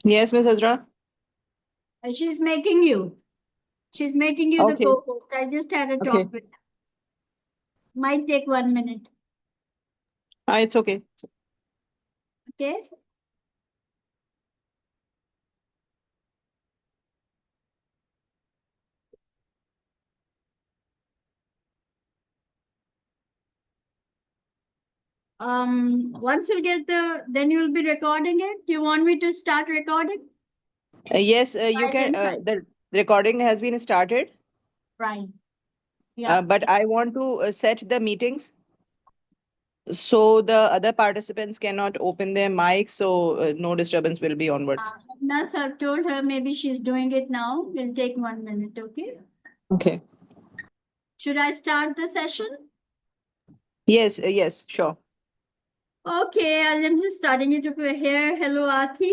Yes, Miss Ezra. She's making you. She's making you the Okay. co-host. I just had a Okay. talk with her. Might take 1 minute. It's okay. Okay. Once you get then you'll be recording it. Do you want me to start recording? Yes, you Right can. inside. The recording has been started, Right. Yeah. but I want to set the meetings so the other participants cannot open their mics, so no disturbance will be onwards. Nurse, I've told her maybe she's doing it now. Will take 1 minute. Okay. Okay. Should I start the session? Yes, yes, sure. Okay, I'm just starting it over here. Hello, Aarti.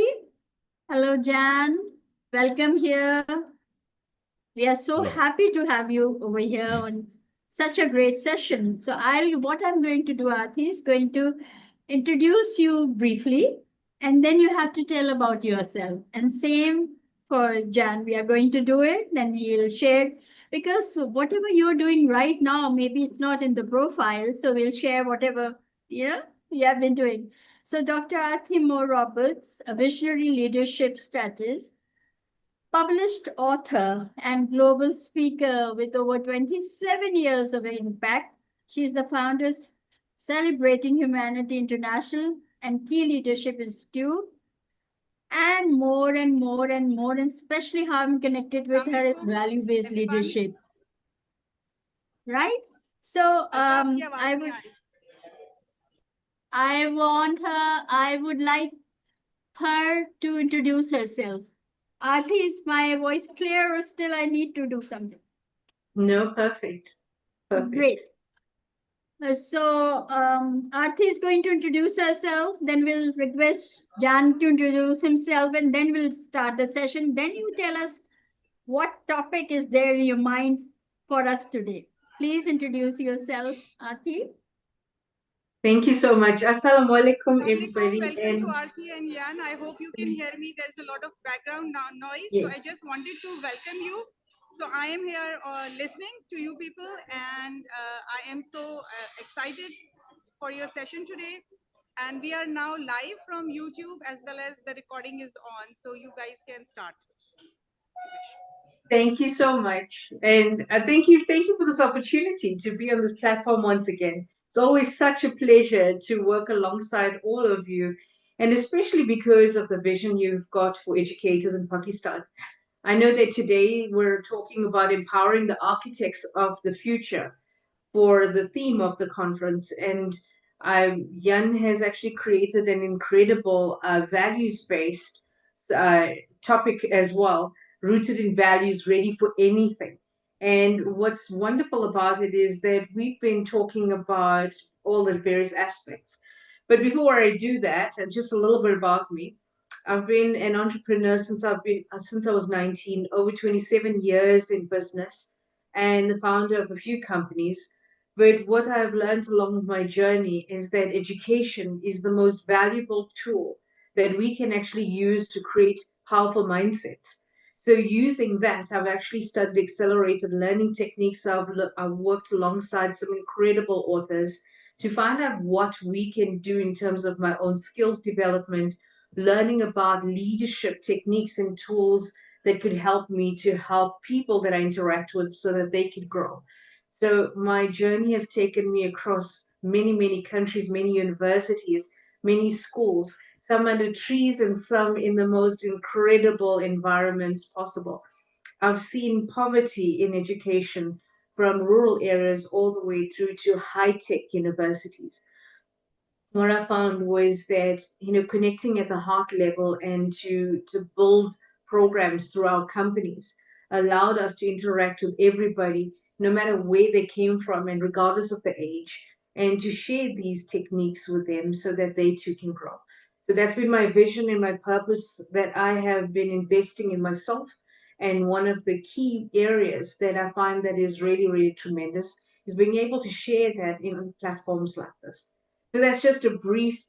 Hello, Jan. Welcome here. We are so Hello. happy to have you over here on such a great session. So what I'm going to do, Aarti, is going to introduce you briefly, and then you have to tell about yourself. And same for Jan. We are going to do it, then he'll share because whatever you're doing right now, maybe it's not in the profile. So we'll share whatever you have been doing. So Dr. Aarti Moore Roberts, a visionary leadership strategist, published author and global speaker with over 27 years of impact. She's the founder Celebrating Humanity International and Key Leadership Institute, and more and more and more, and especially how I'm connected with her is Assalamualaikum, value-based everyone. leadership. Right? So अच्छा आपकी आवाज नहीं आ रही I would like her to introduce herself. Aarti, is my voice clear or still I need to do something? No, perfect. Perfect. Great. Aarti is going to introduce herself. Then we'll request Jan to introduce himself, and then we'll start the session. Then you tell us what topic is there in your mind for us today. Please introduce yourself, Aarti. Thank you so much. Assalamu alaikum, Assalamualaikum, everybody. welcome to And Aarti and Yan. I hope you can hear me. There's a lot of background noise, so I yes, just wanted to welcome you. So I am here listening to you people, and I am so excited for your session today. And we are now live from YouTube as well as the recording is on, so you guys can start. thank you so much. And thank you for this opportunity to be on this platform once again. It's always such a pleasure to work alongside all of you, and especially because of the vision you've got for educators in Pakistan. I know that today we're talking about empowering the architects of the future for the theme of the conference. And Jan has actually created an incredible values based uh, topic as well, rooted in values, ready for anything. And what's wonderful about it is that we've been talking about all the various aspects. But before I do that, just a little bit about me. I've been an entrepreneur since I was 19, over 27 years in business, and the founder of a few companies. But what I've learned along my journey is that education is the most valuable tool that we can actually use to create powerful mindsets. So, using that, I've actually studied accelerated learning techniques. I've worked alongside some incredible authors to find out what we can do in terms of my own skills development, learning about leadership techniques and tools that could help me to help people that I interact with so that they could grow. So my journey has taken me across many, many countries, many universities, many schools, some under trees and some in the most incredible environments possible. I've seen poverty in education from rural areas all the way through to high tech universities. What I found was that, connecting at the heart level and to build programs through our companies allowed us to interact with everybody, no matter where they came from and regardless of the age, and to share these techniques with them so that they too can grow. So that's been my vision and my purpose, that I have been investing in myself. And one of the key areas that I find that is really, really tremendous is being able to share that in platforms like this. So that's just a brief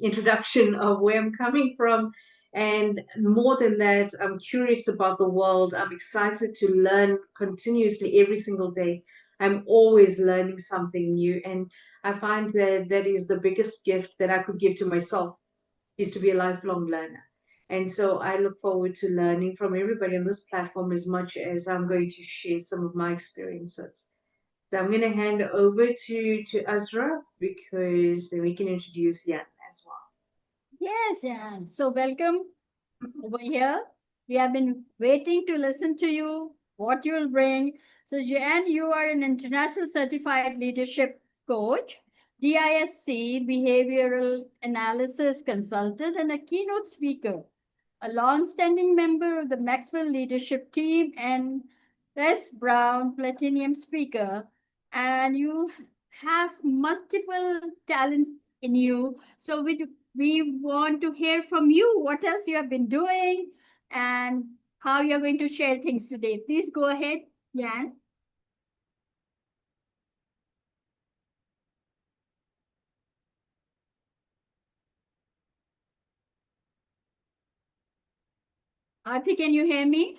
introduction of where I'm coming from. And more than that, I'm curious about the world. I'm excited to learn continuously every single day. I'm always learning something new. And I find that that is the biggest gift that I could give to myself, is to be a lifelong learner. And so I look forward to learning from everybody on this platform as much as I'm going to share some of my experiences. So I'm going to hand over to Azra, because then we can introduce Jan as well. Yes, Jan. So welcome over here. We have been waiting to listen to you, what you will bring. So Jan, you are an international certified leadership coach, DISC behavioral analysis consultant, and a keynote speaker, a long-standing member of the Maxwell leadership team, and Les Brown Platinum speaker. And you have multiple talents in you. So we want to hear from you what else you have been doing and how you're going to share things today. Please go ahead, Jan. Aarti, can you hear me?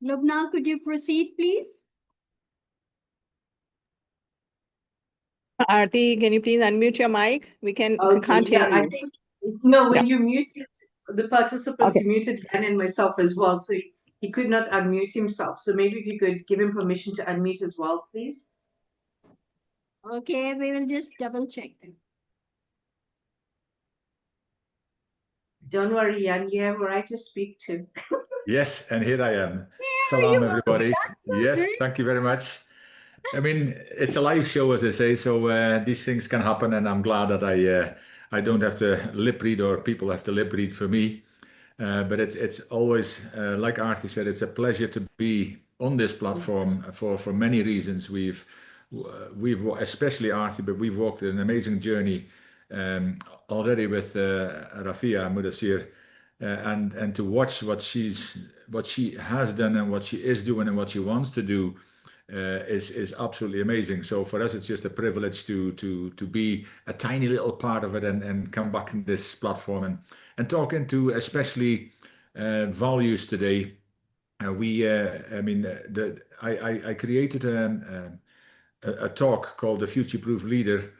Lubna, could you proceed, please? Aarti, can you please unmute your mic? We can't hear I you. think, no, when Yeah. you muted the participants, Okay. you muted Jan and myself as well. So he could not unmute himself. So maybe if you could give him permission to unmute as well, please. Okay, we will just double check them. Don't worry, Jan, you have a right to speak too. Yes, and here I am. Yeah, Salam, you are. everybody. That's so Yes, great. thank you very much. I mean, it's a live show, as they say, so these things can happen, and I'm glad that I don't have to lip read, or people have to lip read for me. But it's always, like Aarti said, it's a pleasure to be on this platform for many reasons. We've especially Aarti, but we've walked an amazing journey already with Rafia Mudassir, and to watch what she has done and what she is doing and what she wants to do is absolutely amazing. So for us, it's just a privilege to be a tiny little part of it and come back in this platform and talking to especially values today. I created a talk called The Future-Proof Leader,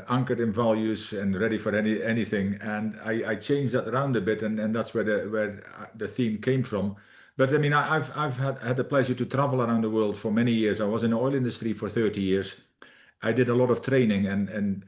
anchored in values and ready for anything. And I changed that around a bit, and that's where the theme came from. But I mean, I've had the pleasure to travel around the world for many years. I was in the oil industry for 30 years. I did a lot of training, and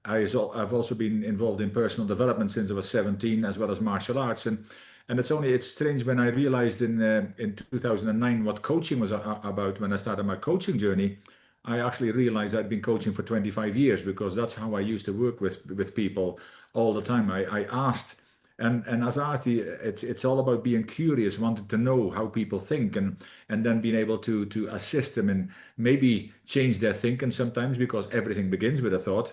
I've also been involved in personal development since I was 17, as well as martial arts. And it's strange when I realized in 2009 what coaching was about. When I started my coaching journey, I actually realized I'd been coaching for 25 years, because that's how I used to work with people all the time. I asked. And as Aarti, it's all about being curious, wanting to know how people think, and then being able to assist them and maybe change their thinking sometimes, because everything begins with a thought.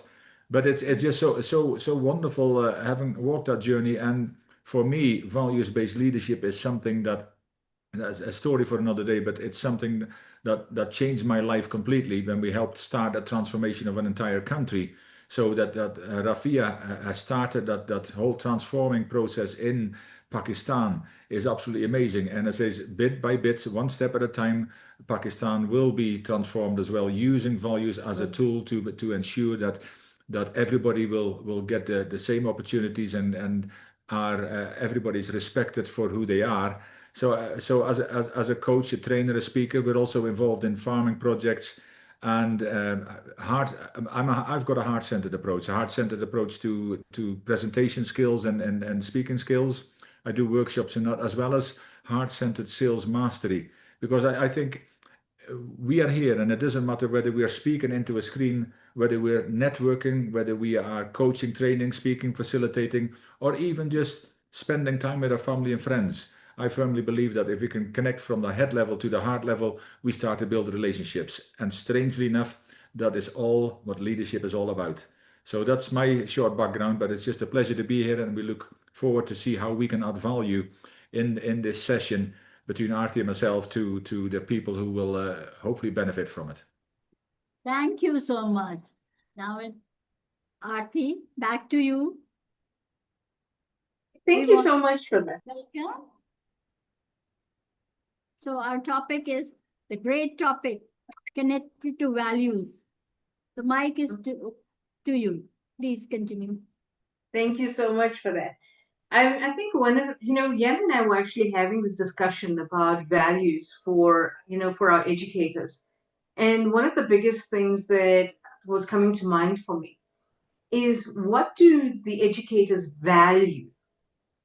But it's just so wonderful having walked that journey. And for me, values-based leadership is something that's a story for another day, but it's something that changed my life completely when we helped start a transformation of an entire country. So that Rafia has started that whole transforming process in Pakistan is absolutely amazing. And it says bit by bit, one step at a time, Pakistan will be transformed as well, using values as a tool to ensure that everybody will get the same opportunities and are everybody's respected for who they are. So as a coach, a trainer, a speaker, we're also involved in farming projects. And I've got a heart-centered approach to presentation skills and speaking skills. I do workshops in that, as well as heart-centered sales mastery, because I think we are here, and it doesn't matter whether we are speaking into a screen, whether we're networking, whether we are coaching, training, speaking, facilitating, or even just spending time with our family and friends. I firmly believe that if we can connect from the head level to the heart level, we start to build relationships. And strangely enough, that is all what leadership is all about. So that's my short background, but it's just a pleasure to be here, and we look forward to see how we can add value in this session between Aarti and myself to the people who will hopefully benefit from it. Thank you so much. Now, Aarti, back to you. Thank you so much for that. Welcome. So our topic is the great topic connected to values. The mic is to you. Please continue. Thank you so much for that. I think Jan and I were actually having this discussion about values for our educators. And one of the biggest things that was coming to mind for me is, what do the educators value?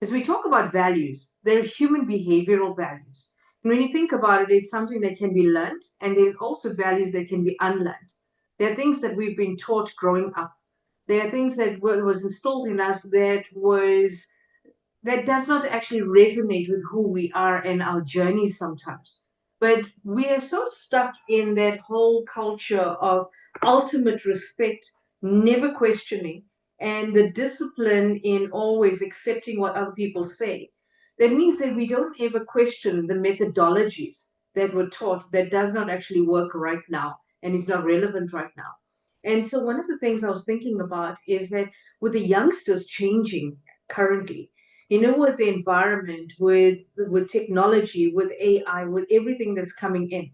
As we talk about values, they're human behavioral values. And when you think about it, it's something that can be learned, and there's also values that can be unlearned. There are things that we've been taught growing up. There are things that was instilled in us that does not actually resonate with who we are and our journeys sometimes. But we are so stuck in that whole culture of ultimate respect, never questioning, and the discipline in always accepting what other people say. That means that we don't ever question the methodologies that were taught that does not actually work right now and is not relevant right now. And so one of the things I was thinking about is that with the youngsters changing currently, with the environment, with technology, with AI, with everything that's coming in,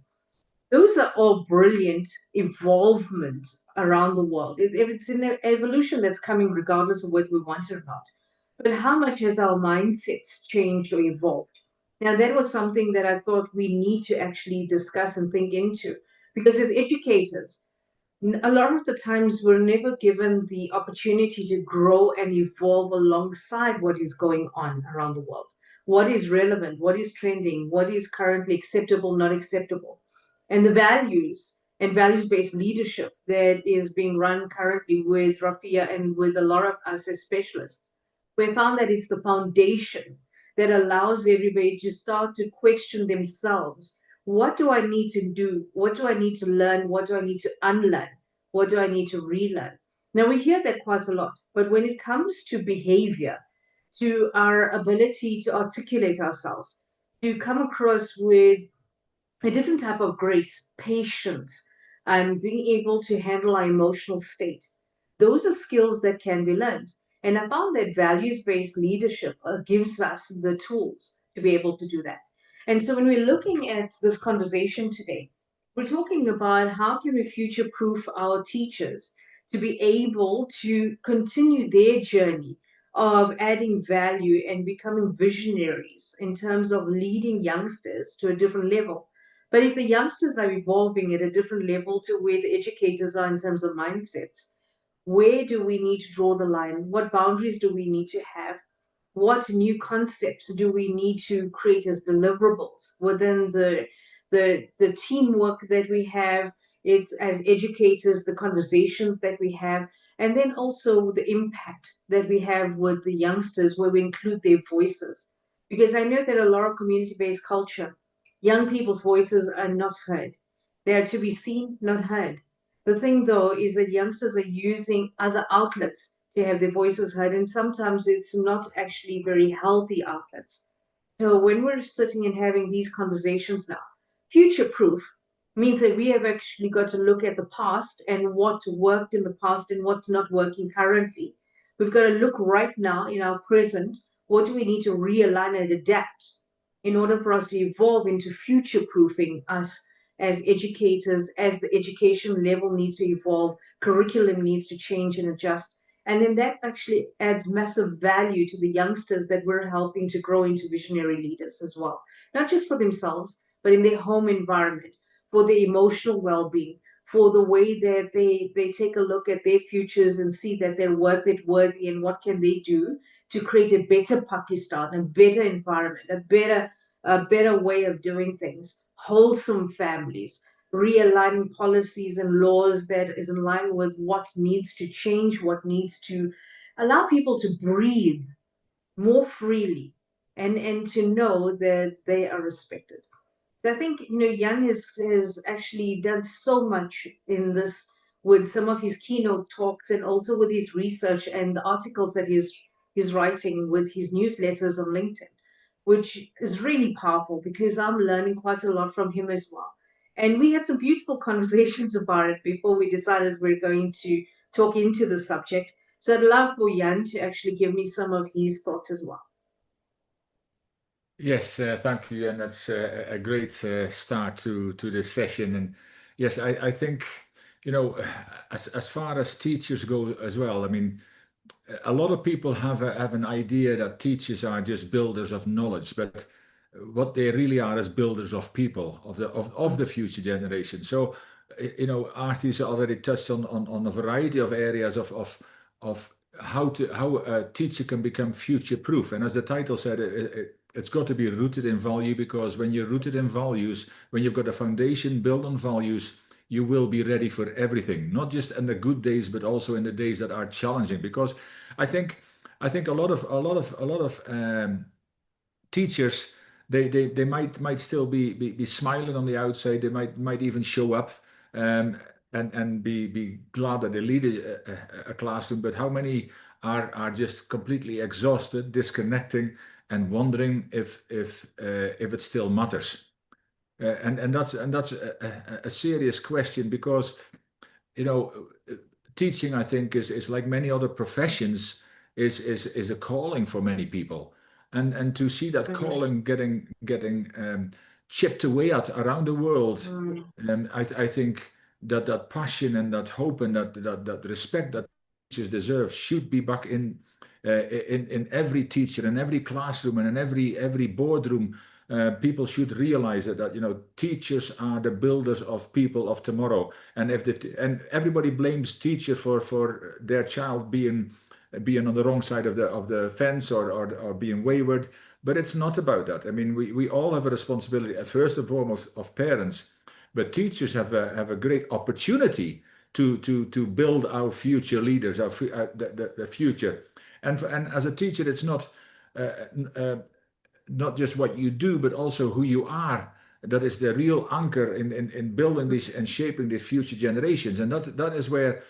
those are all brilliant evolvement around the world. It's an evolution that's coming regardless of whether we want it or not. But how much has our mindsets changed or evolved? Now, that was something that I thought we need to actually discuss and think into, because as educators, a lot of the times we're never given the opportunity to grow and evolve alongside what is going on around the world. What is relevant, what is trending, what is currently acceptable, not acceptable. And the values and values-based leadership that is being run currently with Rafia and with a lot of us as specialists, we found that it's the foundation that allows everybody to start to question themselves. What do I need to do? What do I need to learn? What do I need to unlearn? What do I need to relearn? Now, we hear that quite a lot, but when it comes to behavior, to our ability to articulate ourselves, to come across with a different type of grace, patience, and being able to handle our emotional state, those are skills that can be learned. And I found that values-based leadership gives us the tools to be able to do that. And so when we're looking at this conversation today, we're talking about how can we future-proof our teachers to be able to continue their journey of adding value and becoming visionaries in terms of leading youngsters to a different level. But if the youngsters are evolving at a different level to where the educators are in terms of mindsets, where do we need to draw the line? What boundaries do we need to have? What new concepts do we need to create as deliverables within the teamwork that we have? It's as educators, the conversations that we have, and then also the impact that we have with the youngsters where we include their voices. Because I know that a lot of community-based culture, young people's voices are not heard. They are to be seen, not heard. The thing, though, is that youngsters are using other outlets to have their voices heard, and sometimes it's not actually very healthy outlets. So when we're sitting and having these conversations now, future-proof means that we have actually got to look at the past and what worked in the past and what's not working currently. We've got to look right now in our present. What do we need to realign and adapt in order for us to evolve into future-proofing us as educators, as the education level needs to evolve, curriculum needs to change and adjust. And then that actually adds massive value to the youngsters that we're helping to grow into visionary leaders as well. Not just for themselves, but in their home environment, for their emotional well-being, for the way that they take a look at their futures and see that they're worthy and what can they do to create a better Pakistan, a better environment, a better way of doing things, wholesome families, realigning policies and laws that is in line with what needs to change, what needs to allow people to breathe more freely and to know that they are respected. So I think, Jan has actually done so much in this with some of his keynote talks and also with his research and the articles that he's writing with his newsletters on LinkedIn, which is really powerful because I'm learning quite a lot from him as well. And we had some beautiful conversations about it before we decided we're going to talk into the subject. So I'd love for Jan to actually give me some of his thoughts as well. Yes, thank you, and that's a great start to this session. And yes, I think, you know, as far as teachers go as well, I mean, a lot of people have an idea that teachers are just builders of knowledge, but what they really are is builders of people, of the future generation. So, you know, Aarti's already touched on a variety of areas of how a teacher can become future proof. And as the title said, it's got to be rooted in value, because when you're rooted in values, when you've got a foundation built on values, you will be ready for everything, not just in the good days, but also in the days that are challenging. Because I think a lot of teachers, they might still be smiling on the outside. They might even show up and be glad that they lead a classroom. But how many are just completely exhausted, disconnecting, and wondering if it still matters? And that's a serious question, because, you know, teaching, I think, is like many other professions, is a calling for many people, and to see that calling getting chipped away at around the world, I think that passion and that hope and that respect that teachers deserve should be back in every teacher, in every classroom, and in every boardroom. People should realize that you know, teachers are the builders of people of tomorrow. And and everybody blames teacher for their child being on the wrong side of the fence, or being wayward, but it's not about that. I mean, we all have a responsibility, first and foremost, of parents, but teachers have a great opportunity to build our future leaders, the future. And as a teacher, it's not just what you do, but also who you are. That is the real anchor in building this and shaping the future generations. And that is where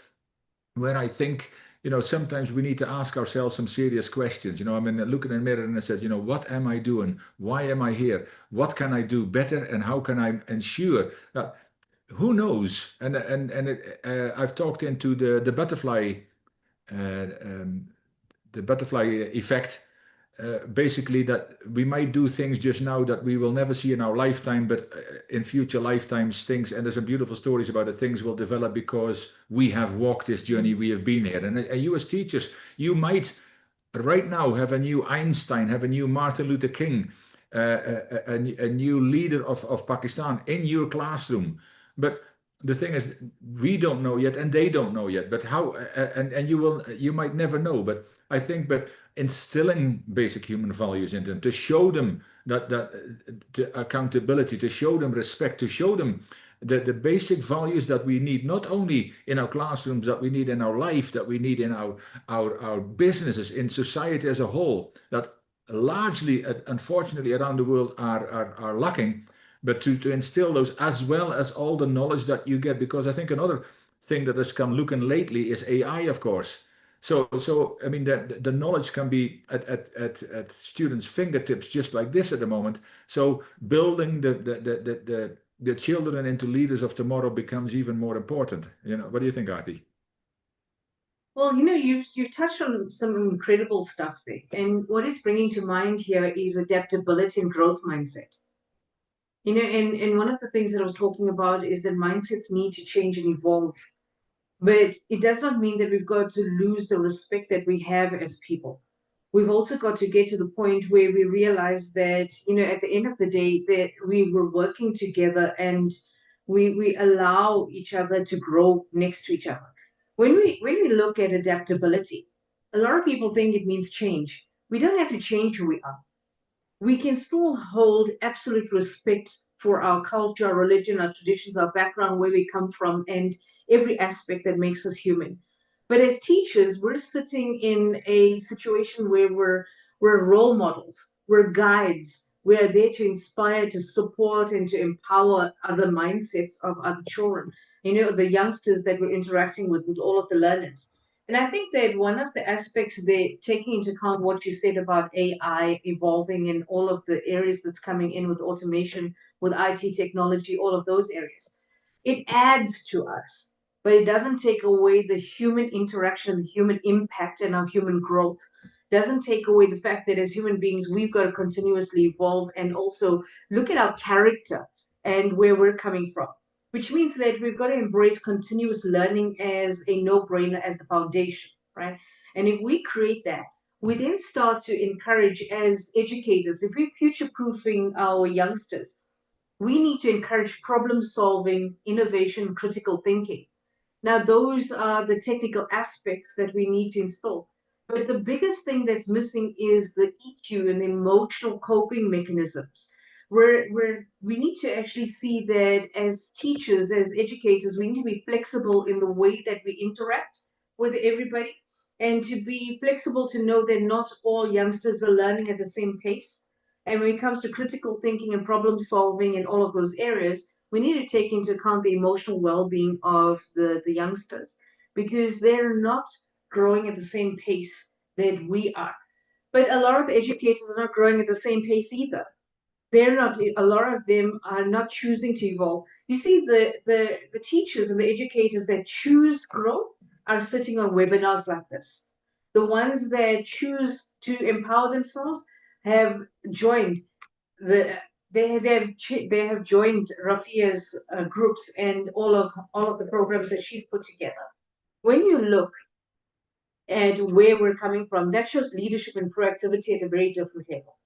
I think, you know, sometimes we need to ask ourselves some serious questions. You know, I mean, look in the mirror and I said, you know, what am I doing? Why am I here? What can I do better? And how can I ensure that? Who knows? And I've talked into the butterfly effect. Basically, that we might do things just now that we will never see in our lifetime, but in future lifetimes, things. And there's some beautiful stories about it. Things will develop because we have walked this journey. We have been here. And you as teachers, you might right now have a new Einstein, have a new Martin Luther King, a new leader of Pakistan in your classroom. But the thing is, we don't know yet, and they don't know yet. But how? And you might never know. But I think, instilling basic human values in them, to show them that to accountability, to show them respect, to show them the basic values that we need, not only in our classrooms, that we need in our life, that we need in our businesses, in society as a whole, that largely, unfortunately, around the world are lacking. But to instill those, as well as all the knowledge that you get. Because I think another thing that has come looking lately is AI, of course. So I mean, the knowledge can be at students' fingertips just like this at the moment. So building the children into leaders of tomorrow becomes even more important. You know, what do you think, Aarti? Well, you know, you've touched on some incredible stuff there, and what is bringing to mind here is adaptability and growth mindset. You know, and one of the things that I was talking about is that mindsets need to change and evolve. But it does not mean that we've got to lose the respect that we have as people. We've also got to get to the point where we realize that, you know, at the end of the day, that we were working together and we allow each other to grow next to each other. When we look at adaptability, a lot of people think it means change. We don't have to change who we are. We can still hold absolute respect for our culture, our religion, our traditions, our background, where we come from, and every aspect that makes us human. But as teachers, we're sitting in a situation where we're role models, we're guides, we're there to inspire, to support, and to empower other mindsets of other children. You know, the youngsters that we're interacting with all of the learners. And I think that one of the aspects there, taking into account what you said about AI evolving and all of the areas that's coming in with automation, with IT technology, all of those areas, it adds to us, but it doesn't take away the human interaction, the human impact, and our human growth. Doesn't take away the fact that as human beings, we've got to continuously evolve and also look at our character and where we're coming from, which means that we've got to embrace continuous learning as a no-brainer, as the foundation, right? And if we create that, we then start to encourage as educators, if we're future-proofing our youngsters, we need to encourage problem solving, innovation, critical thinking. Now, those are the technical aspects that we need to instill. But the biggest thing that's missing is the EQ and the emotional coping mechanisms, where we need to actually see that as teachers, as educators, we need to be flexible in the way that we interact with everybody, and to be flexible to know that not all youngsters are learning at the same pace. And when it comes to critical thinking and problem solving and all of those areas, we need to take into account the emotional well-being of the youngsters, because they're not growing at the same pace that we are. But a lot of the educators are not growing at the same pace either. They're not, a lot of them are not choosing to evolve. You see, the teachers and the educators that choose growth are sitting on webinars like this. The ones that choose to empower themselves have joined they have joined Rafia's groups and all of the programs that she's put together. When you look at where we're coming from, that shows leadership and proactivity at a very different level.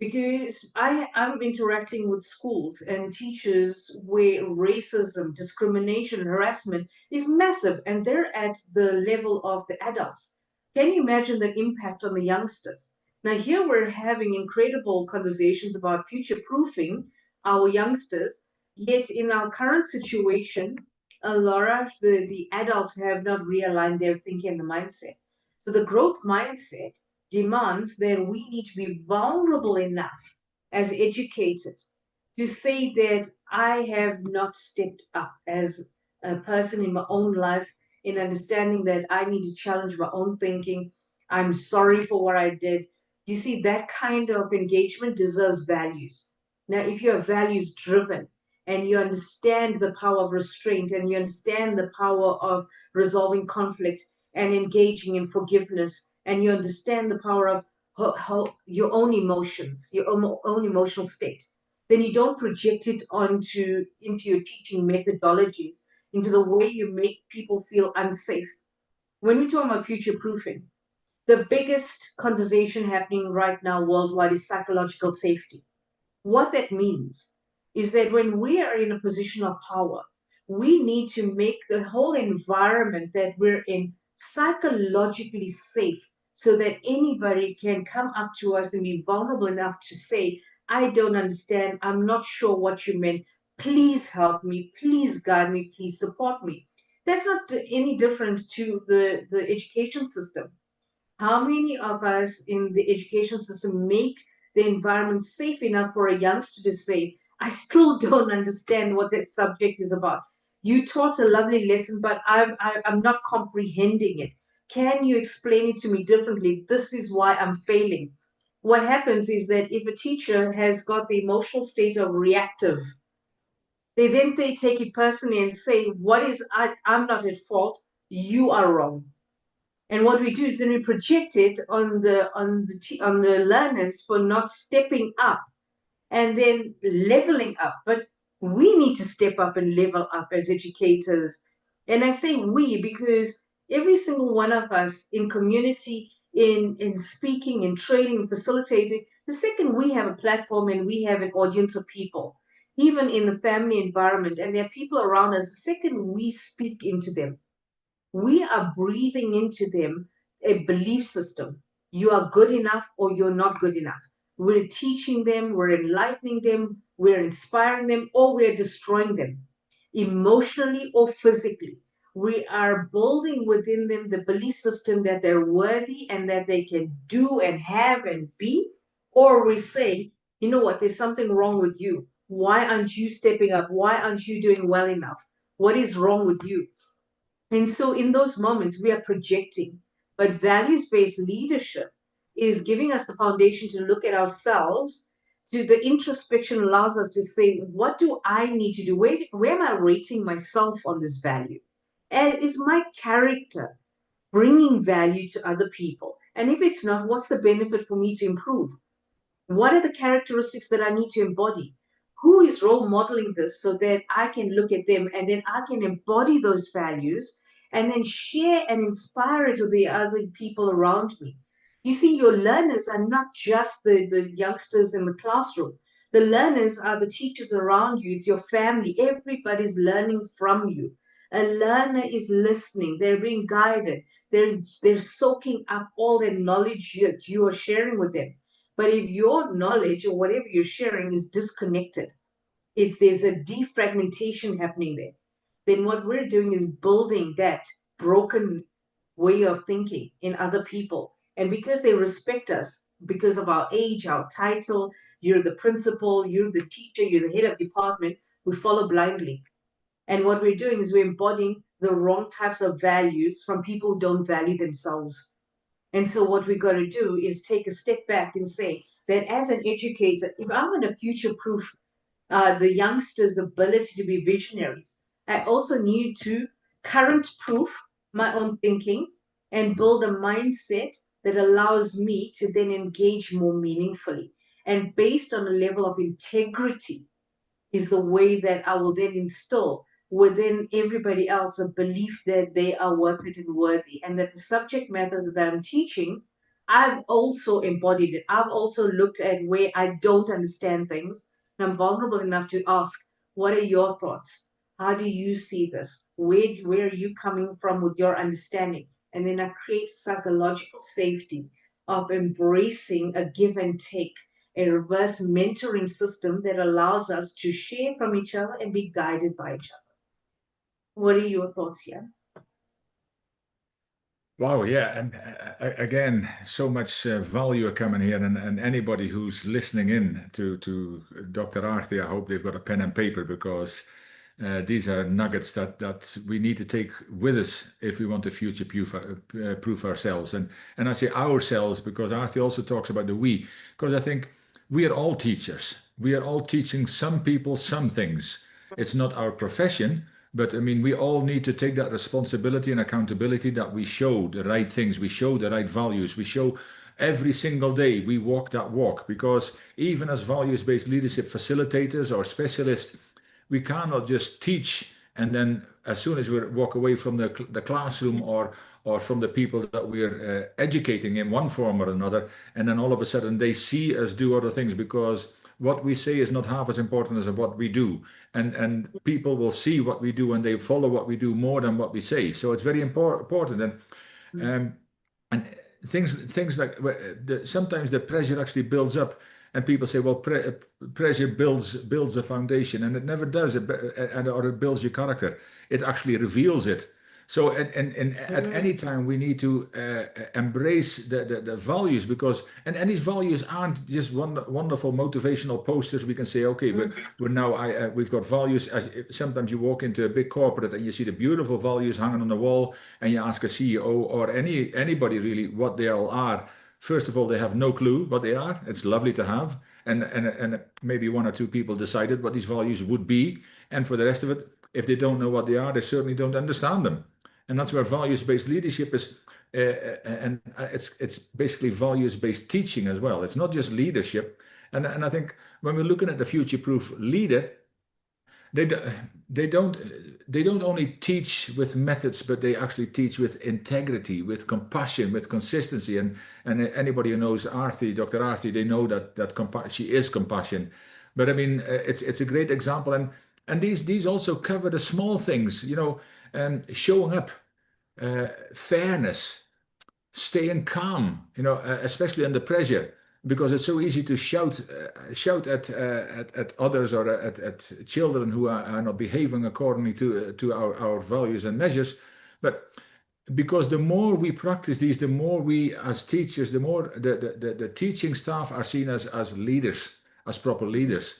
Because I'm interacting with schools and teachers where racism, discrimination, harassment is massive, and they're at the level of the adults. Can you imagine the impact on the youngsters? Now, here we're having incredible conversations about future-proofing our youngsters, yet in our current situation, a lot of the adults have not realigned their thinking and the mindset. So the growth mindset demands that we need to be vulnerable enough as educators to say that I have not stepped up as a person in my own life, in understanding that I need to challenge my own thinking. I'm sorry for what I did. You see, that kind of engagement deserves values. Now, if you're values driven and you understand the power of restraint and you understand the power of resolving conflict and engaging in forgiveness, and you understand the power of how your own emotions, your own emotional state, then you don't project it into your teaching methodologies, into the way you make people feel unsafe. When we talk about future proofing, the biggest conversation happening right now worldwide is psychological safety. What that means is that when we are in a position of power, we need to make the whole environment that we're in psychologically safe, so that anybody can come up to us and be vulnerable enough to say, I don't understand, I'm not sure what you meant, please help me, please guide me, please support me. That's not any different to the education system. How many of us in the education system make the environment safe enough for a youngster to say, I still don't understand what that subject is about. You taught a lovely lesson, but I'm not comprehending it. Can you explain it to me differently? This is why I'm failing. What happens is that if a teacher has got the emotional state of reactive, they take it personally and say, I'm not at fault, you are wrong. And what we do is then we project it on the learners for not stepping up and then leveling up. But we need to step up and level up as educators. And I say we because every single one of us in community, in speaking, in training, facilitating, the second we have a platform and we have an audience of people, even in the family environment, and there are people around us, the second we speak into them, we are breathing into them a belief system. You are good enough or you're not good enough. We're teaching them, we're enlightening them, we're inspiring them, or we're destroying them emotionally or physically. We are building within them the belief system that they're worthy and that they can do and have and be. Or we say, you know what, there's something wrong with you. Why aren't you stepping up? Why aren't you doing well enough? What is wrong with you? And so in those moments, we are projecting. But values-based leadership is giving us the foundation to look at ourselves. To the introspection allows us to say, what do I need to do? Where am I rating myself on this value? And is my character bringing value to other people? And if it's not, what's the benefit for me to improve? What are the characteristics that I need to embody? Who is role modeling this so that I can look at them and then I can embody those values and then share and inspire it to the other people around me? You see, your learners are not just the youngsters in the classroom. The learners are the teachers around you. It's your family. Everybody's learning from you. A learner is listening. They're being guided. They're soaking up all the knowledge that you are sharing with them. But if your knowledge or whatever you're sharing is disconnected, if there's a defragmentation happening there, then what we're doing is building that broken way of thinking in other people. And because they respect us, because of our age, our title, you're the principal, you're the teacher, you're the head of department, we follow blindly. And what we're doing is we're embodying the wrong types of values from people who don't value themselves. And so what we got to do is take a step back and say that as an educator, if I want to future-proof the youngsters' ability to be visionaries, I also need to current-proof my own thinking and build a mindset that allows me to then engage more meaningfully. And based on a level of integrity is the way that I will then instill within everybody else a belief that they are worth it and worthy, and that the subject matter that I'm teaching, I've also embodied it. I've also looked at where I don't understand things, and I'm vulnerable enough to ask, what are your thoughts? How do you see this? Where are you coming from with your understanding? And then I create psychological safety of embracing a give and take, a reverse mentoring system that allows us to share from each other and be guided by each other. What are your thoughts here? Wow, yeah, and again, so much value coming here, and anybody who's listening in to Dr. Aarti, I hope they've got a pen and paper, because these are nuggets that we need to take with us if we want to future-proof ourselves. And I say ourselves because Aarti also talks about the we, because I think we are all teachers. We are all teaching some people some things. It's not our profession, but I mean, we all need to take that responsibility and accountability that we show the right things, we show the right values, we show every single day we walk that walk, because even as values-based leadership facilitators or specialists, we cannot just teach and then as soon as we walk away from the classroom or from the people that we're educating in one form or another, and then all of a sudden they see us do other things, because what we say is not half as important as what we do. And people will see what we do and they follow what we do more than what we say. So it's very important. And things like sometimes the pressure actually builds up, and people say, well, pressure builds a foundation, and it never does, or it builds your character. It actually reveals it. So at any time we need to embrace the values, because and these values aren't just wonderful motivational posters. We can say, okay, we're now we've got values. Sometimes you walk into a big corporate and you see the beautiful values hanging on the wall, and you ask a CEO or anybody really what they all are. First of all, they have no clue what they are. It's lovely to have, and maybe one or two people decided what these values would be, and for the rest of it, if they don't know what they are, they certainly don't understand them. And that's where values-based leadership is, and it's basically values-based teaching as well. It's not just leadership. And I think when we're looking at the future-proof leader, they don't only teach with methods, but they actually teach with integrity, with compassion, with consistency. And anybody who knows Aarti, Dr. Aarti, they know that she is compassion. But I mean, it's a great example. And these also cover the small things, you know. Showing up, fairness, staying calm, you know, especially under pressure, because it's so easy to shout at others or at children who are not behaving accordingly to our values and measures. But because the more we practice these, the more we as teachers, the more the teaching staff are seen as leaders, as proper leaders.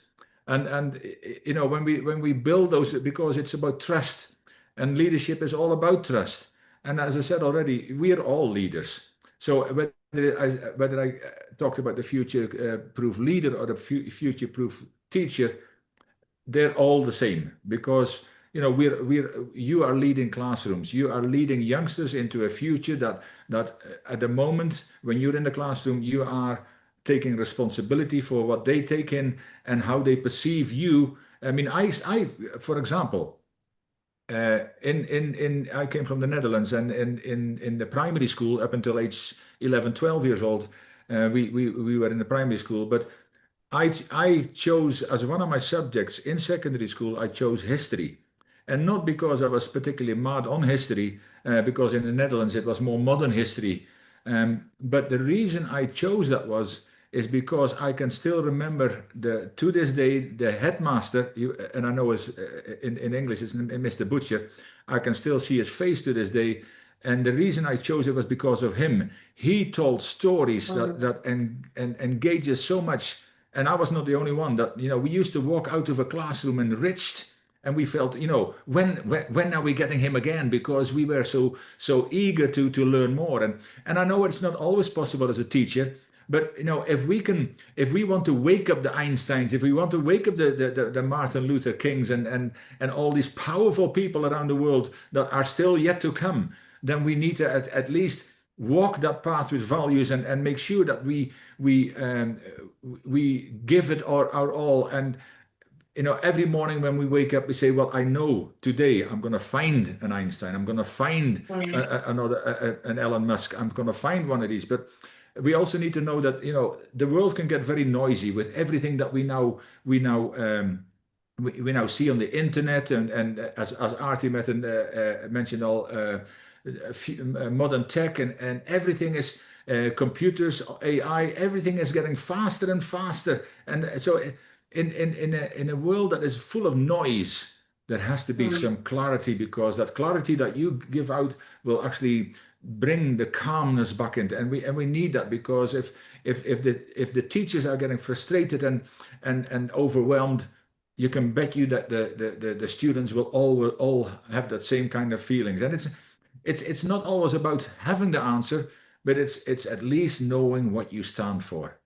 And you know, when we build those, because it's about trust. And leadership is all about trust. And as I said already, we are all leaders. So whether I talked about the future-proof leader or the future-proof teacher, they're all the same, because you know you are leading classrooms, you are leading youngsters into a future that at the moment when you're in the classroom, you are taking responsibility for what they take in and how they perceive you. I mean, I for example, I came from the Netherlands, and in the primary school up until age 11, 12 years old, we were in the primary school, but I chose as one of my subjects in secondary school, I chose history. And not because I was particularly mad on history, because in the Netherlands it was more modern history. But the reason I chose that is because I can still remember to this day, the headmaster, and I know in English it's Mr. Butcher, I can still see his face to this day. And the reason I chose it was because of him. He told stories that engages so much. And I was not the only one that, we used to walk out of a classroom enriched, and we felt, when are we getting him again? Because we were so eager to learn more. And I know it's not always possible as a teacher, but if we want to wake up the Einsteins, if we want to wake up the Martin Luther Kings and all these powerful people around the world that are still yet to come, then we need to at least walk that path with values and make sure that we give it our all. And every morning when we wake up, we say, well, I know today I'm going to find an Einstein, I'm going to find an Elon Musk, I'm going to find one of these. But we also need to know that the world can get very noisy with everything that we now see on the internet, and as Artie mentioned, all modern tech and everything is computers, AI, everything is getting faster and faster. And so in a world that is full of noise, there has to be some clarity, because that clarity that you give out will actually bring the calmness back into, and we need that, because if the teachers are getting frustrated and overwhelmed, you can bet you that the students will all have that same kind of feelings. And it's not always about having the answer, but it's at least knowing what you stand for,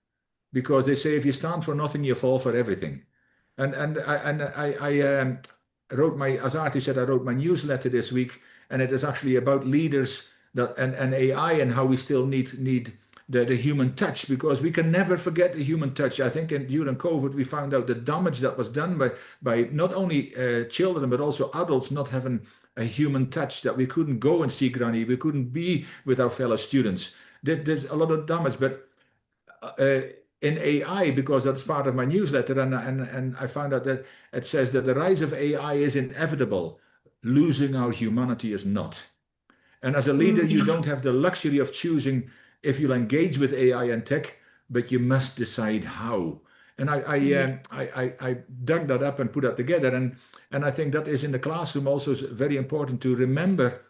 because they say if you stand for nothing, you fall for everything. And I wrote as Artie said, I wrote my newsletter this week, and it is actually about leaders and AI, and how we still need the human touch, because we can never forget the human touch. I think during COVID, we found out the damage that was done by not only children, but also adults not having a human touch, that we couldn't go and see Granny, we couldn't be with our fellow students. There's a lot of damage, but in AI, because that's part of my newsletter, and I found out that it says that the rise of AI is inevitable. Losing our humanity is not. And as a leader, you don't have the luxury of choosing if you'll engage with AI and tech, but you must decide how. And I dug that up and put that together, and I think that is in the classroom also very important to remember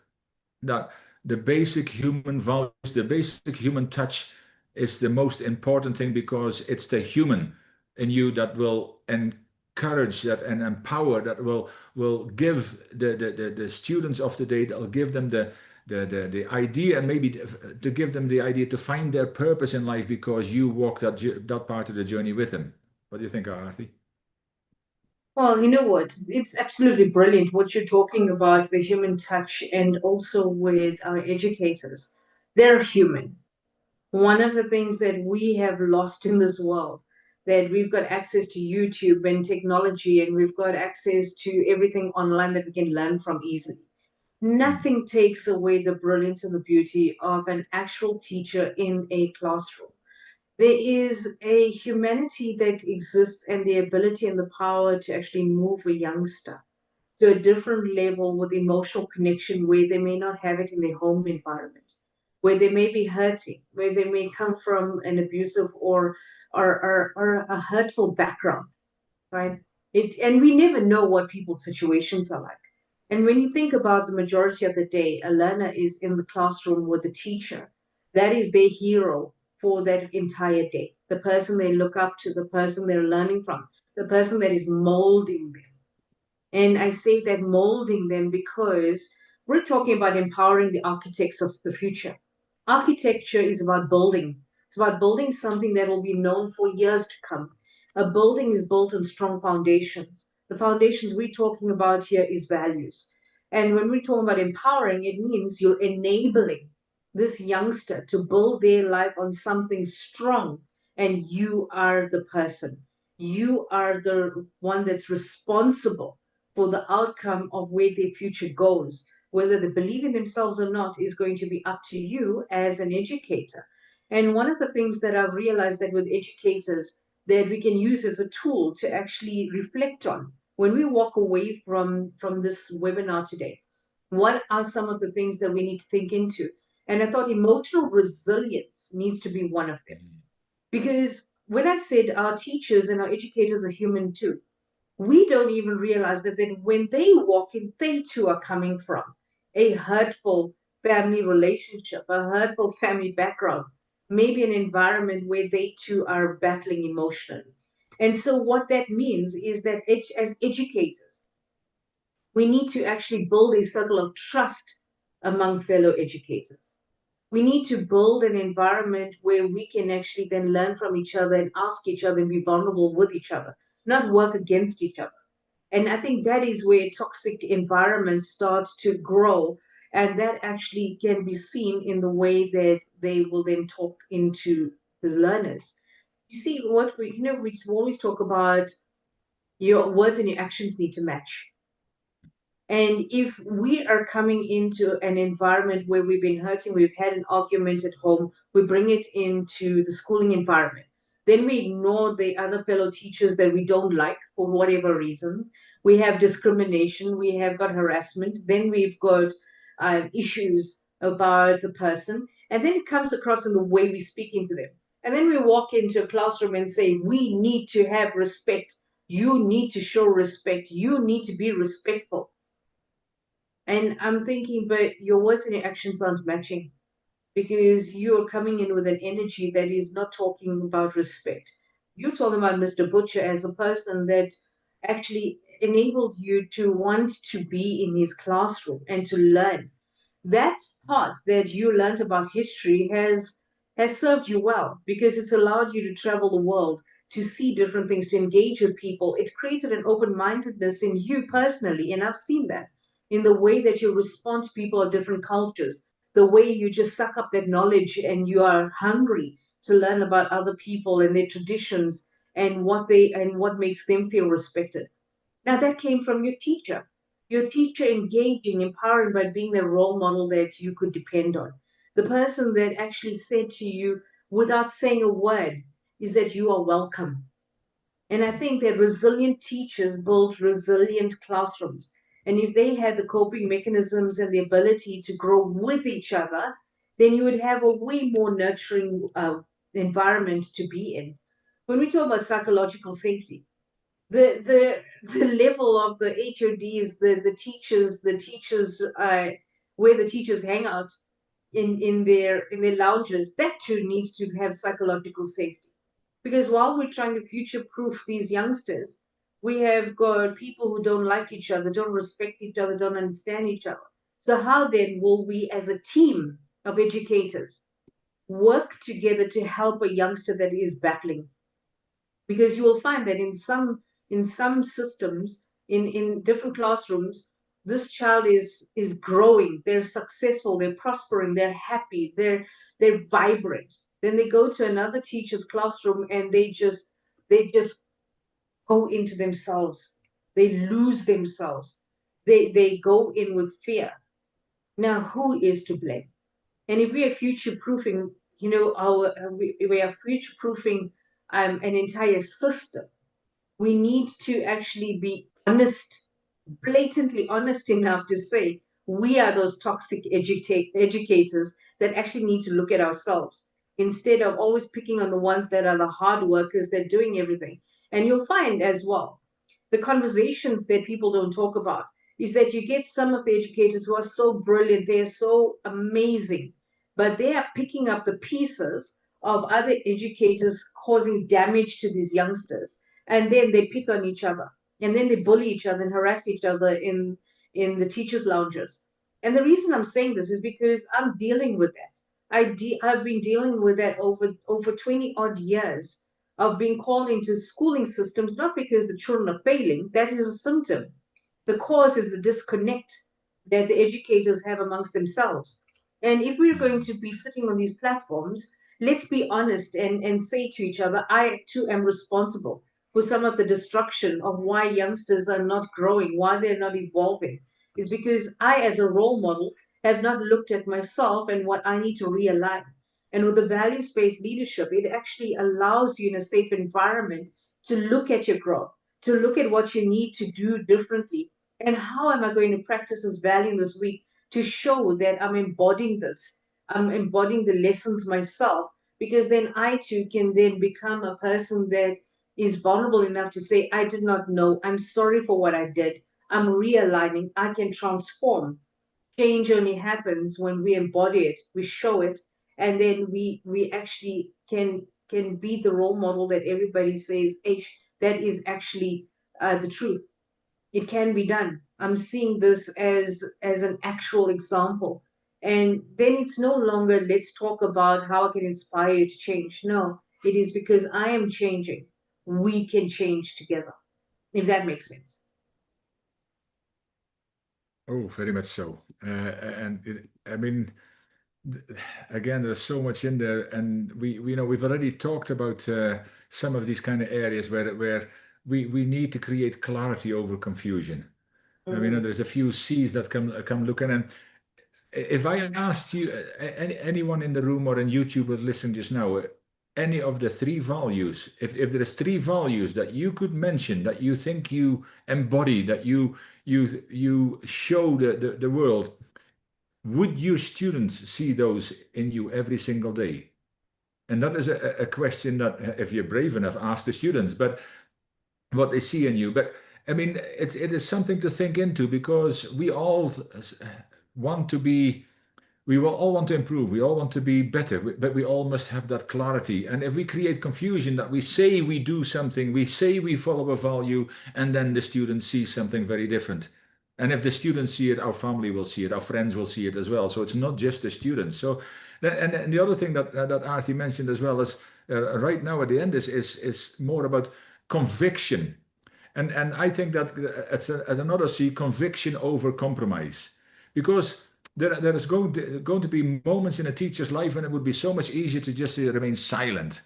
that the basic human values, the basic human touch is the most important thing, because it's the human in you that will encourage that and empower, that will give the students of the day, that will give them the idea, and maybe to give them the idea to find their purpose in life, because you walk that part of the journey with them. What do you think, Artie? Well, you know what? It's absolutely brilliant what you're talking about, the human touch, and also with our educators. They're human. One of the things that we have lost in this world, that we've got access to YouTube and technology, and we've got access to everything online that we can learn from easily. Nothing takes away the brilliance and the beauty of an actual teacher in a classroom. There is a humanity that exists, and the ability and the power to actually move a youngster to a different level with emotional connection, where they may not have it in their home environment, where they may be hurting, where they may come from an abusive or a hurtful background, right? And we never know what people's situations are like. And when you think about the majority of the day, a learner is in the classroom with the teacher. That is their hero for that entire day. The person they look up to, the person they're learning from, the person that is molding them. And I say that molding them because we're talking about empowering the architects of the future. Architecture is about building. It's about building something that will be known for years to come. A building is built on strong foundations. The foundations we're talking about here is values. And when we're talking about empowering, it means you're enabling this youngster to build their life on something strong. And you are the person. You are the one that's responsible for the outcome of where their future goes. Whether they believe in themselves or not is going to be up to you as an educator. And one of the things that I've realized that with educators that we can use as a tool to actually reflect on when we walk away from this webinar today, what are some of the things that we need to think into? And I thought emotional resilience needs to be one of them. Because when I said our teachers and our educators are human too, we don't even realize that then when they walk in, they too are coming from a hurtful family relationship, a hurtful family background, maybe an environment where they too are battling emotionally. And so, what that means is that as educators, we need to actually build a circle of trust among fellow educators. We need to build an environment where we can actually then learn from each other and ask each other and be vulnerable with each other, not work against each other. And I think that is where toxic environments start to grow. And that actually can be seen in the way that they will then talk into the learners. You see, what we always talk about your words and your actions need to match. And if we are coming into an environment where we've been hurting, we've had an argument at home, we bring it into the schooling environment, then we ignore the other fellow teachers that we don't like for whatever reason. We have discrimination, we have got harassment, then we've got issues about the person, and then it comes across in the way we speak into them. And then we walk into a classroom and say, we need to have respect. You need to show respect. You need to be respectful. And I'm thinking, but your words and your actions aren't matching because you're coming in with an energy that is not talking about respect. You're talking about Mr. Butcher as a person that actually enabled you to want to be in his classroom and to learn. That part that you learned about history has served you well because it's allowed you to travel the world, to see different things, to engage with people. It created an open-mindedness in you personally, and I've seen that in the way that you respond to people of different cultures, the way you just suck up that knowledge and you are hungry to learn about other people and their traditions and what makes them feel respected. Now that came from your teacher engaging, empowering by being the role model that you could depend on. The person that actually said to you without saying a word is that you are welcome. And I think that resilient teachers build resilient classrooms. And if they had the coping mechanisms and the ability to grow with each other, then you would have a way more nurturing environment to be in. When we talk about psychological safety, the level of the HODs, the teachers where the teachers hang out in their lounges, that too needs to have psychological safety. Because while we're trying to future-proof these youngsters, we have got people who don't like each other, don't respect each other, don't understand each other. So how then will we as a team of educators work together to help a youngster that is battling? Because you will find that in some systems, in different classrooms, this child is growing, they're successful, they're prospering, they're happy, they're vibrant. Then they go to another teacher's classroom and they just go into themselves, they lose themselves, they go in with fear. Now who is to blame? And if we are future proofing, we are future proofing an entire system, we need to actually be honest, blatantly honest enough to say we are those toxic educators that actually need to look at ourselves instead of always picking on the ones that are the hard workers that are doing everything. And you'll find as well, the conversations that people don't talk about is that you get some of the educators who are so brilliant, they are so amazing, but they are picking up the pieces of other educators causing damage to these youngsters. And then they pick on each other. and then they bully each other and harass each other in the teachers' lounges. And the reason I'm saying this is because I'm dealing with that. I've been dealing with that over 20 odd years of being called into schooling systems, not because the children are failing, that is a symptom. The cause is the disconnect that the educators have amongst themselves. And if we're going to be sitting on these platforms, let's be honest and say to each other, I too am responsible for some of the destruction of why youngsters are not growing, why they're not evolving, is because I, as a role model, have not looked at myself and what I need to realign. And with the values-based leadership, it actually allows you in a safe environment to look at your growth, to look at what you need to do differently. And how am I going to practice this value this week to show that I'm embodying this? I'm embodying the lessons myself, because then I too can then become a person that is vulnerable enough to say, I did not know. I'm sorry for what I did. I'm realigning. I can transform. Change only happens when we embody it, we show it, and then we actually can be the role model that everybody says, H, that is actually the truth. It can be done. I'm seeing this as an actual example. And then it's no longer let's talk about how I can inspire you to change. No, it is because I am changing. We can change together, if that makes sense. Oh, very much so. I mean, again, there's so much in there, and we've already talked about some of these kind of areas where we need to create clarity over confusion. I mean, there's a few C's that come looking, and if I asked you, anyone in the room or on YouTube or listening just now, any of the three values, if there is three values that you could mention that you think you embody, that you show the world, would your students see those in you every single day? And that is a question that, if you're brave enough, ask the students, but what they see in you. But I mean, it is something to think into, because we all want to be, we will all want to improve, we all want to be better, but we all must have that clarity. And if we create confusion, that we say we do something, we say we follow a value, and then the students see something very different. And if the students see it, our family will see it, our friends will see it as well. So it's not just the students. So, and the other thing that Aarti mentioned as well is right now at the end is more about conviction. And I think that it's another C, conviction over compromise. Because there is going to be moments in a teacher's life when it would be so much easier to just remain silent.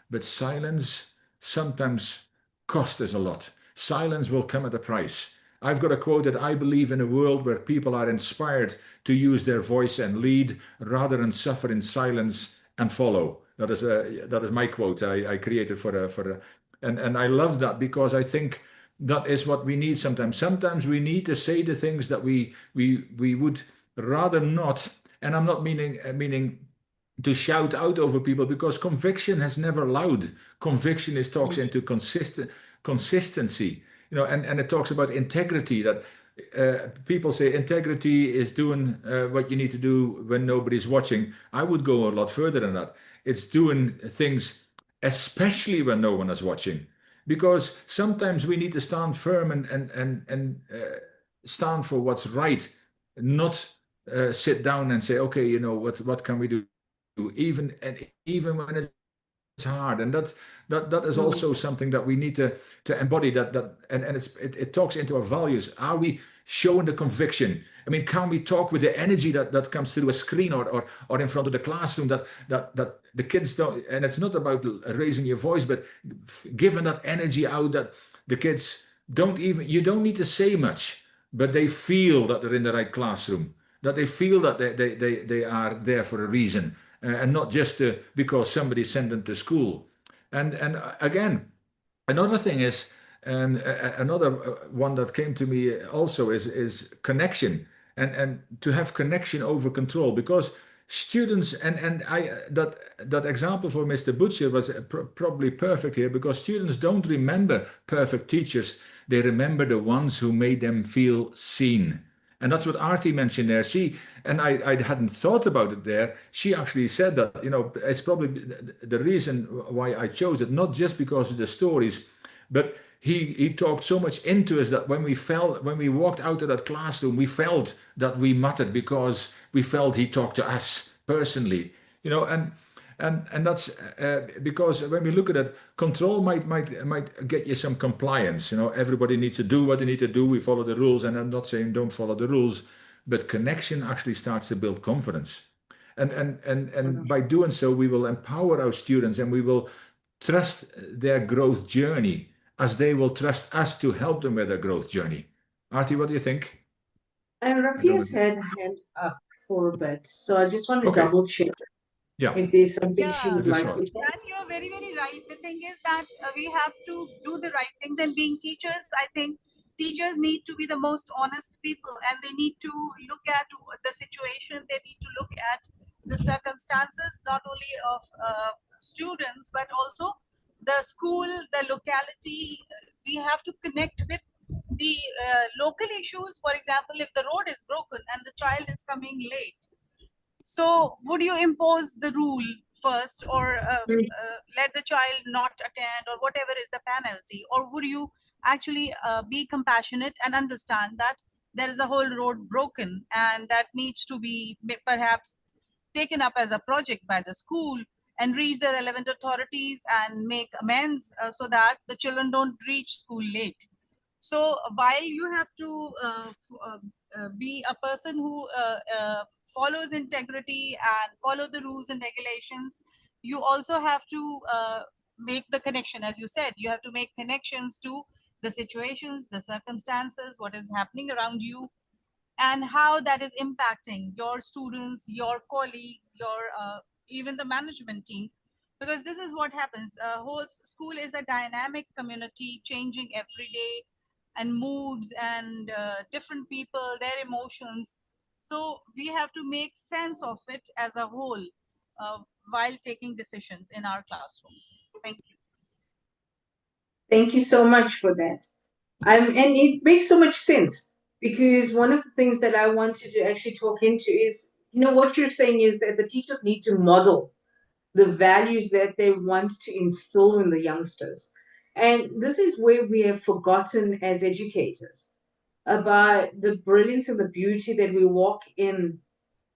But silence sometimes costs us a lot. Silence will come at a price. I've got a quote that I believe in a world where people are inspired to use their voice and lead rather than suffer in silence and follow. That is my quote I created and I love that, because I think that is what we need sometimes. Sometimes we need to say the things that we would rather not. And I'm not meaning to shout out over people, because conviction has never lied. Conviction talks into consistency. And it talks about integrity, that people say integrity is doing what you need to do when nobody's watching. I would go a lot further than that. It's doing things especially when no one is watching, because sometimes we need to stand firm and stand for what's right, not sit down and say, okay, what can we do, even when it's hard. And that is also something that we need to embody, and it talks into our values. Are we showing the conviction? I mean, can we talk with the energy that comes through a screen or in front of the classroom, that the kids don't, and it's not about raising your voice, but giving that energy out, that the kids you don't need to say much, but they feel that they're in the right classroom, that they feel that they are there for a reason. And not just because somebody sent them to school. And again, another thing is, and another one that came to me also is connection, and to have connection over control, because students, and that example for Mr. Butcher was probably perfect here, because students don't remember perfect teachers, they remember the ones who made them feel seen. And that's what Aarti mentioned there. I hadn't thought about it there. She actually said that, it's probably the reason why I chose it, not just because of the stories, but he talked so much into us that when we walked out of that classroom, we felt that we mattered because we felt he talked to us personally, you know, and that's because when we look at it, control might get you some compliance. You know, everybody needs to do what they need to do. We follow the rules, and I'm not saying don't follow the rules, but connection actually starts to build confidence. And by doing so, we will empower our students, and we will trust their growth journey as they will trust us to help them with their growth journey. Artie, what do you think? And I don't Rafia's know. had her hand up for a bit, so I just want to Okay. double check Yeah. if there's something she Yeah, would Just like one. to say. and you're very, very right. The thing is that we have to do the right things. And being teachers, I think teachers need to be the most honest people, and they need to look at the situation. They need to look at the circumstances, not only of students, but also the school, the locality. We have to connect with the local issues. For example, if the road is broken and the child is coming late, so would you impose the rule first, or let the child not attend, or whatever is the penalty? Or would you actually be compassionate and understand that there is a whole road broken and that needs to be perhaps taken up as a project by the school and reach the relevant authorities and make amends so that the children don't reach school late? So while you have to be a person who follows integrity and follow the rules and regulations, you also have to make the connection. As you said, you have to make connections to the situations, the circumstances, what is happening around you, and how that is impacting your students, your colleagues, your even the management team. Because this is what happens. Whole school is a dynamic community, changing every day, and moods and different people, their emotions. So we have to make sense of it as a whole uh, while taking decisions in our classrooms. Thank you. Thank you so much for that. And it makes so much sense, because one of the things that I wanted to actually talk into is, what you're saying is that the teachers need to model the values that they want to instill in the youngsters. And this is where we have forgotten as educators about the brilliance and the beauty that we walk in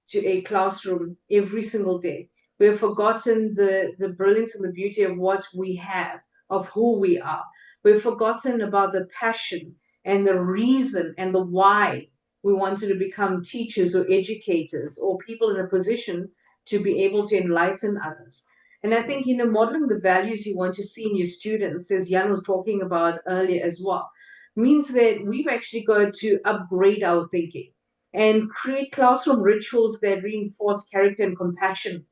to a classroom every single day. We have forgotten the brilliance and the beauty of what we have, of who we are. We've forgotten about the passion and the reason and the why we wanted to become teachers or educators or people in a position to be able to enlighten others. And I think, modeling the values you want to see in your students, as Jan was talking about earlier as well, means that we've actually got to upgrade our thinking and create classroom rituals that reinforce character and compassion.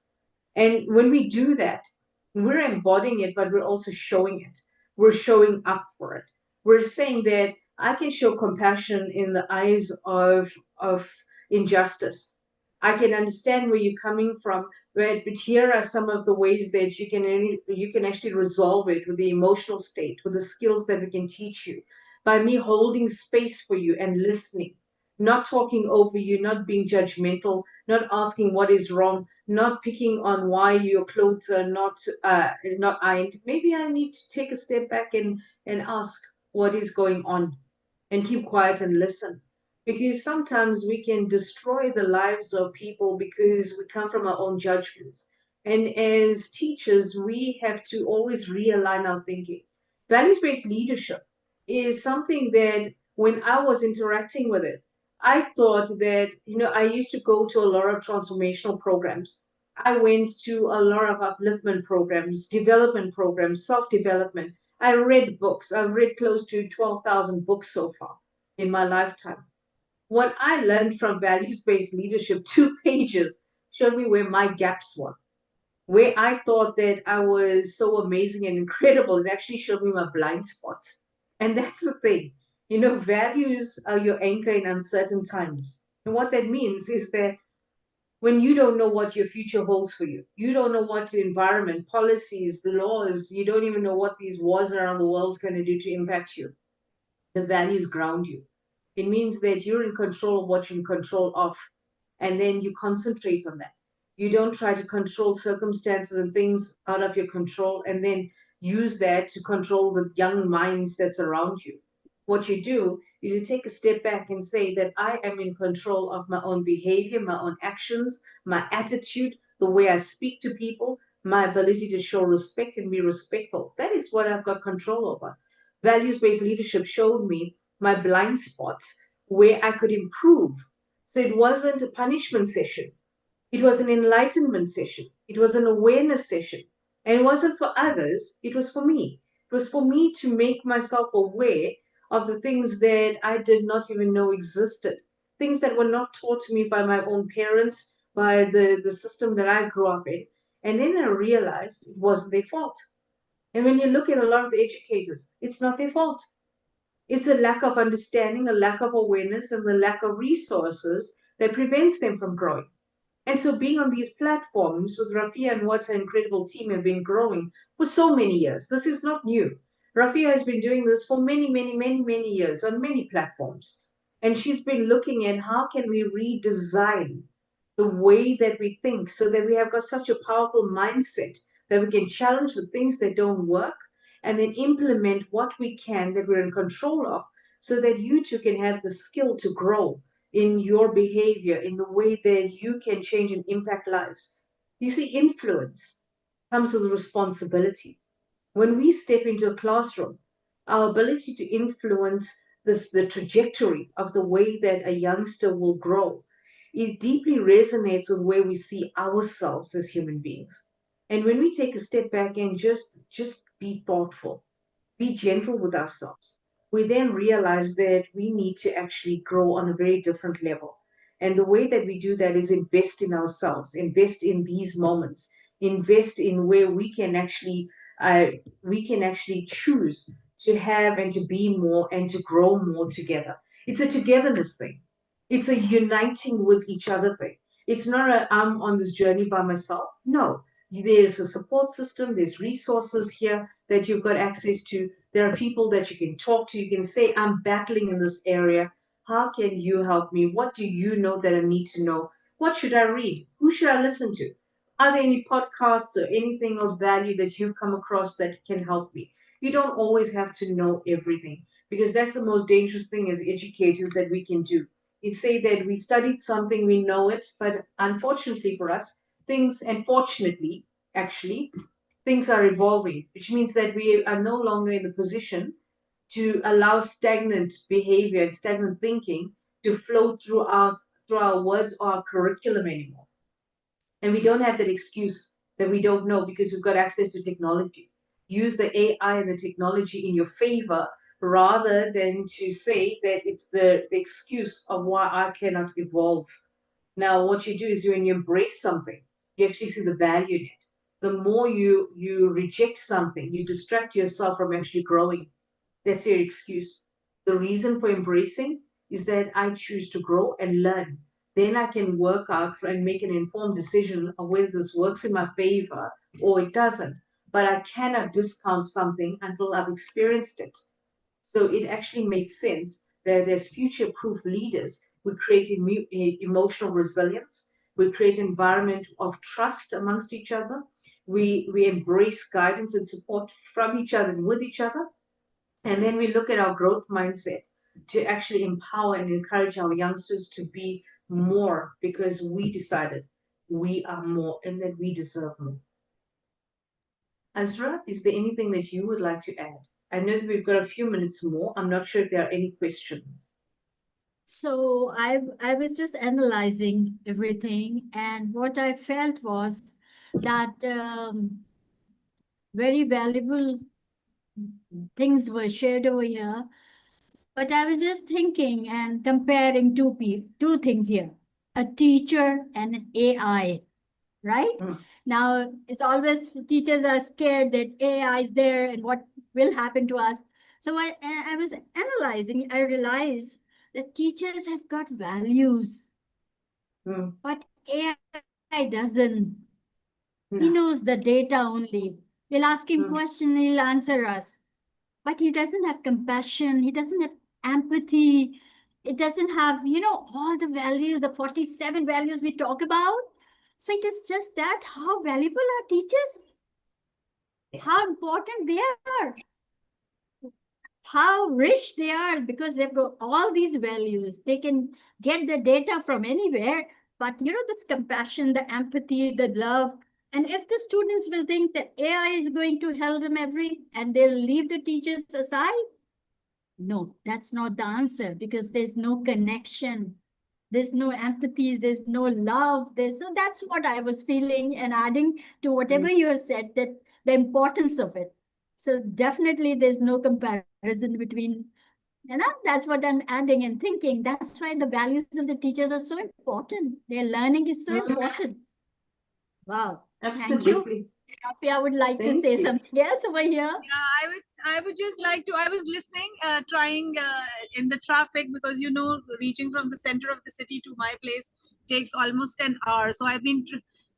And when we do that, we're embodying it, but we're also showing it. We're showing up for it. We're saying that I can show compassion in the eyes of injustice. I can understand where you're coming from, but here are some of the ways that you can actually resolve it with the emotional state, with the skills that we can teach you, by me holding space for you and listening, not talking over you, not being judgmental, not asking what is wrong, not picking on why your clothes are not ironed. Maybe I need to take a step back and ask what is going on, and keep quiet and listen. Because sometimes we can destroy the lives of people because we come from our own judgments. And as teachers, we have to always realign our thinking. Values-based leadership is something that when I was interacting with it, I thought that, I used to go to a lot of transformational programs. I went to a lot of upliftment programs, development programs, self-development. I read books. I've read close to 12,000 books so far in my lifetime. What I learned from values-based leadership, 2 pages, showed me where my gaps were, where I thought that I was so amazing and incredible. It actually showed me my blind spots. And that's the thing. Values are your anchor in uncertain times. And what that means is that when you don't know what your future holds for you, you don't know what the environment, policies, the laws, you don't even know what these wars around the world is going to do to impact you. The values ground you. It means that you're in control of what you're in control of, and then you concentrate on that. You don't try to control circumstances and things out of your control and then use that to control the young minds that's around you. What you do is you take a step back and say that I am in control of my own behavior, my own actions, my attitude, the way I speak to people, my ability to show respect and be respectful. That is what I've got control over. Values-based leadership showed me my blind spots where I could improve. So it wasn't a punishment session. It was an enlightenment session. It was an awareness session. And it wasn't for others, it was for me. It was for me to make myself aware of the things that I did not even know existed, things that were not taught to me by my own parents, by the system that I grew up in. And then I realized it wasn't their fault. And when you look at a lot of the educators, it's not their fault. It's a lack of understanding, a lack of awareness, and the lack of resources that prevents them from growing. And so being on these platforms with Rafia and what her incredible team have been growing for so many years, this is not new. Rafia has been doing this for many, many, many, many years on many platforms. And she's been looking at how can we redesign the way that we think so that we have got such a powerful mindset that we can challenge the things that don't work and then implement what we can that we're in control of so that you too can have the skill to grow in your behavior, in the way that you can change and impact lives. You see, influence comes with responsibility. When we step into a classroom, our ability to influence the trajectory of the way that a youngster will grow, it deeply resonates with where we see ourselves as human beings. And when we take a step back and just be thoughtful, be gentle with ourselves, we then realize that we need to actually grow on a very different level. And the way that we do that is invest in ourselves, invest in these moments, invest in where we can actually choose to have and to be more and to grow more together. It's a togetherness thing. It's a uniting with each other thing. It's not a I'm on this journey by myself. No, there's a support system, there's resources here that you've got access to. There are people that you can talk to. You can say, I'm battling in this area. How can you help me? What do you know that I need to know? What should I read? Who should I listen to? Are there any podcasts or anything of value that you've come across that can help me? You don't always have to know everything, because that's the most dangerous thing as educators that we can do. It's say that we studied something, we know it, but unfortunately for us, actually, things are evolving, which means that we are no longer in the position to allow stagnant behavior and stagnant thinking to flow through our words or our curriculum anymore. And we don't have that excuse that we don't know because we've got access to technology. Use the AI and the technology in your favor rather than to say that it's the excuse of why I cannot evolve. Now, what you do is when you embrace something, you actually see the value in it. The more you reject something, you distract yourself from actually growing. That's your excuse. The reason for embracing is that I choose to grow and learn. Then I can work out and make an informed decision of whether this works in my favor or it doesn't. But I cannot discount something until I've experienced it. So it actually makes sense that as future-proof leaders, we create emotional resilience. We create an environment of trust amongst each other. We embrace guidance and support from each other and with each other. And then we look at our growth mindset to actually empower and encourage our youngsters to be more, because we decided we are more and that we deserve more. Azra, is there anything that you would like to add? I know that we've got a few minutes more. I'm not sure if there are any questions. So I was just analyzing everything, and what I felt was that very valuable things were shared over here. But I was just thinking and comparing two things here: a teacher and an AI, right? Now, it's always teachers are scared that AI is there and what will happen to us. So I was analyzing, I realized that teachers have got values, but AI doesn't. He knows the data only. We'll ask him question, he'll answer us. But he doesn't have compassion. He doesn't have empathy. It doesn't have, all the values, the 47 values we talk about. So it is just that how valuable are teachers? how important they are, how rich they are, because they've got all these values. They can get the data from anywhere, but this compassion, the empathy, the love. And if the students will think that AI is going to help them and they'll leave the teachers aside, no, that's not the answer, because there's no connection. There's no empathy, there's no love. So that's what I was feeling, and adding to whatever you have said, that the importance of it. So definitely there's no comparison between, that's what I'm adding and thinking. That's why the values of the teachers are so important. Their learning is so important. Wow. Thank you. Absolutely. Rafi, I would like to Thank say you. something else over here. Yeah, I would just like to. I was listening, trying in the traffic, because reaching from the center of the city to my place takes almost an hour. So I've been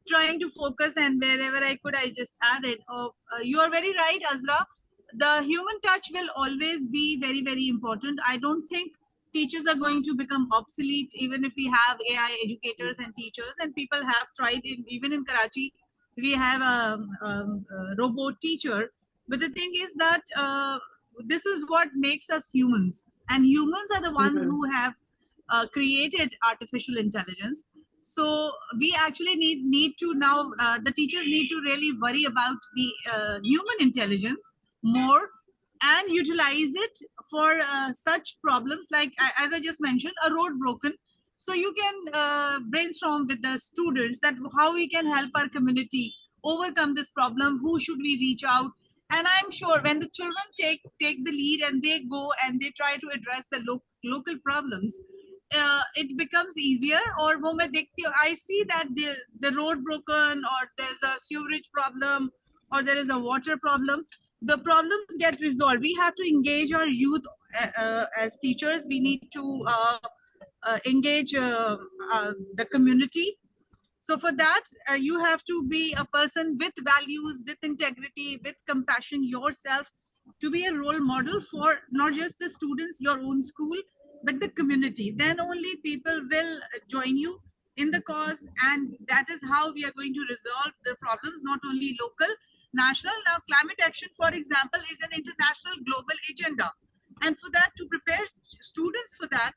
trying to focus, and wherever I could, I just added. Oh, you are very right, Azra. The human touch will always be very, very important. I don't think teachers are going to become obsolete, even if we have AI educators and teachers. And people have tried, even in Karachi, we have a robot teacher. But the thing is that this is what makes us humans, and humans are the ones who have created artificial intelligence. So we actually need to now, the teachers need to really worry about the human intelligence more, and utilize it for such problems like, as I just mentioned, a road broken. So you can brainstorm with the students that how we can help our community overcome this problem. Who should we reach out? And I'm sure when the children take the lead and they go and they try to address the local problems, it becomes easier. Or wo main dekhti hu, I see that the road broken, or there's a sewerage problem, or there is a water problem, the problems get resolved. We have to engage our youth as teachers. We need to engage the community. So for that, you have to be a person with values, with integrity, with compassion yourself, to be a role model for not just the students, your own school, but the community. Then only people will join you in the cause, and that is how we are going to resolve the problems, not only local, national. Now, climate action, for example, is an international global agenda. And for that, to prepare students for that,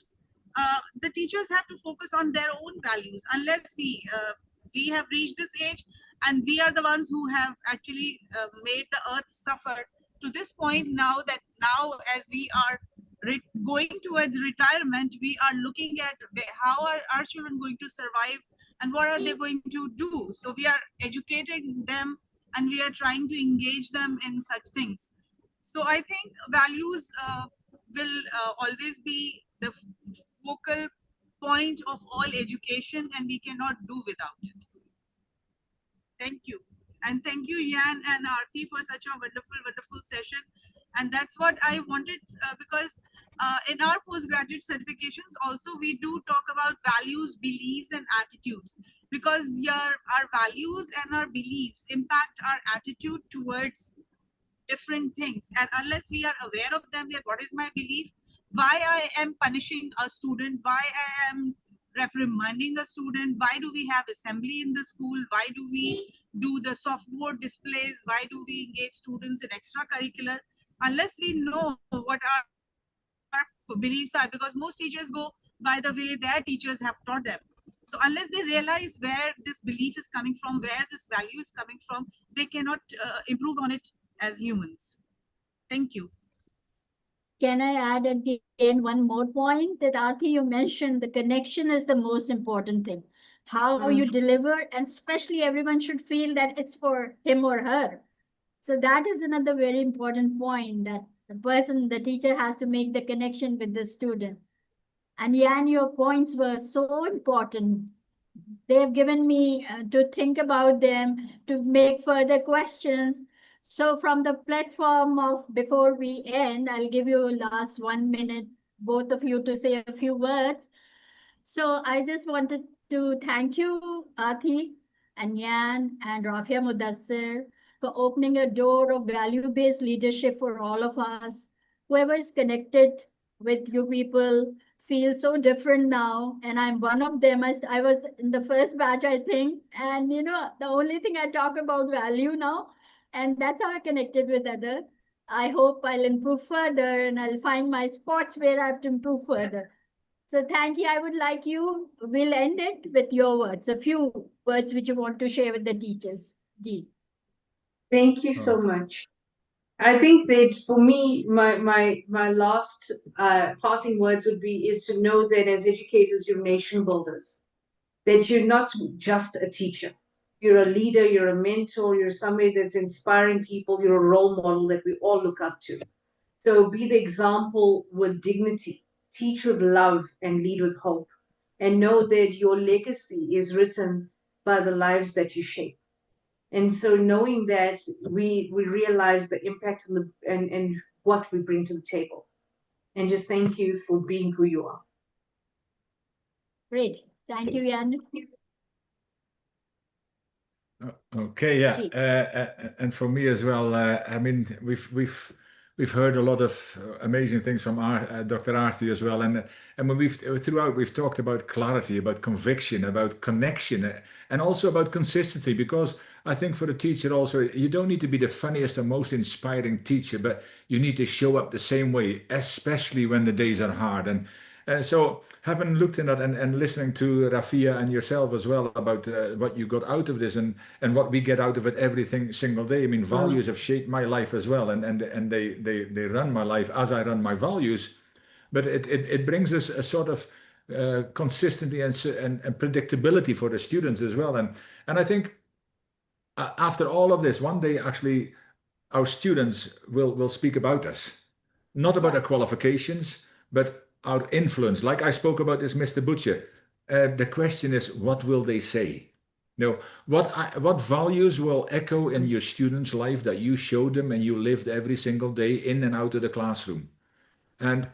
the teachers have to focus on their own values. Unless we have reached this age, and we are the ones who have actually made the earth suffer to this point, now as we are going towards retirement, we are looking at how are our children going to survive, and what are they going to do. So we are educating them, and we are trying to engage them in such things. So I think values will always be the focal point of all education, and we cannot do without it. Thank you. And thank you, Yan and Aarti, for such a wonderful, wonderful session. And that's what I wanted, because in our postgraduate certifications also, we do talk about values, beliefs, and attitudes, because our values and our beliefs impact our attitude towards different things. And unless we are aware of them, that what is my belief, why I am punishing a student, why I am reprimanding a student, why do we have assembly in the school, why do we do the softboard displays, why do we engage students in extracurricular, unless we know what our beliefs are, because most teachers go by the way their teachers have taught them. So unless they realize where this belief is coming from, where this value is coming from, they cannot improve on it as humans. Thank you. Can I add again one more point that Aarti, you mentioned the connection is the most important thing. How you deliver, and especially everyone should feel that it's for him or her. So that is another very important point, that the teacher has to make the connection with the student. And Yan, your points were so important. They've given me to think about them, to make further questions. So from the platform of, before we end, I'll give you last 1 minute, both of you, to say a few words. So I just wanted to thank you, Aarti and Yan and Rafia Mudassir, for opening a door of value-based leadership for all of us. Whoever is connected with you people feels so different now, and I'm one of them. I was in the first batch, I think, and the only thing I talk about value now, And that's how I connected with Heather. I hope I'll improve further and I'll find my spots where I have to improve further. So thank you. I would like you, we'll end it with your words, a few words which you want to share with the teachers. Ji. Thank you so Oh. much. I think that for me, my last passing words would be is to know that as educators, you're nation builders. That you're not just a teacher. You're a leader, you're a mentor, you're somebody that's inspiring people, you're a role model that we all look up to. So be the example with dignity, teach with love, and lead with hope. And know that your legacy is written by the lives that you shape. And so knowing that we realize the impact and what we bring to the table. And just thank you for being who you are. Great. Thank you, Jan. Okay, yeah, Gee. and for me as well. I mean, we've heard a lot of amazing things from Dr. Aarti as well, and when we've talked about clarity, about conviction, about connection, and also about consistency. Because I think for a teacher also, you don't need to be the funniest or most inspiring teacher, but you need to show up the same way, especially when the days are hard. And so having looked in that and listening to Rafia and yourself as well about what you got out of this and what we get out of it every single day. I mean, values have shaped my life as well, and they run my life as I run my values. But it brings us a sort of consistency and predictability for the students as well. And I think after all of this, one day actually our students will speak about us, not about our qualifications, but our influence. Like I spoke about this, Mr. Butcher. The question is, what will they say? No, what values will echo in your students' life that you showed them and you lived every single day in and out of the classroom? And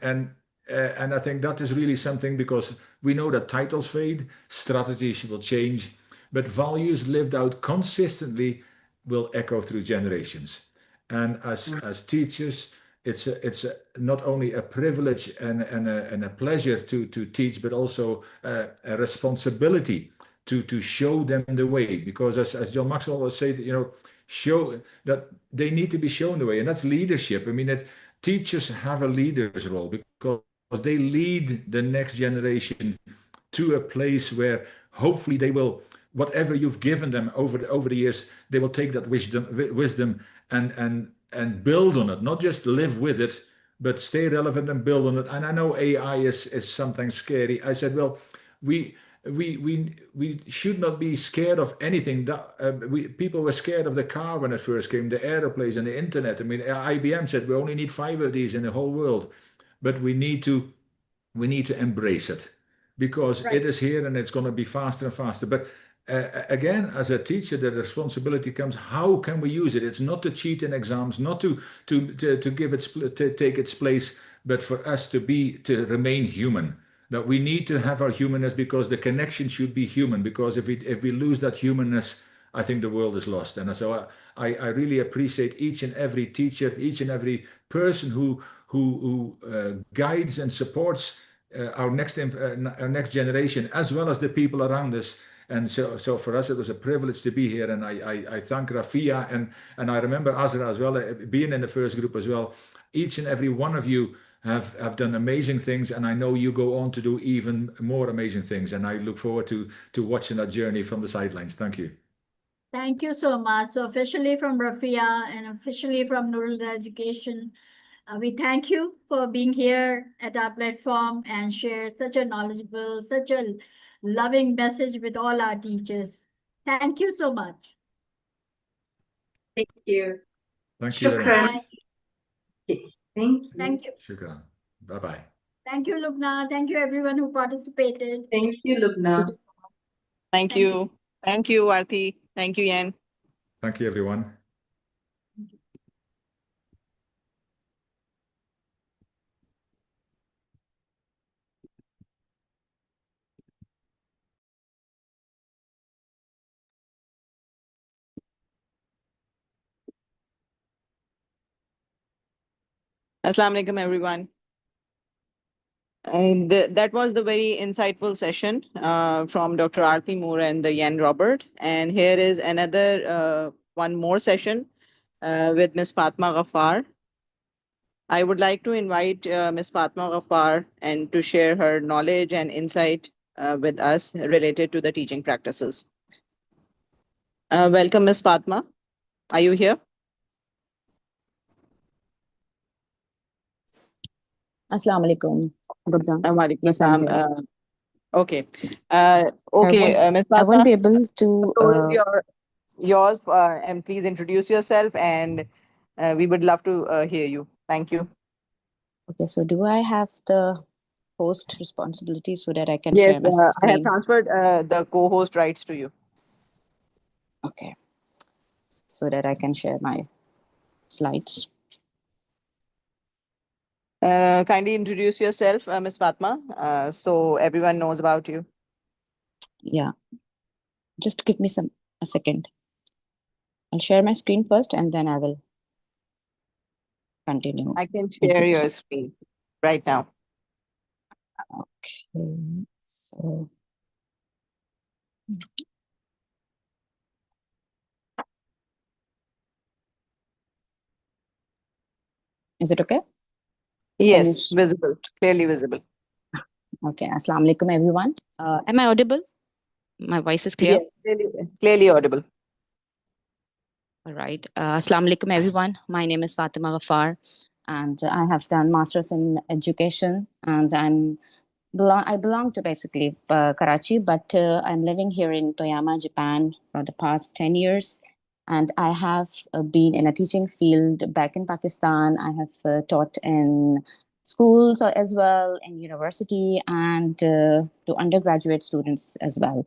I think that is really something, because we know that titles fade, strategies will change, but values lived out consistently will echo through generations. And as teachers, it's not only a privilege and a pleasure to teach, but also a responsibility to show them the way. Because as John Maxwell always said, show that they need to be shown the way, and that's leadership. I mean, that teachers have a leader's role because they lead the next generation to a place where hopefully they will, whatever you've given them over the years, they will take that wisdom and build on it, not just live with it, but stay relevant and build on it. And I know AI is something scary. I said, well, we should not be scared of anything. People were scared of the car when it first came, the airplanes and the internet. I mean, IBM said we only need 5 of these in the whole world, but we need to embrace it, because it is here and it's going to be faster and faster. But again, as a teacher, the responsibility comes: how can we use it? It's not to cheat in exams, not to take its place, but for us to remain human. That we need to have our humanness, because the connection should be human. Because if we lose that humanness, I think the world is lost. And so I really appreciate each and every teacher, each and every person who guides and supports our next generation, as well as the people around us. And so for us, it was a privilege to be here. And I thank Rafia and I remember Azra as well, being in the first group as well. Each and every one of you have done amazing things, and I know you go on to do even more amazing things. And I look forward to watching that journey from the sidelines. Thank you. Thank you so much. So officially from Rafia and officially from Nurul Education, we thank you for being here at our platform and share such a knowledgeable, such a loving message with all our teachers. Thank you so much. Thank you. Thank you very much. Shukran. Thank you. Thank you. Shukran. Bye-bye. Thank you, Lubna. Thank you, everyone who participated. Thank you, Lubna. Thank Thank you. Thank you, Aarti. Thank you, Yan. Thank you, everyone. Assalamu alaikum, everyone. And that was the very insightful session from Dr. Aarti Moore and the Yan Robert. And here is another one more session with Ms. Fatma Ghaffar. I would like to invite Ms. Fatma Ghaffar and to share her knowledge and insight with us related to the teaching practices. Welcome, Ms. Fatma. Are you here? Assalamu alaikum. Gurdan. Walaikum Yes, I'm assalam. here. Okay. Okay, Ms. I won't Fatma, be able the to. floor is yours, and please introduce yourself, and we would love to hear you. Thank you. Okay, so do I have the host responsibility so that I can Yes, share my I have screen? transferred the co-host rights to you. Okay, so that I can share my slides. Kindly introduce yourself, Ms. Fatma, so everyone knows about you. Yeah, just give me a second. I'll share my screen first and then I will continue. I can share your screen right now. Okay, so. Is it okay? Yes, visible, clearly visible. Okay, Assalamu alaikum, everyone. Am I audible? My voice is clear? Yes, clearly audible. All right. Assalamu alaikum, everyone. My name is Fatima Ghaffar, and I have done masters in education, and I belong to basically Karachi, but I'm living here in Toyama, Japan for the past 10 years. And I have been in a teaching field back in Pakistan. I have taught in schools as well, in university, and to undergraduate students as well.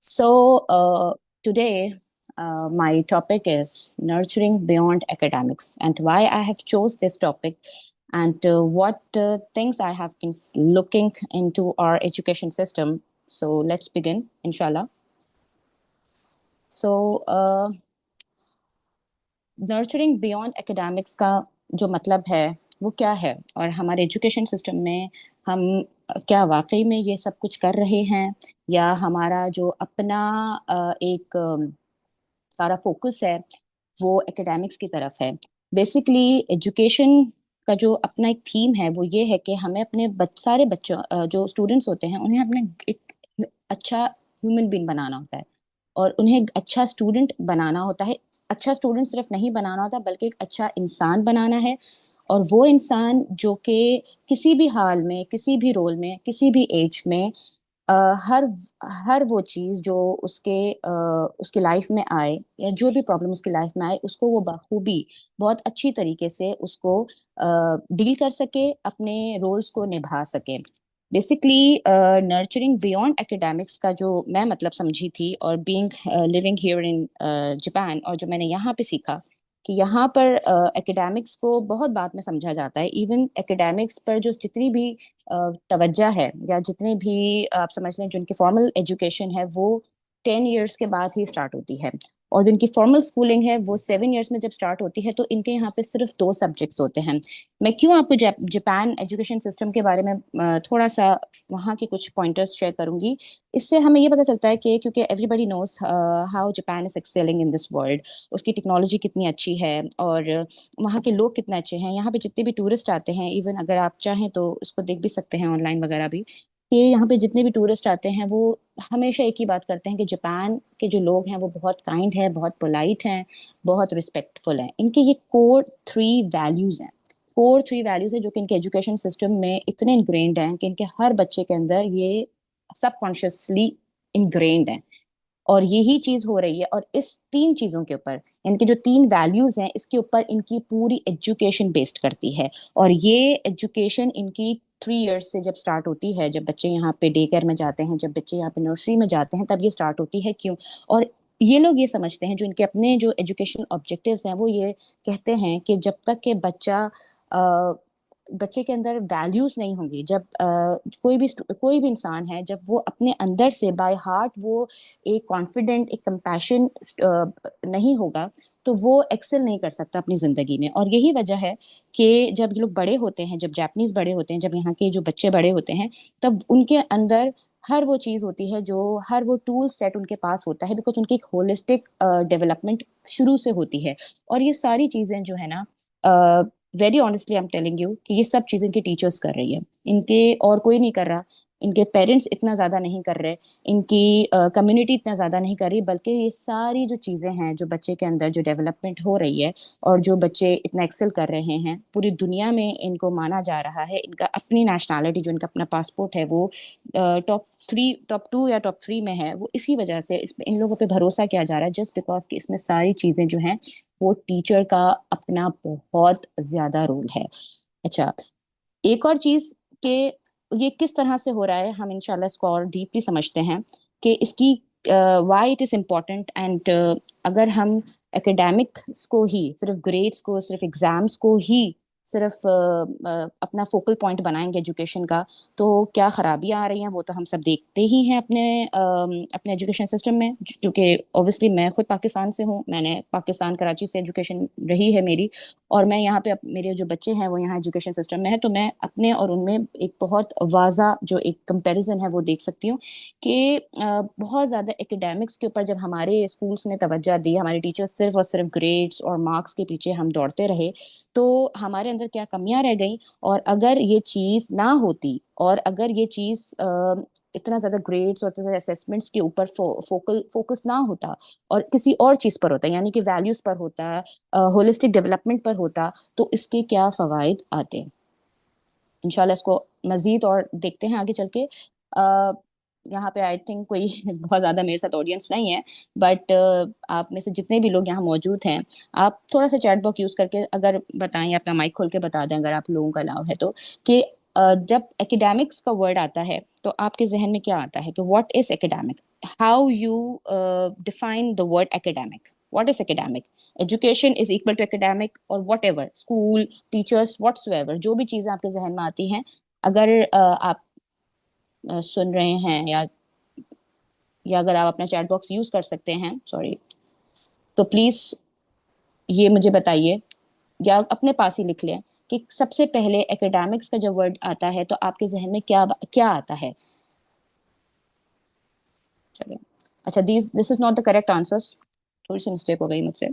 So today, my topic is nurturing beyond academics, and why I have chose this topic, and what things I have been looking into our education system. So let's begin, inshallah. So nurturing beyond academics का जो मतलब है वो क्या है, और हमारे education system में हम क्या वाकई में ये सब कुछ कर रहे हैं, या हमारा जो अपना एक सारा फोकस है वो एकेडमिक्स की तरफ है। बेसिकली एजुकेशन का जो अपना एक थीम है वो ये है कि हमें अपने सारे बच्चों जो स्टूडेंट्स होते हैं उन्हें अपने एक अच्छा ह्यूमन बीइंग बनाना होता है, और उन्हें एक अच्छा स्टूडेंट बनाना होता है। अच्छा स्टूडेंट सिर्फ नहीं बनाना होता बल्कि एक अच्छा इंसान बनाना है, और वो इंसान जो कि किसी भी हाल में, किसी भी रोल में, किसी भी एज में हर वो चीज़ जो उसकी लाइफ में आए, या जो भी प्रॉब्लम उसकी लाइफ में आए, उसको वो बखूबी बहुत अच्छी तरीके से उसको डील कर सके, अपने रोल्स को निभा सके। बेसिकली नर्चरिंग बियॉन्ड एकेडमिक्स का जो मैं मतलब समझी थी, और being living here in Japan, और जो मैंने यहाँ पे सीखा कि यहाँ पर एकेडमिक्स को बहुत बाद में समझा जाता है। इवन एकेडमिक्स पर जो जितनी भी तवज्जा है, या जितने भी आप समझ लें जिनकी फॉर्मल एजुकेशन है वो 10 इयर्स के बाद ही स्टार्ट होती है, और जिनकी फॉर्मल स्कूलिंग है वो 7 इयर्स में जब स्टार्ट होती है, तो इनके यहाँ पे सिर्फ 2 सब्जेक्ट्स होते हैं। मैं क्यों आपको जापान एजुकेशन सिस्टम के बारे में थोड़ा सा वहाँ के कुछ पॉइंटर्स शेयर करूंगी, इससे हमें ये पता चलता है कि क्योंकि everybody knows how Japan is excelling in this world, उसकी टेक्नोलॉजी कितनी अच्छी है, और वहाँ के लोग कितने अच्छे हैं। यहाँ पे जितने भी टूरिस्ट आते हैं, इवन अगर आप चाहें तो इसको देख भी सकते हैं ऑनलाइन वगैरह भी, कि यहाँ पे जितने भी टूरिस्ट आते हैं वो हमेशा एक ही बात करते हैं कि जापान के जो लोग हैं वो बहुत काइंड है, बहुत पोलाइट हैं, बहुत रिस्पेक्टफुल हैं। इनके ये कोर 3 वैल्यूज हैं, कोर 3 वैल्यूज है जो कि इनके एजुकेशन सिस्टम में इतने इनग्रेन्ड हैं कि इनके हर बच्चे के अंदर ये सबकॉन्शियसली इनग्रेन्ड हैं, और यही चीज हो रही है। और इस 3 चीजों के ऊपर, इनके जो 3 वैल्यूज हैं, इसके ऊपर इनकी पूरी एजुकेशन बेस्ड करती है। और ये एजुकेशन इनकी 3 इयर्स से जब स्टार्ट होती है, जब बच्चे यहाँ पे डे केयर में जाते हैं, जब बच्चे यहाँ पे नर्सरी में जाते हैं, तब ये स्टार्ट होती है। क्यों? और ये लोग ये समझते हैं, जो इनके अपने जो एजुकेशन ऑब्जेक्टिव्स हैं, वो ये कहते हैं कि जब तक के बच्चे के अंदर वैल्यूज नहीं होंगी, जब कोई भी इंसान है, जब वो अपने अंदर से बाय हार्ट वो एक कॉन्फिडेंट, एक कंपैशन नहीं होगा, तो वो एक्सेल नहीं कर सकता अपनी जिंदगी में। और यही वजह है कि जब ये लोग बड़े होते हैं, जब जापानीज बड़े होते हैं, जब यहाँ के जो बच्चे बड़े होते हैं, तब उनके अंदर हर वो चीज़ होती है जो हर वो टूल सेट उनके पास होता है, बिकॉज उनकी एक होलिस्टिक डेवलपमेंट शुरू से होती है। और ये सारी चीज़ें जो है ना, very honestly I am telling you कि ये सब चीज़ें इनके टीचर्स कर रही है, इनके और कोई नहीं कर रहा, इनके पेरेंट्स इतना ज़्यादा नहीं कर रहे, इनकी कम्युनिटी इतना ज़्यादा नहीं कर रही, बल्कि ये सारी जो चीज़ें हैं जो बच्चे के अंदर जो डेवलपमेंट हो रही है और जो बच्चे इतना एक्सेल कर रहे हैं, पूरी दुनिया में इनको माना जा रहा है, इनका अपनी नेशनैलिटी जो इनका अपना पासपोर्ट है वो टॉप 2 या टॉप 3 में है, वो इसी वजह से इन लोगों पे भरोसा किया जा रहा है, जस्ट बिकॉज कि इसमें सारी चीज़ें जो हैं वो टीचर का अपना बहुत ज़्यादा रोल है। अच्छा, एक और चीज़ के ये किस तरह से हो रहा है, हम इंशाल्लाह इसको और डीपली समझते हैं कि इसकी why it is important. And अगर हम एकेडमिक्स को ही, सिर्फ ग्रेड्स को, सिर्फ एग्जाम्स को ही सिर्फ अपना फोकल पॉइंट बनाएंगे एजुकेशन का, तो क्या खराबियां आ रही हैं वो तो हम सब देखते ही हैं अपने एजुकेशन सिस्टम में। क्योंकि ऑब्वियसली मैं खुद पाकिस्तान से हूँ, मैंने पाकिस्तान कराची से एजुकेशन रही है मेरी, और मैं यहाँ पे मेरे जो बच्चे हैं वो यहाँ एजुकेशन सिस्टम में है, तो मैं अपने और उनमें एक बहुत वाज़ा जो एक कंपैरिजन है वो देख सकती हूँ कि बहुत ज़्यादा एकेडमिक्स के ऊपर जब हमारे स्कूल्स ने तवज्जो दी, हमारे टीचर्स सिर्फ और सिर्फ ग्रेड्स और मार्क्स के पीछे हम दौड़ते रहे, तो हमारे अंदर क्या कमियां रह गई। और अगर ये चीज़ ना होती, और अगर ये चीज़ इतना ज़्यादा ग्रेड्स और असेसमेंट्स के ऊपर फोकस ना होता और किसी और चीज़ पर होता, यानी कि वैल्यूज़ पर होता, होलिस्टिक डेवलपमेंट पर होता, तो इसके क्या फ़वाइद आते। इंशाल्लाह इसको मज़ीद और देखते हैं आगे चल के। यहाँ पे आई थिंक कोई बहुत ज़्यादा मेरे साथ ऑडियंस नहीं है, बट आप में से जितने भी लोग यहाँ मौजूद हैं, आप थोड़ा सा चैट बॉक्स यूज़ करके अगर बताएं, अपना माइक खोल के बता दें अगर आप लोगों का अलाव है तो, कि जब एकेडमिक्स का वर्ड आता है तो आपके जहन में क्या आता है कि what is academic, how you define the word academic, what is academic, education is equal to academic, और whatever school teachers whatsoever जो भी चीज़ें आपके जहन में आती हैं, अगर आप सुन रहे हैं या अगर आप अपना चैट बॉक्स यूज कर सकते हैं, सॉरी, तो प्लीज ये मुझे बताइए या अपने पास ही लिख लें कि सबसे पहले एकेडमिक्स का जब वर्ड आता है तो आपके जहन में क्या क्या आता है। चलिए, अच्छा, this is not the correct answers, थोड़ी सी मिस्टेक हो गई मुझसे,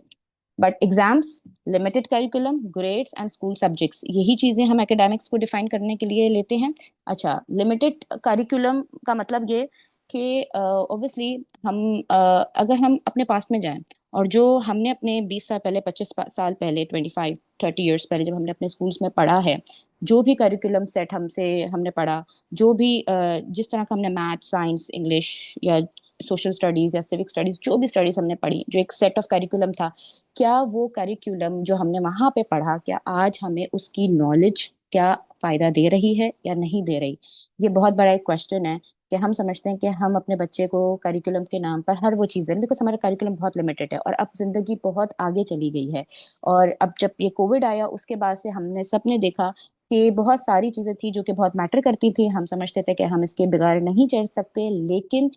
but exams, limited curriculum, grades and school subjects, यही चीजें हम एकेडमिक्स को डिफाइन करने के लिए लेते हैं। अच्छा, लिमिटेड करिकुलम का मतलब ये कि ऑब्वियसली हम अगर हम अपने पास्ट में जाएं और जो हमने अपने 20 साल पहले, 25 साल पहले, 25-30 ईयर्स पहले जब हमने अपने स्कूल्स में पढ़ा है, जो भी करिकुलम सेट हमने पढ़ा, जो भी जिस तरह का हमने मैथ, साइंस, इंग्लिश या सोशल स्टडीज या सिविक स्टडीज, जो भी स्टडीज हमने पढ़ी, जो एक सेट ऑफ करिकुलम था, क्या वो करिकुलम जो हमने वहां पे पढ़ा, क्या आज हमें उसकी नॉलेज क्या फायदा दे रही है या नहीं दे रही। ये बहुत बड़ा एक क्वेश्चन है कि हम समझते हैं कि हम अपने बच्चे को करिकुलम के नाम पर हर वो चीज़ दें, बिकॉज हमारा करिकुलम बहुत लिमिटेड है और अब जिंदगी बहुत आगे चली गई है। और अब जब ये कोविड आया उसके बाद से हमने सबने देखा कि बहुत सारी चीज़ें थी जो कि बहुत मैटर करती थी, हम समझते थे कि हम इसके बगैर नहीं चल सकते, लेकिन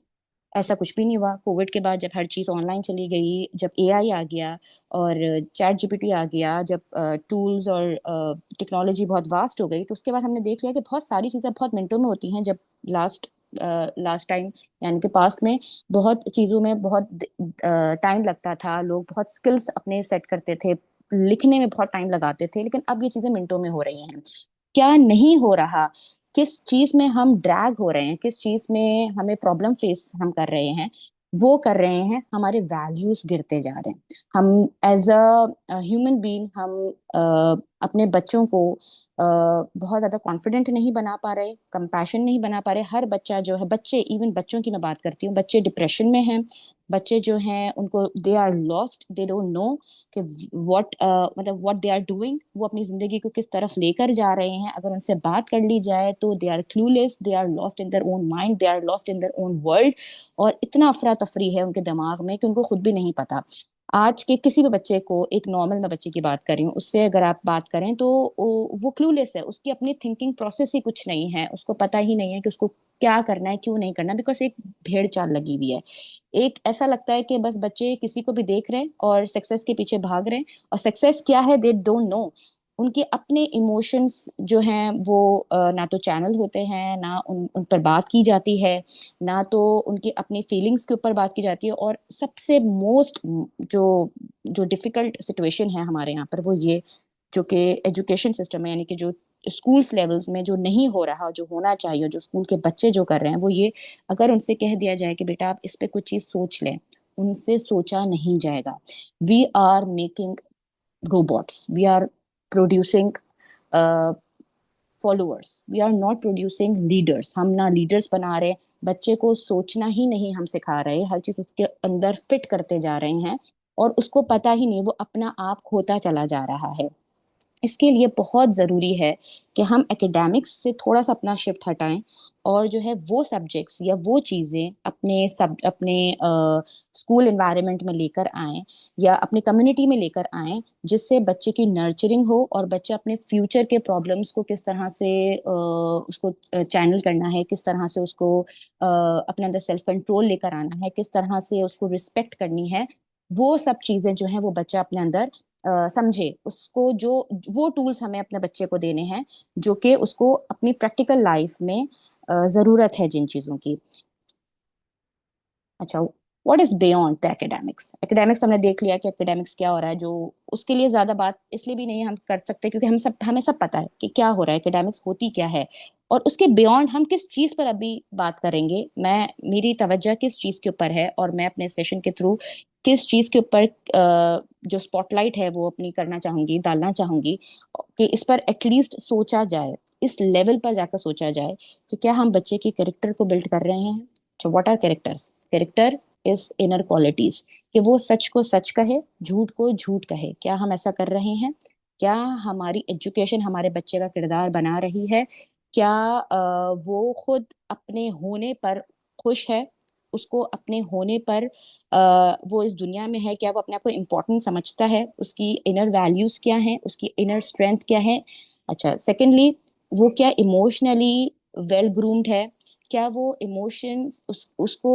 ऐसा कुछ भी नहीं हुआ। कोविड के बाद जब हर चीज़ ऑनलाइन चली गई, जब एआई आ गया और चैट जीपीटी आ गया, जब टूल्स और टेक्नोलॉजी बहुत वास्ट हो गई, तो उसके बाद हमने देख लिया कि बहुत सारी चीज़ें बहुत मिनटों में होती हैं। जब लास्ट टाइम यानी कि पास्ट में बहुत चीज़ों में बहुत टाइम लगता था, लोग बहुत स्किल्स अपने सेट करते थे, लिखने में बहुत टाइम लगाते थे, लेकिन अब ये चीज़ें मिनटों में हो रही हैं। क्या नहीं हो रहा, किस चीज में हम ड्रैग हो रहे हैं, किस चीज में हमें प्रॉब्लम फेस हम कर रहे हैं, वो कर रहे हैं हमारे वैल्यूज गिरते जा रहे हैं। हम एज अ ह्यूमन बीइंग हम अपने बच्चों को बहुत ज्यादा कॉन्फिडेंट नहीं बना पा रहे, कंपैशन नहीं बना पा रहे। हर बच्चा जो है, बच्चे, इवन बच्चों की मैं बात करती हूँ, बच्चे डिप्रेशन में हैं, बच्चे जो हैं उनको they are lost, they don't know कि मतलब व्हाट दे आर डूइंग, वो अपनी जिंदगी को किस तरफ लेकर जा रहे हैं। अगर उनसे बात कर ली जाए तो they are clueless, they are lost in their own mind, they are lost in their own world, और इतना अफरा तफरी है उनके दिमाग में कि उनको खुद भी नहीं पता। आज के किसी भी बच्चे को, एक नॉर्मल मैं बच्चे की बात कर रही हूँ, उससे अगर आप बात करें तो वो क्लूलेस है, उसकी अपनी थिंकिंग प्रोसेस ही कुछ नहीं है, उसको पता ही नहीं है कि उसको क्या करना है, क्यों नहीं करना, बिकॉज एक भेड़ चाल लगी हुई है। एक ऐसा लगता है कि बस बच्चे किसी को भी देख रहे हैं और सक्सेस के पीछे भाग रहे हैं, और सक्सेस क्या है दे डोंट नो। उनके अपने इमोशंस जो हैं वो ना तो चैनल होते हैं, ना उन पर बात की जाती है, ना तो उनके अपनी फीलिंग्स के ऊपर बात की जाती है। और सबसे मोस्ट जो जो डिफिकल्ट सिचुएशन है हमारे यहाँ पर वो ये, जो कि एजुकेशन सिस्टम है, यानी कि जो स्कूल्स लेवल्स में जो नहीं हो रहा, जो होना चाहिए, जो स्कूल के बच्चे जो कर रहे हैं, वो ये, अगर उनसे कह दिया जाए कि बेटा आप इस पे कुछ चीज सोच लें, उनसे सोचा नहीं जाएगा। We are making robots, we are producing followers, we are not producing leaders. हम ना लीडर्स बना रहे, बच्चे को सोचना ही नहीं हम सिखा रहे, हर चीज उसके अंदर फिट करते जा रहे हैं और उसको पता ही नहीं, वो अपना आप खोता चला जा रहा है। इसके लिए बहुत ज़रूरी है कि हम एकेडमिक्स से थोड़ा सा अपना शिफ्ट हटाएं और जो है वो सब्जेक्ट्स या वो चीज़ें अपने स्कूल एनवायरनमेंट में लेकर आएं या अपनी कम्युनिटी में लेकर आएं, जिससे बच्चे की नर्चरिंग हो और बच्चा अपने फ्यूचर के प्रॉब्लम्स को किस तरह से उसको चैनल करना है, किस तरह से उसको अपने अंदर सेल्फ कंट्रोल लेकर आना है, किस तरह से उसको रिस्पेक्ट करनी है, वो सब चीज़ें जो हैं वो बच्चा अपने अंदर समझे। उसको जो वो टूल्स हमें अपने बच्चे को देने हैं जो कि उसको अपनी प्रैक्टिकल लाइफ में ज़रूरत है जिन चीज़ों की। अच्छा, what is beyond the academics? Academics हमने देख लिया कि एकेडमिक्स क्या हो रहा है, जो उसके लिए ज़्यादा बात इसलिए भी नहीं हम कर सकते क्योंकि हमें सब पता है कि क्या हो रहा है, एकेडमिक्स होती क्या है। और उसके बियॉन्ड हम किस चीज़ पर अभी बात करेंगे, मेरी तवज्जो किस चीज़ के ऊपर है और मैं अपने सेशन के थ्रू किस चीज़ के ऊपर जो स्पॉटलाइट है वो अपनी करना चाहूंगी, डालना चाहूंगी कि इस पर एटलीस्ट सोचा जाए, इस लेवल पर जाकर सोचा जाए कि क्या हम बच्चे के कैरेक्टर को बिल्ड कर रहे हैं। तो what are characters? Character is inner qualities, कि वो सच को सच कहे, झूठ को झूठ कहे। क्या हम ऐसा कर रहे हैं? क्या हमारी एजुकेशन हमारे बच्चे का किरदार बना रही है? क्या वो खुद अपने होने पर खुश है? उसको अपने होने पर वो इस दुनिया में है, क्या वो अपने आप को इम्पोर्टेंट समझता है? उसकी इनर वैल्यूज क्या हैं? उसकी इनर स्ट्रेंथ क्या है? अच्छा, सेकेंडली, वो क्या इमोशनली वेल ग्रूम्ड है? क्या वो इमोशंस उसको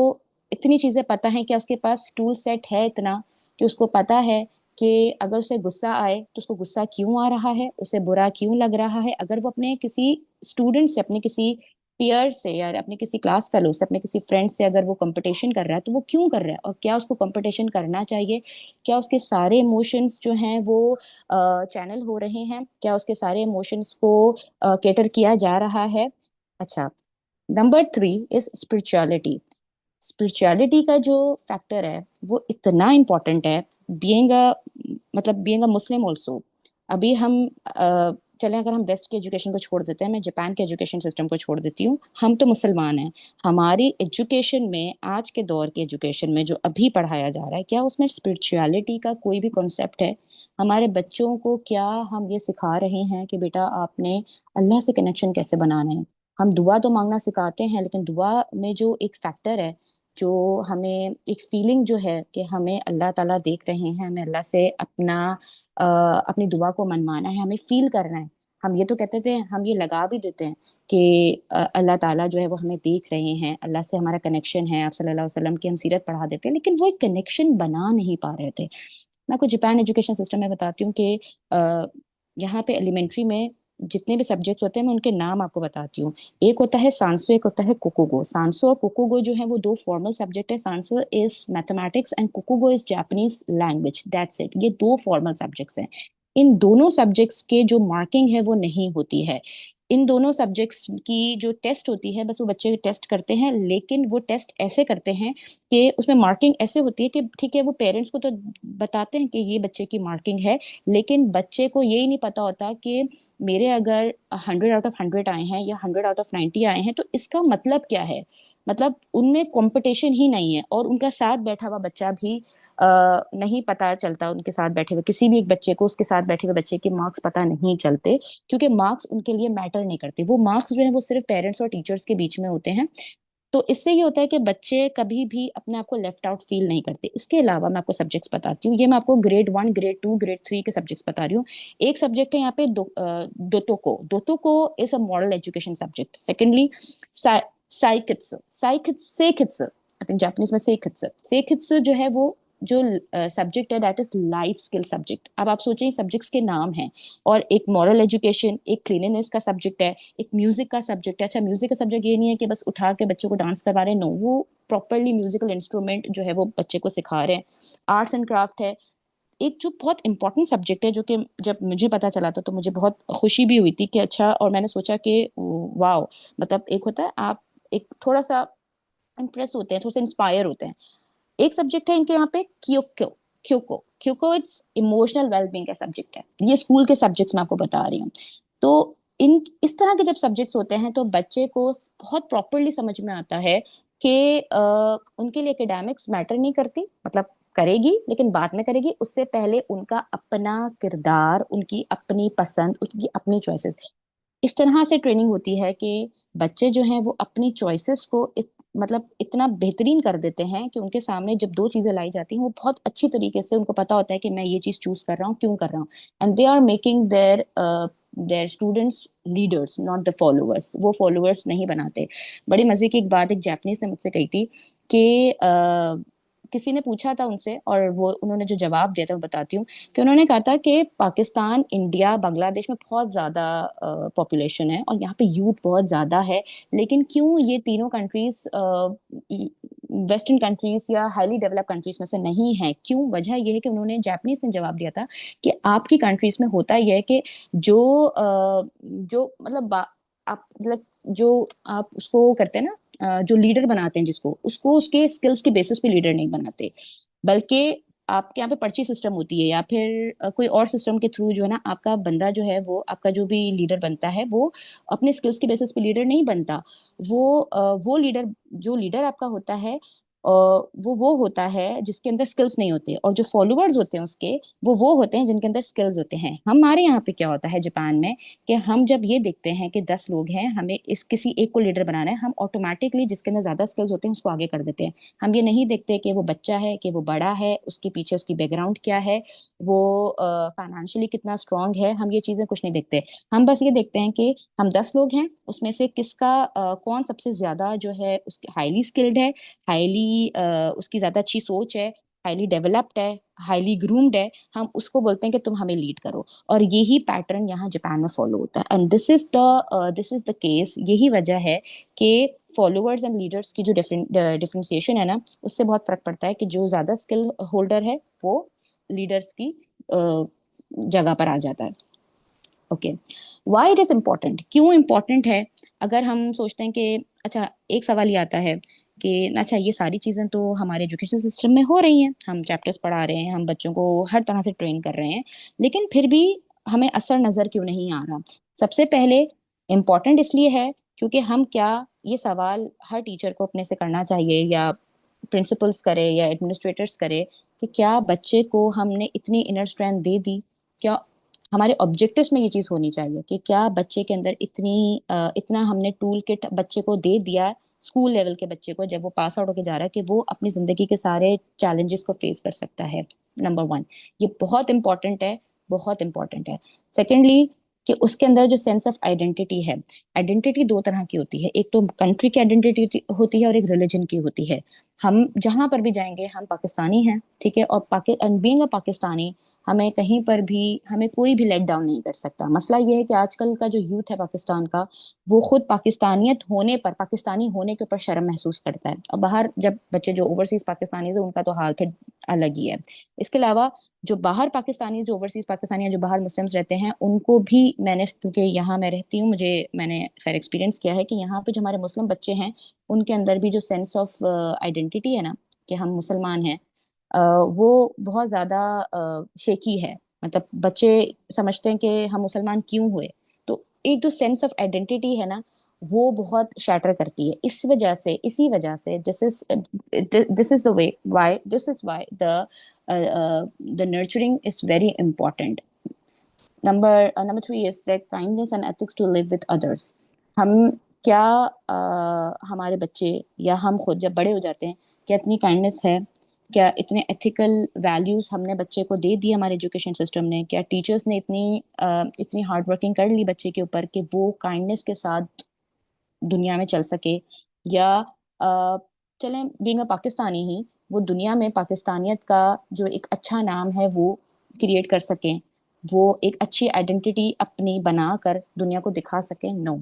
इतनी चीजें पता है, क्या उसके पास टूल सेट है इतना कि उसको पता है कि अगर उसे गुस्सा आए तो उसको गुस्सा क्यों आ रहा है, उसे बुरा क्यों लग रहा है? अगर वो अपने किसी स्टूडेंट से, अपने किसी पीयर से या अपने किसी क्लास फेलो से, अपने किसी फ्रेंड से अगर वो कंपटीशन कर रहा है तो वो क्यों कर रहा है और क्या उसको कंपटीशन करना चाहिए? क्या उसके सारे इमोशंस जो हैं वो चैनल हो रहे हैं? क्या उसके सारे इमोशंस को केटर किया जा रहा है? अच्छा, नंबर 3 इज स्पिरिचुअलिटी। स्पिरिचुअलिटी का जो फैक्टर है वो इतना इम्पोर्टेंट है, बीइंग अ मुस्लिम ऑल्सो। अभी हम चलें, अगर हम वेस्ट के एजुकेशन को छोड़ देते हैं, मैं जापान के एजुकेशन सिस्टम को छोड़ देती हूँ, हम तो मुसलमान हैं। हमारी एजुकेशन में, आज के दौर के एजुकेशन में जो अभी पढ़ाया जा रहा है, क्या उसमें स्पिरिचुअलिटी का कोई भी कॉन्सेप्ट है? हमारे बच्चों को क्या हम ये सिखा रहे हैं कि बेटा आपने अल्लाह से कनेक्शन कैसे बनाना है? हम दुआ तो मांगना सिखाते हैं, लेकिन दुआ में जो एक फैक्टर है, जो हमें एक फीलिंग जो है कि हमें अल्लाह ताला देख रहे हैं, हमें अल्लाह से अपनी दुआ को मनवाना है, हमें फील करना है। हम ये तो कहते थे, हम ये लगा भी देते हैं कि अल्लाह ताला जो है वो हमें देख रहे हैं, अल्लाह से हमारा कनेक्शन है, आप सल्लल्लाहु अलैहि वसल्लम की हम सीरत पढ़ा देते हैं, लेकिन वो एक कनेक्शन बना नहीं पा रहे थे। मैं आपको जापान एजुकेशन सिस्टम में बताती हूँ कि यहाँ पे एलिमेंट्री में जितने भी सब्जेक्ट्स होते हैं, मैं उनके नाम आपको बताती हूँ। एक होता है सांसो, एक होता है कोकोगो। सांसो और कोकोगो जो है वो दो फॉर्मल सब्जेक्ट है। सांसो इज मैथमेटिक्स एंड कोकोगो is Japanese language, that's it. ये दो फॉर्मल सब्जेक्ट्स हैं। इन दोनों सब्जेक्ट्स के जो मार्किंग है वो नहीं होती है। इन दोनों सब्जेक्ट्स की जो टेस्ट होती है, बस वो बच्चे टेस्ट करते हैं, लेकिन वो टेस्ट ऐसे करते हैं कि उसमें मार्किंग ऐसे होती है कि ठीक है, वो पेरेंट्स को तो बताते हैं कि ये बच्चे की मार्किंग है, लेकिन बच्चे को यही नहीं पता होता कि मेरे अगर 100 आउट ऑफ 100 आए हैं या 100 आउट ऑफ 90 आए हैं तो इसका मतलब क्या है। मतलब उनमें कंपटीशन ही नहीं है और उनका साथ बैठा हुआ बच्चा भी नहीं पता चलता, उनके साथ बैठे हुए किसी भी एक बच्चे को उसके साथ बैठे हुए बच्चे के मार्क्स पता नहीं चलते, क्योंकि मार्क्स उनके लिए मैटर नहीं करते। वो मार्क्स जो है वो सिर्फ पेरेंट्स और टीचर्स के बीच में होते हैं। तो इससे ये होता है कि बच्चे कभी भी अपने आप को लेफ्ट आउट फील नहीं करते। इसके अलावा मैं आपको सब्जेक्ट्स बताती हूँ, ये मैं आपको ग्रेड 1, ग्रेड 2, ग्रेड 3 के सब्जेक्ट्स बता रही हूँ। एक सब्जेक्ट है यहाँ पे दोतोको। दोतोको is a moral education subject. Secondly साइकित्सु, सेकित्सु, आई थिंक जापानीज में सेकित्सु। सेकित्सु जो है वो जो सब्जेक्ट है that is life skill subject. अब आप सोचें सब्जेक्ट्स के नाम हैं, और एक मॉरल एजुकेशन, एक क्लीनलीनेस का सब्जेक्ट है, एक म्यूजिक का सब्जेक्ट है। अच्छा, म्यूजिक का सब्जेक्ट ये नहीं है कि बस उठा के बच्चों को डांस करवा रहे हैं, नो, वो प्रॉपरली म्यूजिकल इंस्ट्रूमेंट जो है वो बच्चे को सिखा रहे हैं। आर्ट्स एंड क्राफ्ट है, एक जो बहुत इंपॉर्टेंट सब्जेक्ट है, जो कि जब मुझे पता चला था तो मुझे बहुत खुशी भी हुई थी कि अच्छा, और मैंने सोचा कि वाओ, मतलब एक होता है आप एक थोड़ा सा इम्प्रेस होते हैं, थोड़ा सा इंस्पायर होते हैं। एक सब्जेक्ट है इनके यहाँ पे Kyoko. Kyoko it's emotional wellbeing का सब्जेक्ट है। ये स्कूल के सब्जेक्ट्स मैं आपको बता रही हूँ। तो इन इस तरह के जब सब्जेक्ट्स होते हैं तो बच्चे को बहुत प्रॉपरली समझ में आता है कि उनके लिए एकेडमिक्स मैटर नहीं करती, मतलब करेगी लेकिन बाद में करेगी, उससे पहले उनका अपना किरदार, उनकी अपनी पसंद, उनकी अपनी चॉइसेस। इस तरह से ट्रेनिंग होती है कि बच्चे जो हैं वो अपनी चॉइसेस को मतलब इतना बेहतरीन कर देते हैं कि उनके सामने जब दो चीजें लाई जाती हैं वो बहुत अच्छी तरीके से उनको पता होता है कि मैं ये चीज चूज कर रहा हूँ, क्यों कर रहा हूँ। And they are making their students leaders, not the followers. वो फॉलोअर्स नहीं बनाते। बड़ी मजे की एक बात एक जापानीज ने मुझसे कही थी कि किसी ने पूछा था उनसे, और वो उन्होंने जो जवाब दिया था वो बताती हूँ, कि उन्होंने कहा था कि पाकिस्तान, इंडिया, बांग्लादेश में बहुत ज्यादा पॉपुलेशन है और यहाँ पे यूथ बहुत ज्यादा है, लेकिन क्यों ये तीनों कंट्रीज वेस्टर्न कंट्रीज या हाईली डेवलप कंट्रीज में से नहीं है? क्यों? वजह यह है कि उन्होंने, जापानीज ने जवाब दिया था कि आपकी कंट्रीज में होता यह है कि जो मतलब आप मतलब जो आप उसको करते हैं ना, जो लीडर बनाते हैं जिसको, उसको उसके स्किल्स के बेसिस पे लीडर नहीं बनाते, बल्कि आपके यहाँ पे पर्ची सिस्टम होती है या फिर कोई और सिस्टम के थ्रू जो है ना, आपका बंदा जो है वो, आपका जो भी लीडर बनता है वो अपने स्किल्स के बेसिस पे लीडर नहीं बनता। वो लीडर, जो लीडर आपका होता है, वो होता है जिसके अंदर स्किल्स नहीं होते, और जो फॉलोअर्स होते हैं उसके, वो होते हैं जिनके अंदर स्किल्स होते हैं। हमारे यहाँ पे क्या होता है जापान में, कि हम जब ये देखते हैं कि 10 लोग हैं, हमें इस किसी एक को लीडर बनाना है, हम ऑटोमेटिकली जिसके अंदर ज्यादा स्किल्स होते हैं उसको आगे कर देते हैं। हम ये नहीं देखते कि वो बच्चा है, कि वो बड़ा है, उसके पीछे उसकी बैकग्राउंड क्या है, वो फाइनेंशियली कितना स्ट्रांग है, हम ये चीजें कुछ नहीं देखते। हम बस ये देखते हैं कि हम 10 लोग हैं, उसमें से किसका कौन सबसे ज्यादा जो है उसके हाईली स्किल्ड है, हाईली उसकी ज्यादा अच्छी सोच है, हाईली डेवलप्ड है, हाईली ग्रूम्ड है, हम उसको बोलते हैं कि तुम हमें लीड करो। और यही पैटर्न यहाँ जापान में फॉलो होता है। And this is the case. यही वजह है कि फॉलोअर्स एंड लीडर्स की जो डिफरेंशिएशन है ना, उससे बहुत फर्क पड़ता है कि जो ज्यादा स्किल होल्डर है वो लीडर्स की जगह पर आ जाता है। Okay, why it is important? क्यों इम्पोर्टेंट है? अगर हम सोचते हैं कि अच्छा, एक सवाल ये आता है कि अच्छा, ये सारी चीजें तो हमारे एजुकेशन सिस्टम में हो रही हैं, हम चैप्टर्स पढ़ा रहे हैं, हम बच्चों को हर तरह से ट्रेन कर रहे हैं, लेकिन फिर भी हमें असर नजर क्यों नहीं आ रहा? सबसे पहले इम्पोर्टेंट इसलिए है क्योंकि हम क्या, ये सवाल हर टीचर को अपने से करना चाहिए, या प्रिंसिपल्स करे या एडमिनिस्ट्रेटर्स करे, कि क्या बच्चे को हमने इतनी इनर स्ट्रेंथ दे दी? क्या हमारे ऑब्जेक्टिव्स में ये चीज होनी चाहिए कि क्या बच्चे के अंदर इतना हमने टूल किट बच्चे को दे दिया, स्कूल लेवल के बच्चे को, जब वो पास आउट होके जा रहा है, कि वो अपनी जिंदगी के सारे चैलेंजेस को फेस कर सकता है? नंबर 1, ये बहुत इंपॉर्टेंट है, बहुत इंपॉर्टेंट है। सेकेंडली, कि उसके अंदर जो सेंस ऑफ आइडेंटिटी है, आइडेंटिटी 2 तरह की होती है, एक तो कंट्री की आइडेंटिटी होती है और एक रिलीजन की होती है। हम जहां पर भी जाएंगे हम पाकिस्तानी हैं, ठीक है, और बीइंग अ पाकिस्तानी, हमें कहीं पर भी, हमें कोई भी लेट डाउन नहीं कर सकता। मसला ये है कि आजकल का जो यूथ है पाकिस्तान का, वो खुद पाकिस्तानियत होने पर, पाकिस्तानी होने के ऊपर शर्म महसूस करता है। और बाहर जब बच्चे जो ओवरसीज पाकिस्तानी है उनका तो हाल फिर अलग ही है। इसके अलावा जो बाहर पाकिस्तानी, जो ओवरसीज पाकिस्तानी जो बाहर मुस्लिम्स रहते हैं, उनको भी मैंने, क्योंकि यहाँ मैं रहती हूँ, मैंने खैर एक्सपीरियंस किया है कि यहाँ पे जो हमारे मुस्लिम बच्चे हैं उनके अंदर भी जो सेंस ऑफ आइडेंटिटी है ना, कि हम मुसलमान हैं, वो बहुत ज्यादा शेकी है। मतलब बच्चे समझते हैं कि हम मुसलमान क्यों हुए। तो एक जो सेंस ऑफ आइडेंटिटी है ना, वो बहुत शैटर करती है। इसी वजह से this is the way why the nurturing is very important. Number 3 is that kindness and ethics to live with others. हम क्या, हमारे बच्चे या हम खुद जब बड़े हो जाते हैं, क्या इतनी काइंडनेस है, क्या इतने एथिकल वैल्यूज हमने बच्चे को दे दिए, हमारे एजुकेशन सिस्टम ने, क्या टीचर्स ने इतनी हार्ड वर्किंग कर ली बच्चे के ऊपर कि वो काइंडनेस के साथ दुनिया में चल सके? या चलें बीइंग अ पाकिस्तानी ही वो दुनिया में पाकिस्तानियत का जो एक अच्छा नाम है वो क्रिएट कर सकें, वो एक अच्छी आइडेंटिटी अपनी बनाकर दुनिया को दिखा सकें। नो,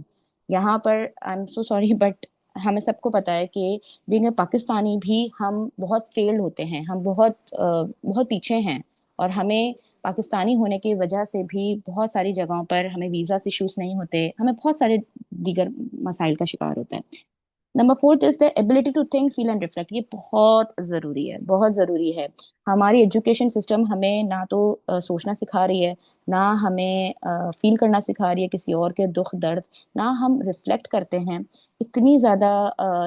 यहाँ पर आई एम सो सॉरी बट हमें सबको पता है कि बीइंग अ पाकिस्तानी भी हम बहुत फेल्ड होते हैं, हम बहुत पीछे हैं, और हमें पाकिस्तानी होने की वजह से भी बहुत सारी जगहों पर हमें वीज़ा इश्यूज नहीं होते, हमें बहुत सारे दीगर मसाइल का शिकार होता है। Number fourth is the ability to think feel and reflect. ये बहुत ज़रूरी है, बहुत ज़रूरी है। हमारी एजुकेशन सिस्टम हमें ना तो सोचना सिखा रही है, ना हमें फील करना सिखा रही है किसी और के दुख दर्द, ना हम रिफ्लेक्ट करते हैं। इतनी ज़्यादा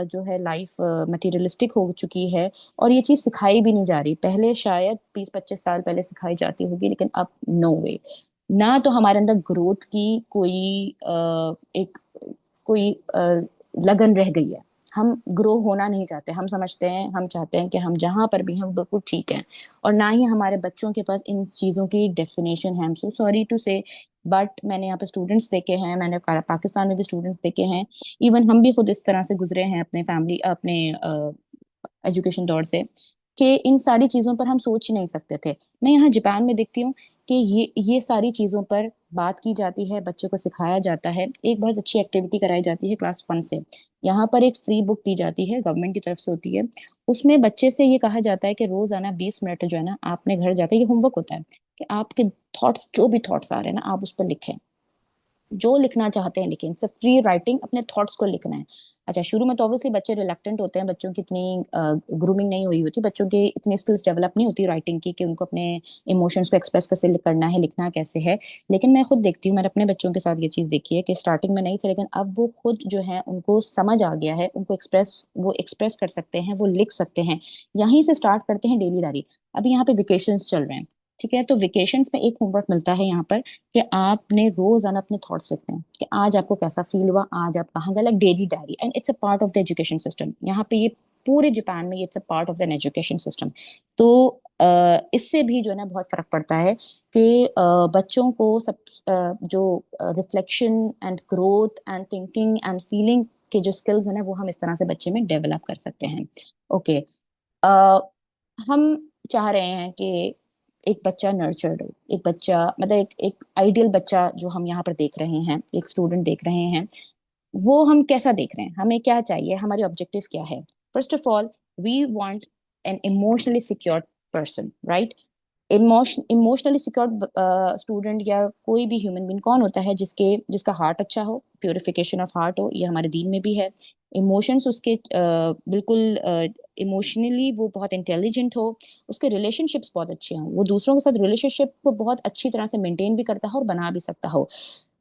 जो है लाइफ मटेरियलिस्टिक हो चुकी है, और ये चीज़ सिखाई भी नहीं जा रही। पहले शायद 20-25 साल पहले सिखाई जाती होगी, लेकिन अब नो वे। ना तो हमारे अंदर ग्रोथ की एक कोई लगन रह गई है। हम ग्रो होना नहीं चाहते, हम समझते हैं, हम चाहते हैं कि हम जहाँ पर भी हैं वो बिल्कुल ठीक है, और ना ही हमारे बच्चों के पास इन चीज़ों की डेफिनेशन है। I am so sorry to say, but मैंने यहाँ पे स्टूडेंट्स देखे हैं, मैंने पाकिस्तान में भी स्टूडेंट्स देखे हैं, इवन हम भी खुद इस तरह से गुजरे हैं अपने फैमिली अपने एजुकेशन दौर से, कि इन सारी चीज़ों पर हम सोच ही नहीं सकते थे। मैं यहाँ जापान में देखती हूँ कि ये सारी चीज़ों पर बात की जाती है, बच्चों को सिखाया जाता है, एक बहुत अच्छी एक्टिविटी कराई जाती है क्लास 1 से। यहाँ पर एक फ्री बुक दी जाती है, गवर्नमेंट की तरफ से होती है। उसमें बच्चे से ये कहा जाता है कि रोजाना 20 मिनट जो है ना, आपने घर जाकर, ये होमवर्क होता है कि आपके थॉट्स, जो भी थॉट्स आ रहे हैं ना, आप उस पर लिखें, जो लिखना चाहते हैं लिखें। इट्स फ्री राइटिंग, अपने थॉट्स को लिखना है। अच्छा, शुरू में तो ऑब्वियसली बच्चे रिलक्टेंट होते हैं, बच्चों की इतनी ग्रूमिंग नहीं हुई होती, बच्चों की इतनी स्किल्स डेवलप नहीं होती राइटिंग की कि उनको अपने इमोशंस को एक्सप्रेस कैसे करना है, लिखना कैसे है। लेकिन मैं खुद देखती हूँ, मैंने अपने बच्चों के साथ ये चीज़ देखी है कि स्टार्टिंग में नहीं थे, लेकिन अब वो खुद जो है उनको समझ आ गया है, उनको वो एक्सप्रेस कर सकते हैं, वो लिख सकते हैं। यहीं से स्टार्ट करते हैं डेली डायरी। अभी यहाँ पे वेकेशंस चल रहे हैं, ठीक है, तो वेकेशंस में एक होमवर्क मिलता है यहाँ पर कि आपने रोजाना अपने थॉट्स लिखने हैं कि आज आपको कैसा फील हुआ, आज आप कहाँ गए, like daily diary. And it's a part of the education system. यहाँ पे ये पूरे जापान में it's a part of the education system. तो इससे भी जो है ना बहुत फर्क पड़ता है कि बच्चों को सब जो reflection and growth and thinking and feeling के जो स्किल्स है ना, वो हम इस तरह से बच्चे में डेवलप कर सकते हैं। ओके, हम चाह रहे हैं कि एक बच्चा नर्चर्ड हो, एक बच्चा मतलब एक आइडियल बच्चा जो हम यहाँ पर देख रहे हैं, एक स्टूडेंट देख रहे हैं, वो हम कैसा देख रहे हैं, हमें क्या चाहिए, हमारी ऑब्जेक्टिव क्या है। First of all, we want an emotionally secure person, right. Emotionally secured student या कोई भी ह्यूमन बीइंग कौन होता है, जिसका हार्ट अच्छा हो, प्योरिफिकेशन ऑफ हार्ट हो, ये हमारे दीन में भी है। इमोशंस उसके बिल्कुल इमोशनली वो बहुत इंटेलिजेंट हो, उसके रिलेशनशिप्स बहुत अच्छे हों, वो दूसरों के साथ रिलेशनशिप को बहुत अच्छी तरह से मेंटेन भी करता है और बना भी सकता हो,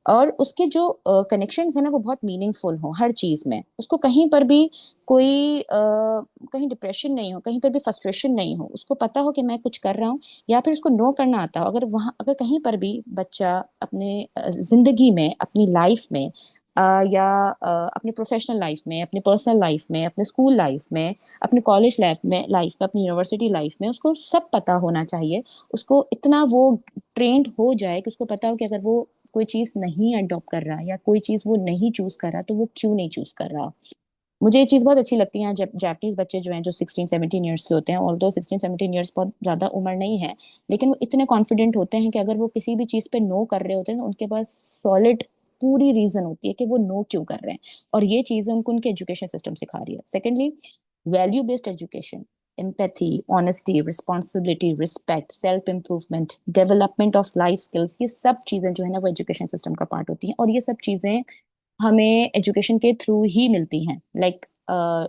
और उसके जो कनेक्शंस है ना वो बहुत मीनिंगफुल हो हर चीज में। उसको कहीं पर भी कहीं डिप्रेशन नहीं हो, कहीं पर भी फ्रस्ट्रेशन नहीं हो, उसको पता हो कि मैं कुछ कर रहा हूँ, या फिर उसको नो करना आता हो। अगर कहीं पर भी बच्चा अपने जिंदगी में, अपनी लाइफ में या अपनी प्रोफेशनल लाइफ में, अपनी पर्सनल लाइफ में, अपने स्कूल लाइफ में, अपने कॉलेज लाइफ में, अपनी यूनिवर्सिटी लाइफ में, उसको सब पता होना चाहिए। उसको इतना वो ट्रेंड हो जाए कि उसको पता हो कि अगर वो कोई चीज नहीं अडॉप्ट कर रहा या कोई चीज वो नहीं चूज कर रहा, तो वो क्यों नहीं चूज कर रहा। मुझे ये चीज बहुत अच्छी लगती है, जब जापानीज बच्चे जो हैं, जो 16-17 ईयर्स के होते हैं, ऑल्दो 16-17 ईयर्स बहुत ज्यादा उम्र नहीं है, लेकिन वो इतने कॉन्फिडेंट होते हैं कि अगर वो किसी भी चीज पे नो कर रहे होते हैं, उनके पास सॉलिड पूरी रीजन होती है कि वो नो क्यों कर रहे हैं, और ये चीजें उनको उनके एजुकेशन सिस्टम सिखा रही है। Secondly, value based education, empathy, honesty, responsibility, respect, self improvement, development of life skills, ये सब चीजें जो है ना वो एजुकेशन सिस्टम का पार्ट होती हैं, और ये सब चीजें हमें एजुकेशन के थ्रू ही मिलती हैं, लाइक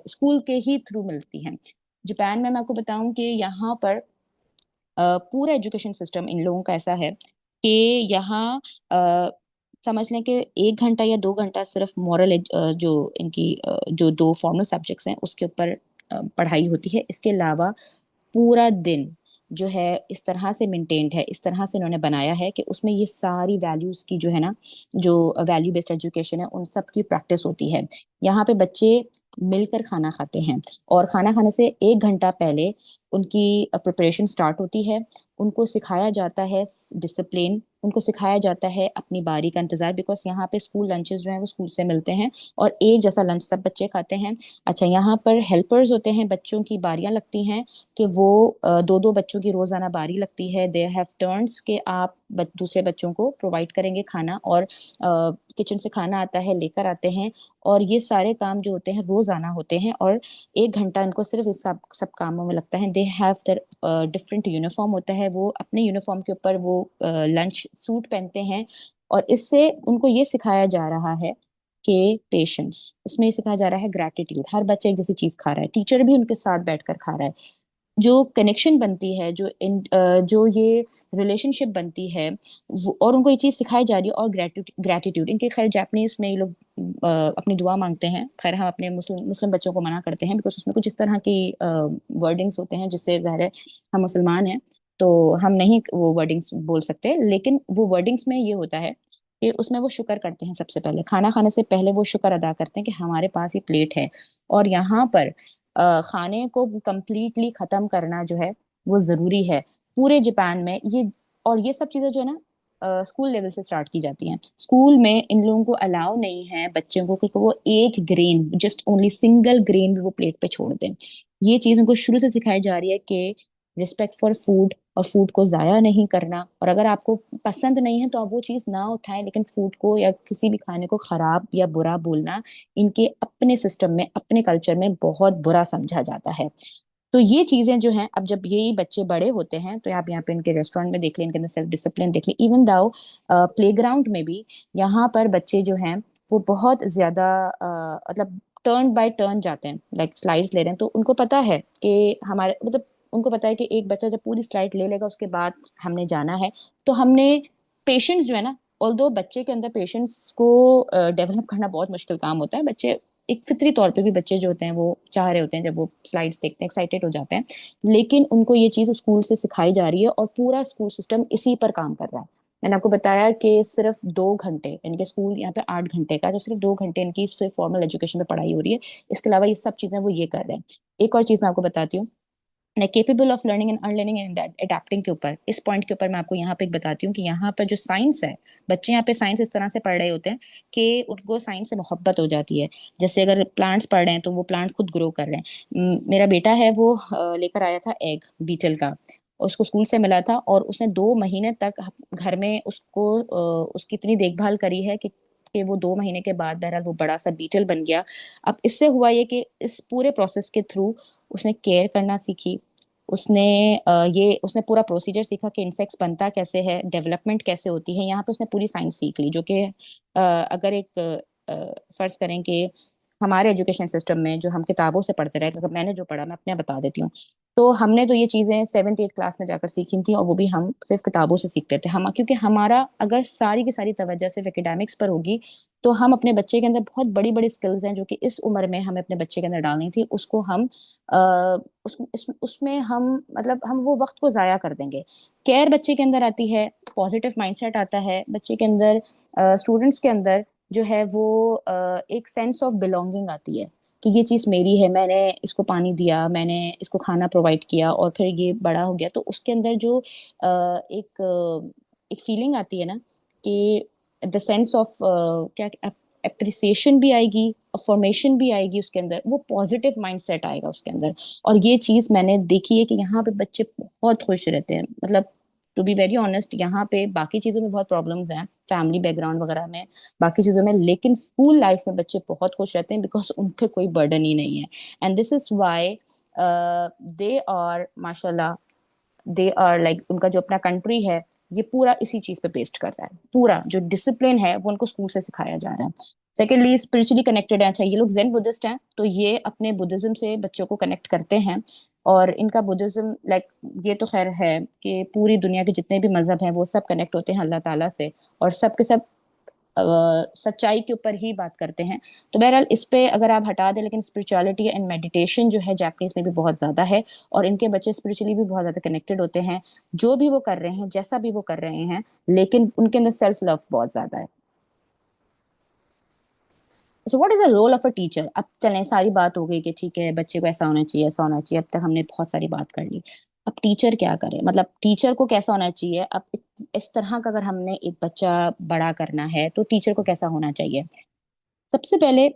स्कूल के ही थ्रू मिलती हैं। जापान में मैं आपको बताऊं कि यहाँ पर पूरा एजुकेशन सिस्टम इन लोगों का ऐसा है कि यहाँ समझ लें कि 1 घंटा या 2 घंटा सिर्फ मॉरल जो इनकी जो 2 फॉर्मल सब्जेक्ट्स हैं उसके ऊपर पढ़ाई होती है। इसके अलावा पूरा दिन जो है इस तरह से मेंटेन्ड है, इस तरह से इन्होंने बनाया है कि उसमें ये सारी वैल्यूज की जो है ना, जो वैल्यू बेस्ड एजुकेशन है, उन सब की प्रैक्टिस होती है। यहाँ पे बच्चे मिलकर खाना खाते हैं, और खाना खाने से 1 घंटा पहले उनकी प्रिपरेशन स्टार्ट होती है। उनको सिखाया जाता है डिसिप्लिन, उनको सिखाया जाता है अपनी बारी का इंतजार, बिकॉज यहाँ पे स्कूल लंचेस जो हैं वो स्कूल से मिलते हैं और एक जैसा लंच सब बच्चे खाते हैं। अच्छा, यहाँ पर हेल्पर्स होते हैं, बच्चों की बारियां लगती हैं कि वो दो दो बच्चों की रोजाना बारी लगती है। दे हैव टर्न्स के आप दूसरे बच्चों को प्रोवाइड करेंगे खाना, और किचन से खाना आता है, लेकर आते हैं, और ये सारे काम जो होते हैं रोजाना होते हैं, और 1 घंटा इनको सिर्फ इस सब कामों में लगता है। They have their different uniform होता है, वो अपने यूनिफॉर्म के ऊपर वो लंच सूट पहनते हैं, और इससे उनको ये सिखाया जा रहा है कि पेशेंस, इसमें ये सिखाया जा रहा है ग्रैटिट्यूड। हर बच्चा एक जैसी चीज खा रहा है, टीचर भी उनके साथ बैठकर खा रहा है। जो कनेक्शन बनती है, जो ये रिलेशनशिप बनती है, और उनको ये चीज सिखाई जा रही है, और ग्रैटिट्यूड। इनके खैर जापानीज में ये लोग अपनी दुआ मांगते हैं। खैर हम अपने मुस्लिम बच्चों को मना करते हैं, बिकॉज उसमें कुछ इस तरह की वर्डिंग्स होते हैं जिससे ज़ाहिर है हम मुसलमान हैं तो हम नहीं वो वर्डिंग्स बोल सकते। लेकिन वो वर्डिंग्स में ये होता है कि उसमें वो शुक्र करते हैं, सबसे पहले खाना खाने से पहले वो शुक्र अदा करते हैं कि हमारे पास ये प्लेट है। और यहाँ पर खाने को कंप्लीटली खत्म करना जो है वो जरूरी है पूरे जापान में। ये और ये सब चीजें जो है ना स्कूल लेवल से स्टार्ट की जाती हैं। स्कूल में इन लोगों को अलाउ नहीं है बच्चों को कि वो एक grain, just only single grain भी वो प्लेट पे छोड़ दें। ये चीज उनको शुरू से सिखाई जा रही है कि रिस्पेक्ट फॉर फूड, और फूड को जाया नहीं करना। और अगर आपको पसंद नहीं है तो आप वो चीज ना उठाएं, लेकिन फूड को या किसी भी खाने को खराब या बुरा बोलना इनके अपने सिस्टम में, अपने कल्चर में बहुत बुरा समझा जाता है। तो ये चीजें जो हैं, अब जब यही बच्चे बड़े होते हैं तो आप यहाँ पे इनके रेस्टोरेंट में देख लें, इनके अंदर सेल्फ डिसिप्लिन देख लें। इवन दाउ प्लेग्राउंड में भी यहाँ पर बच्चे जो हैं वो बहुत ज्यादा मतलब टर्न बाय टर्न जाते हैं, लाइक स्लाइड्स ले रहे हैं तो उनको पता है कि हमारे मतलब उनको पता है कि एक बच्चा जब पूरी स्लाइड ले लेगा उसके बाद हमने जाना है। तो हमने पेशेंस जो है ना, ऑल्दो बच्चे के अंदर पेशेंस को डेवलप करना बहुत मुश्किल काम होता है। बच्चे एक फितरी तौर पे भी बच्चे जो होते हैं वो चाह रहे होते हैं, जब वो स्लाइड्स देखते हैं एक्साइटेड हो जाते हैं, लेकिन उनको ये चीज स्कूल से सिखाई जा रही है और पूरा स्कूल सिस्टम इसी पर काम कर रहा है। मैंने आपको बताया कि सिर्फ 2 घंटे, इनके स्कूल यहाँ पे 8 घंटे का, तो सिर्फ 2 घंटे इनकी सिर्फ फॉर्मल एजुकेशन में पढ़ाई हो रही है। इसके अलावा ये सब चीजें वो ये कर रहे हैं। एक और चीज मैं आपको बताती हूँ, capable of learning and unlearning and adapting के ऊपर, इस पॉइंट के ऊपर मैं आपको यहाँ पे एक बताती हूँ कि यहाँ पर जो साइंस है, बच्चे यहाँ पे साइंस इस तरह से पढ़ रहे होते हैं कि उनको साइंस से मोहब्बत हो जाती है। जैसे अगर प्लांट्स पढ़ रहे हैं तो वो प्लांट खुद ग्रो कर रहे हैं। मेरा बेटा है वो लेकर आया था एग बीटल का, उसको स्कूल से मिला था, और उसने 2 महीने तक घर में उसको उसकी इतनी देखभाल करी है कि वो 2 महीने के बाद बहरहाल वो बड़ा सा बीटल बन गया। अब इससे हुआ ये कि इस पूरे प्रोसेस के थ्रू उसने केयर करना सीखी, उसने पूरा प्रोसीजर सीखा कि इंसेक्ट्स बनता कैसे है, डेवलपमेंट कैसे होती है। यहाँ पे उसने पूरी साइंस सीख ली, जो कि अगर एक फर्ज करें कि हमारे एजुकेशन सिस्टम में जो हम किताबों से पढ़ते रहे, मतलब मैंने जो पढ़ा मैं अपने बता देती हूँ, तो हमने तो ये चीजें 7th-8th क्लास में जाकर सीखी थी, और वो भी हम सिर्फ किताबों से सीखते थे। हम क्योंकि हमारा अगर सारी की सारी तवज्जो सिर्फ एकेडमिक्स पर होगी तो हम अपने बच्चे के अंदर बहुत बड़ी बड़ी स्किल्स हैं जो कि इस उम्र में हमें अपने बच्चे के अंदर डालनी थी, उसको हम उसमें हम मतलब हम वो वक्त को जाया कर देंगे। केयर बच्चे के अंदर आती है, पॉजिटिव माइंडसेट आता है बच्चे के अंदर, स्टूडेंट्स के अंदर जो है वो एक सेंस ऑफ बिलोंगिंग आती है कि ये चीज़ मेरी है, मैंने इसको पानी दिया, मैंने इसको खाना प्रोवाइड किया, और फिर ये बड़ा हो गया। तो उसके अंदर जो एक फीलिंग आती है ना कि द सेंस ऑफ क्या अप्रिसिएशन भी आएगी, फॉर्मेशन भी आएगी उसके अंदर, वो पॉजिटिव माइंडसेट आएगा उसके अंदर। और ये चीज़ मैंने देखी है कि यहाँ पे बच्चे बहुत खुश रहते हैं। मतलब टू बी वेरी ऑनेस्ट, यहाँ पे बाकी चीज़ों में बहुत प्रॉब्लम्स हैं, फैमिली बैकग्राउंड वगैरह में, बाकी चीज़ों में, लेकिन स्कूल लाइफ में बच्चे बहुत खुश रहते हैं बिकॉज उन पे कोई बर्डन ही नहीं है। And this is why they are माशाल्लाह, दे आर लाइक, उनका जो अपना कंट्री है ये पूरा इसी चीज पे बेस्ड कर रहा है। पूरा जो डिसिप्लिन है वो उनको स्कूल से सिखाया जा रहा है। सेकेंडली स्पिरिचुअली कनेक्टेड है। अच्छा, ये लोग ज़ेन बुद्धिस्ट हैं तो ये अपने बुद्धिज्म से बच्चों को कनेक्ट करते हैं, और इनका बुद्धिज्म लाइक ये तो खैर है कि पूरी दुनिया के जितने भी मजहब हैं वो सब कनेक्ट होते हैं अल्लाह ताला से, और सब के सब सच्चाई के ऊपर ही बात करते हैं। तो बहरहाल इस पे अगर आप हटा दें, लेकिन स्पिरिचुअलिटी एंड मेडिटेशन जो है जापानीज में भी बहुत ज्यादा है, और इनके बच्चे स्पिरिचुअली भी बहुत ज्यादा कनेक्टेड होते हैं। जो भी वो कर रहे हैं, जैसा भी वो कर रहे हैं, लेकिन उनके अंदर सेल्फ लव बहुत ज्यादा है। So what is the role of a teacher? अब चलें, सारी बात हो गई कि ठीक है बच्चे को ऐसा होना चाहिए, ऐसा होना चाहिए, अब तक हमने बहुत सारी बात कर ली। अब टीचर क्या करे, मतलब टीचर को कैसा होना चाहिए? अब इस तरह का अगर हमने एक बच्चा बड़ा करना है तो टीचर को कैसा होना चाहिए। सबसे पहले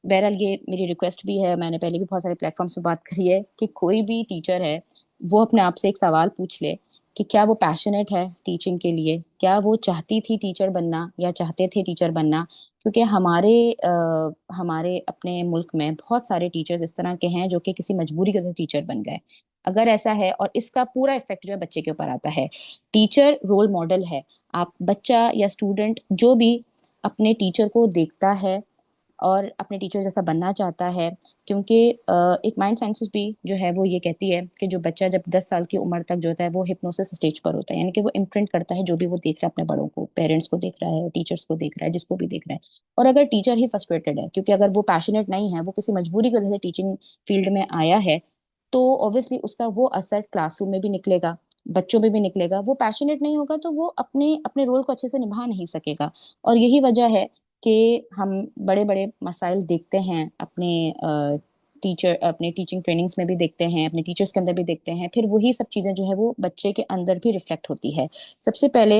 बहरहाल ये मेरी रिक्वेस्ट भी है, मैंने पहले भी बहुत सारे प्लेटफॉर्म्स पे बात करी है कि कोई भी टीचर है वो अपने आप से एक सवाल पूछ ले कि क्या वो पैशनेट है टीचिंग के लिए, क्या वो चाहती थी टीचर बनना या चाहते थे टीचर बनना। क्योंकि हमारे अपने मुल्क में बहुत सारे टीचर्स इस तरह के हैं जो कि किसी मजबूरी के वजह से टीचर बन गए। अगर ऐसा है, और इसका पूरा इफेक्ट जो है बच्चे के ऊपर आता है। टीचर रोल मॉडल है। आप बच्चा या स्टूडेंट जो भी अपने टीचर को देखता है और अपने टीचर जैसा बनना चाहता है, क्योंकि एक माइंड साइंसेस भी जो है वो ये कहती है कि जो बच्चा जब 10 साल की उम्र तक जो होता है वो हिप्नोसिस स्टेज पर होता है, यानी कि वो इम्प्रिंट करता है जो भी वो देख रहा है अपने बड़ों को, पेरेंट्स को देख रहा है, टीचर्स को देख रहा है, जिसको भी देख रहा है। और अगर टीचर ही फ्रस्ट्रेटेड है, क्योंकि अगर वो पैशनेट नहीं है, वो किसी मजबूरी की वजह से टीचिंग फील्ड में आया है, तो ऑब्वियसली उसका वो असर क्लासरूम में भी निकलेगा, बच्चों में भी निकलेगा। वो पैशनेट नहीं होगा तो वो अपने अपने रोल को अच्छे से निभा नहीं सकेगा। और यही वजह है कि हम बड़े बड़े मसाइल देखते हैं अपने टीचिंग ट्रेनिंग्स में भी देखते हैं, अपने टीचर्स के अंदर भी देखते हैं। फिर वही सब चीजें जो है वो बच्चे के अंदर भी रिफ्लेक्ट होती है। सबसे पहले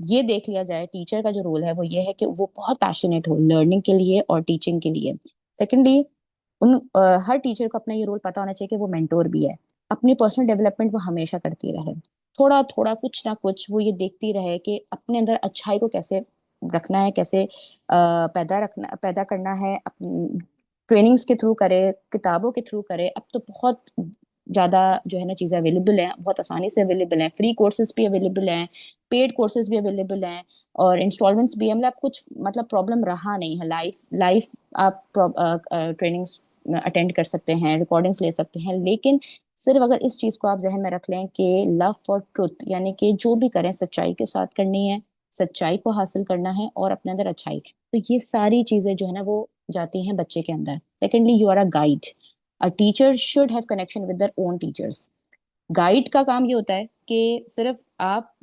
ये देख लिया जाए टीचर का जो रोल है वो ये है कि वो बहुत पैशनेट हो लर्निंग के लिए और टीचिंग के लिए। सेकेंडली, हर टीचर को अपना ये रोल पता होना चाहिए कि वो मेंटोर भी है। अपनी पर्सनल डेवलपमेंट वो हमेशा करती रहे, थोड़ा थोड़ा कुछ ना कुछ वो ये देखती रहे कि अपने अंदर अच्छाई को कैसे रखना है, कैसे पैदा करना है। ट्रेनिंग्स के थ्रू करे, किताबों के थ्रू करे। अब तो बहुत ज्यादा जो है ना चीजें अवेलेबल हैं, बहुत आसानी से अवेलेबल हैं। फ्री कोर्सेज भी अवेलेबल हैं, पेड कोर्सेज भी अवेलेबल हैं, और इंस्टॉलमेंट्स भी हैं। मतलब कुछ मतलब प्रॉब्लम रहा नहीं है। लाइफ लाइफ आप ट्रेनिंग्स अटेंड कर सकते हैं, रिकॉर्डिंग्स ले सकते हैं। लेकिन सिर्फ अगर इस चीज को आप जहन में रख लें कि लव फॉर ट्रुथ, यानी कि जो भी करें सच्चाई के साथ करनी है, सच्चाई को हासिल करना है और अपने अंदर अच्छाई, तो ये सारी चीजें जो है ना वो जाती हैं बच्चे के अंदर। Secondly, you are a guide. A teacher should have connection with their own teachers. Guide का काम ये होता है कि सिर्फ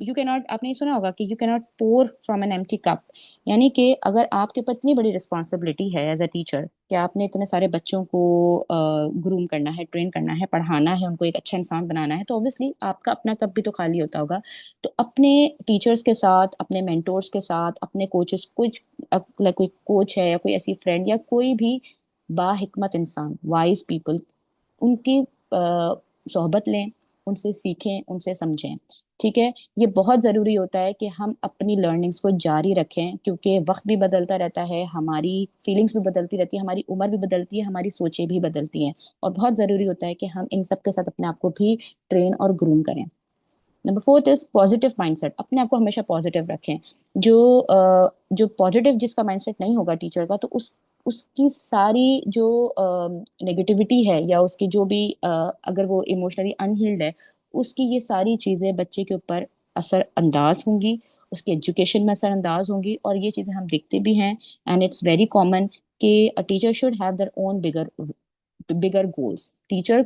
यू कैन नॉट, आपने ये सुना होगा कि you cannot pour from an empty cup. यानी कि अगर आपके ऊपर इतनी बड़ी रिस्पॉन्सिबिलिटी है एज अ टीचर कि आपने इतने सारे बच्चों को ग्रूम करना है, ट्रेन करना है, पढ़ाना है, उनको एक अच्छा इंसान बनाना है, तो ऑब्वियसली आपका अपना कप भी तो खाली होता होगा। तो अपने टीचर्स के साथ, अपने मेंटोर्स के साथ, अपने कोचेस, कुछ कोई कोच है या कोई ऐसी फ्रेंड या कोई भी बाहिकमत इंसान, वाइज पीपल, उनकी सोहबत लें, उनसे सीखें, उनसे समझें। ठीक है, ये बहुत ज़रूरी होता है कि हम अपनी लर्निंग्स को जारी रखें, क्योंकि वक्त भी बदलता रहता है, हमारी फीलिंग्स भी बदलती रहती है, हमारी उम्र भी बदलती है, हमारी सोचें भी बदलती हैं। और बहुत ज़रूरी होता है कि हम इन सब के साथ अपने आप को भी ट्रेन और ग्रूम करें। Number fourth is positive mindset. अपने आप को हमेशा पॉजिटिव रखें। जो पॉजिटिव जिसका माइंडसेट नहीं होगा टीचर का, तो उसकी सारी जो नेगेटिविटी है या उसकी जो भी अगर वो इमोशनली अनहील्ड है, उसकी ये सारी चीजें बच्चे के ऊपर असर अंदाज होंगी, उसकी एजुकेशन में असर अंदाज होंगी। और ये चीजें हम देखते भी हैं, एंड इट्स वेरी कॉमन कि अ teacher should have their own bigger bigger goals. Teacher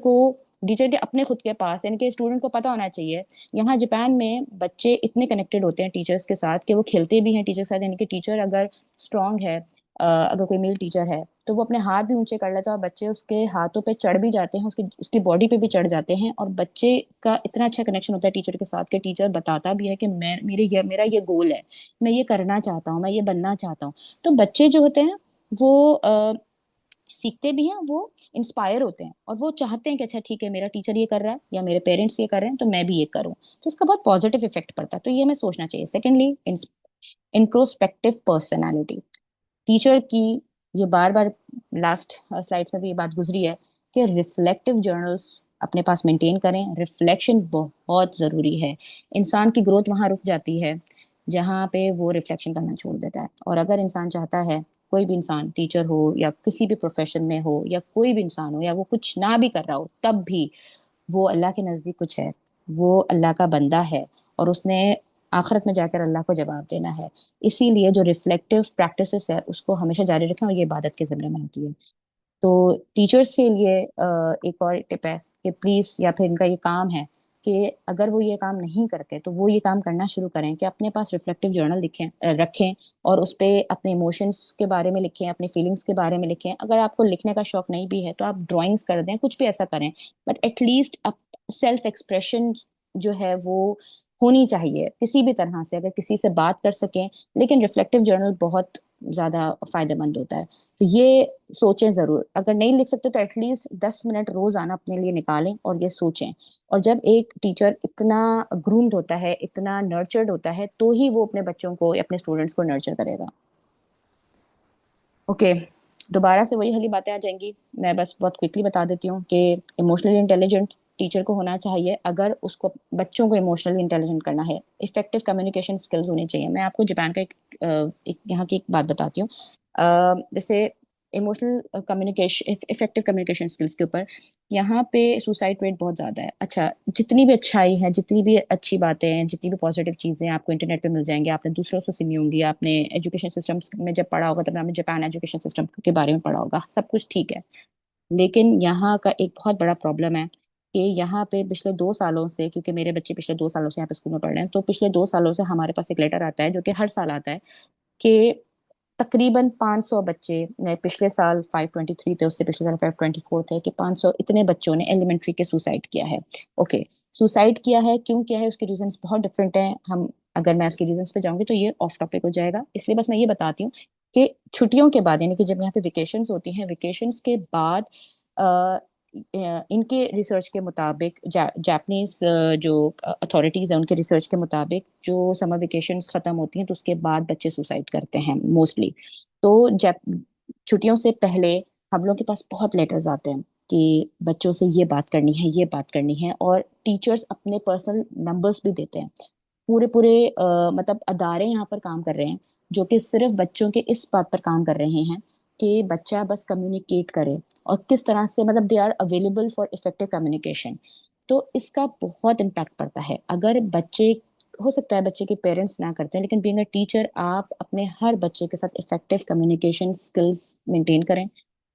के अपने खुद के पास, यानी कि स्टूडेंट को पता होना चाहिए। यहाँ जापान में बच्चे इतने कनेक्टेड होते हैं टीचर्स के साथ कि वो खेलते भी हैं टीचर के साथ। यानी कि टीचर अगर स्ट्रांग है, अगर कोई मेल टीचर है, तो वो अपने हाथ भी ऊंचे कर लेता है और बच्चे उसके हाथों पे चढ़ भी जाते हैं, उसकी बॉडी पे भी चढ़ जाते हैं। और बच्चे का इतना अच्छा कनेक्शन होता है टीचर के साथ कि टीचर बताता भी है कि मेरा ये गोल है, मैं ये करना चाहता हूँ, मैं ये बनना चाहता हूँ। तो बच्चे जो होते हैं वो सीखते भी हैं, वो इंस्पायर होते हैं, और वो चाहते हैं कि अच्छा ठीक है, मेरा टीचर ये कर रहा है या मेरे पेरेंट्स ये कर रहे हैं तो मैं भी ये करूं। तो इसका बहुत पॉजिटिव इफेक्ट पड़ता है, तो ये हमें सोचना चाहिए। Secondly, introspective personality. टीचर की ये बार बार लास्ट स्लाइड्स में भी ये बात गुजरी है कि रिफ्लेक्टिव जर्नल्स अपने पास मेंटेन करें। रिफ्लेक्शन बहुत जरूरी है। इंसान की ग्रोथ वहां रुक जाती है जहाँ पे वो रिफ्लेक्शन करना छोड़ देता है। और अगर इंसान चाहता है, कोई भी इंसान, टीचर हो या किसी भी प्रोफेशन में हो या कोई भी इंसान हो, या वो कुछ ना भी कर रहा हो, तब भी वो अल्लाह के नजदीक कुछ है, वो अल्लाह का बंदा है, और उसने आखिरत में जाकर अल्लाह को जवाब देना है। इसीलिए जो रिफ्लेक्टिव प्रैक्टिसेस है उसको हमेशा जारी रखें, और ये इबादत के ज़िम्मे में आती है। तो टीचर्स के लिए एक और टिप है कि प्लीज, या फिर इनका ये काम है कि अगर वो ये काम नहीं करते तो वो ये काम करना शुरू करें कि अपने पास रिफ्लेक्टिव जर्नल रखें, और उस पर अपने इमोशंस के बारे में लिखें, अपने फीलिंग्स के बारे में लिखें। अगर आपको लिखने का शौक नहीं भी है तो आप ड्राइंग्स कर दें, कुछ भी ऐसा करें, बट एटलीस्ट आप सेल्फ एक्सप्रेशन जो है वो होनी चाहिए किसी भी तरह से, अगर किसी से बात कर सकें। लेकिन रिफ्लेक्टिव जर्नल बहुत ज्यादा फायदेमंद होता है। तो ये सोचें जरूर, अगर नहीं लिख सकते तो एटलीस्ट 10 मिनट रोजाना अपने लिए निकालें और ये सोचें। और जब एक टीचर इतना ग्रूम्ड होता है, इतना नर्चर्ड होता है, तो ही वो अपने बच्चों को या अपने स्टूडेंट्स को नर्चर करेगा। ओके, दोबारा से वही वाली बातें आ जाएंगी। मैं बस बहुत क्विकली बता देती हूँ कि इमोशनली इंटेलिजेंट टीचर को होना चाहिए अगर उसको बच्चों को इमोशनली इंटेलिजेंट करना है। इफेक्टिव कम्युनिकेशन स्किल्स होनी चाहिए। मैं आपको जापान का एक यहाँ की एक बात बताती हूँ। जैसे emotional communication, effective communication skills के ऊपर यहाँ पे सुसाइड रेट बहुत ज्यादा है। अच्छा, जितनी भी अच्छाई है, जितनी भी अच्छी बातें हैं, जितनी भी पॉजिटिव चीजें आपको इंटरनेट पे मिल जाएंगी, आपने दूसरों से सुनी होंगी, आपने एजुकेशन सिस्टम में जब पढ़ा होगा तब आपने जापान एजुकेशन सिस्टम के बारे में पढ़ा होगा, सब कुछ ठीक है। लेकिन यहाँ का एक बहुत बड़ा प्रॉब्लम है कि यहाँ पे पिछले 2 सालों से, क्योंकि मेरे बच्चे पिछले 2 सालों से यहाँ पे स्कूल में पढ़ रहे हैं, तो पिछले 2 सालों से हमारे पास एक लेटर आता है जो कि हर साल आता है कि तकरीबन 500 बच्चे, पिछले साल 523 थे, उससे पिछले साल 524 थे, कि 500 इतने बच्चों ने एलिमेंट्री के सुसाइड किया है। ओके, सुसाइड किया है, क्यों किया है, उसके रीजंस बहुत डिफरेंट हैं। हम अगर मैं उसके रीजंस पे जाऊंगी तो ये ऑफ टॉपिक हो जाएगा, इसलिए बस मैं ये बताती हूँ कि छुट्टियों के बाद, यानी कि जब यहाँ पे वेकेशंस होती हैं, वेकेशंस के बाद इनके रिसर्च के मुताबिक, जापानीज जो अथॉरिटीज हैं उनके रिसर्च के मुताबिक, जो समर वेकेशंस खत्म होती हैं तो उसके बाद बच्चे सुसाइड करते हैं मोस्टली। तो जब छुट्टियों से पहले हम लोग के पास बहुत लेटर्स आते हैं कि बच्चों से ये बात करनी है, ये बात करनी है, और टीचर्स अपने पर्सनल नंबर्स भी देते हैं। पूरे पूरे मतलब अदारे यहाँ पर काम कर रहे हैं जो कि सिर्फ बच्चों के इस बात पर काम कर रहे हैं कि बच्चा बस कम्युनिकेट करे और किस तरह से, मतलब they are available for effective communication. तो इसका बहुत इम्पैक्ट पड़ता है। अगर बच्चे, हो सकता है बच्चे के पेरेंट्स ना करते हैं, लेकिन बीइंग अ टीचर आप अपने हर बच्चे के साथ इफेक्टिव कम्युनिकेशन स्किल्स मेंटेन करें,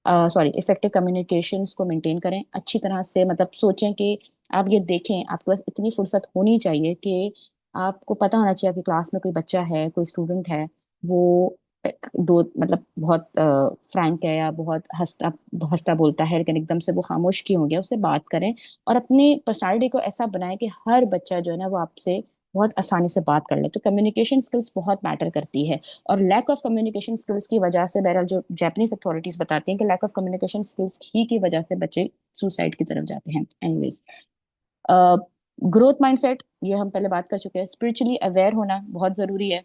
सॉरी इफेक्टिव कम्युनिकेशंस को मेंटेन करें अच्छी तरह से। मतलब सोचें कि आप ये देखें, आपके पास इतनी फुर्सत होनी चाहिए कि आपको पता होना चाहिए कि क्लास में कोई बच्चा है, कोई स्टूडेंट है, वो दो मतलब बहुत फ्रैंक है या बहुत हंसता हंसता बोलता है, लेकिन एकदम से वो खामोश क्यों हो गया, उससे बात करें और अपनी पर्सनालिटी को ऐसा बनाएं कि हर बच्चा जो है ना वो आपसे बहुत आसानी से बात कर ले। तो कम्युनिकेशन स्किल्स बहुत मैटर करती है। और लैक ऑफ कम्युनिकेशन स्किल्स की वजह से, बहरहाल जो जापानीज अथॉरिटीज बताती हैं कि लैक ऑफ कम्युनिकेशन स्किल्स ही की वजह से बच्चे सुसाइड की तरफ जाते हैं। एनीवेज, ग्रोथ माइंडसेट, ये हम पहले बात कर चुके हैं। स्पिरिचुअली अवेयर होना बहुत जरूरी है।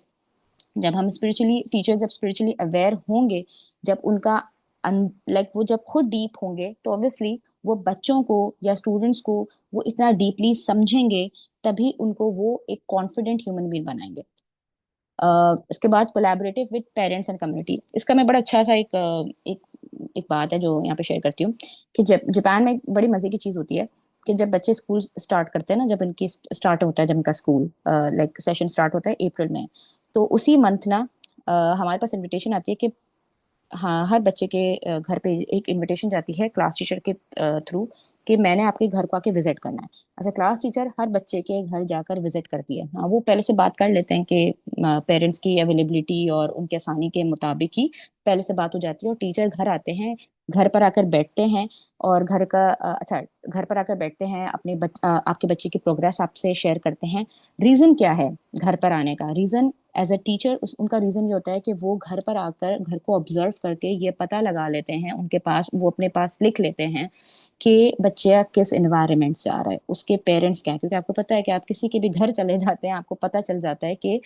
जब हम स्पिरिचुअली टीचर जब स्पिरिचुअली अवेयर होंगे, जब उनका लाइक वो जब खुद डीप होंगे, तो ऑब्वियसली वो बच्चों को या स्टूडेंट्स को वो इतना डीपली समझेंगे, तभी उनको वो एक कॉन्फिडेंट ह्यूमन बीइंग बनाएंगे। इसके बाद collaborative with parents and community. इसका मैं बड़ा अच्छा सा एक बात है जो यहाँ पे शेयर करती हूँ कि जापान में एक बड़ी मजे की चीज होती है कि जब बच्चे स्कूल स्टार्ट करते हैं ना, जब इनकी स्टार्ट होता है, जब इनका स्कूल लाइक सेशन स्टार्ट होता है अप्रैल में, तो उसी मंथ ना हमारे पास इनविटेशन आती है कि हाँ, हर बच्चे के घर पे एक इनविटेशन जाती है क्लास टीचर के थ्रू कि मैंने आपके घर को आके विजिट करना है। अच्छा, क्लास टीचर हर बच्चे के घर जाकर विजिट करती है। हाँ, वो पहले से बात कर लेते हैं कि पेरेंट्स की अवेलेबिलिटी और उनके आसानी के मुताबिक ही पहले से बात हो जाती है, और टीचर घर आते हैं, घर पर आकर बैठते हैं और घर का अच्छा, घर पर आकर बैठते हैं, आपके बच्चे की प्रोग्रेस आपसे शेयर करते हैं। रीजन क्या है घर पर आने का? रीजन एज अ टीचर उनका रीजन ये होता है कि वो घर पर आकर घर को ऑब्जर्व करके ये पता लगा लेते हैं, उनके पास वो अपने पास लिख लेते हैं कि बच्चा किस एनवायरनमेंट से आ रहा है, उसके पेरेंट्स क्या है। क्योंकि आपको पता है कि आप किसी के भी घर चले जाते हैं, आपको पता चल जाता है कि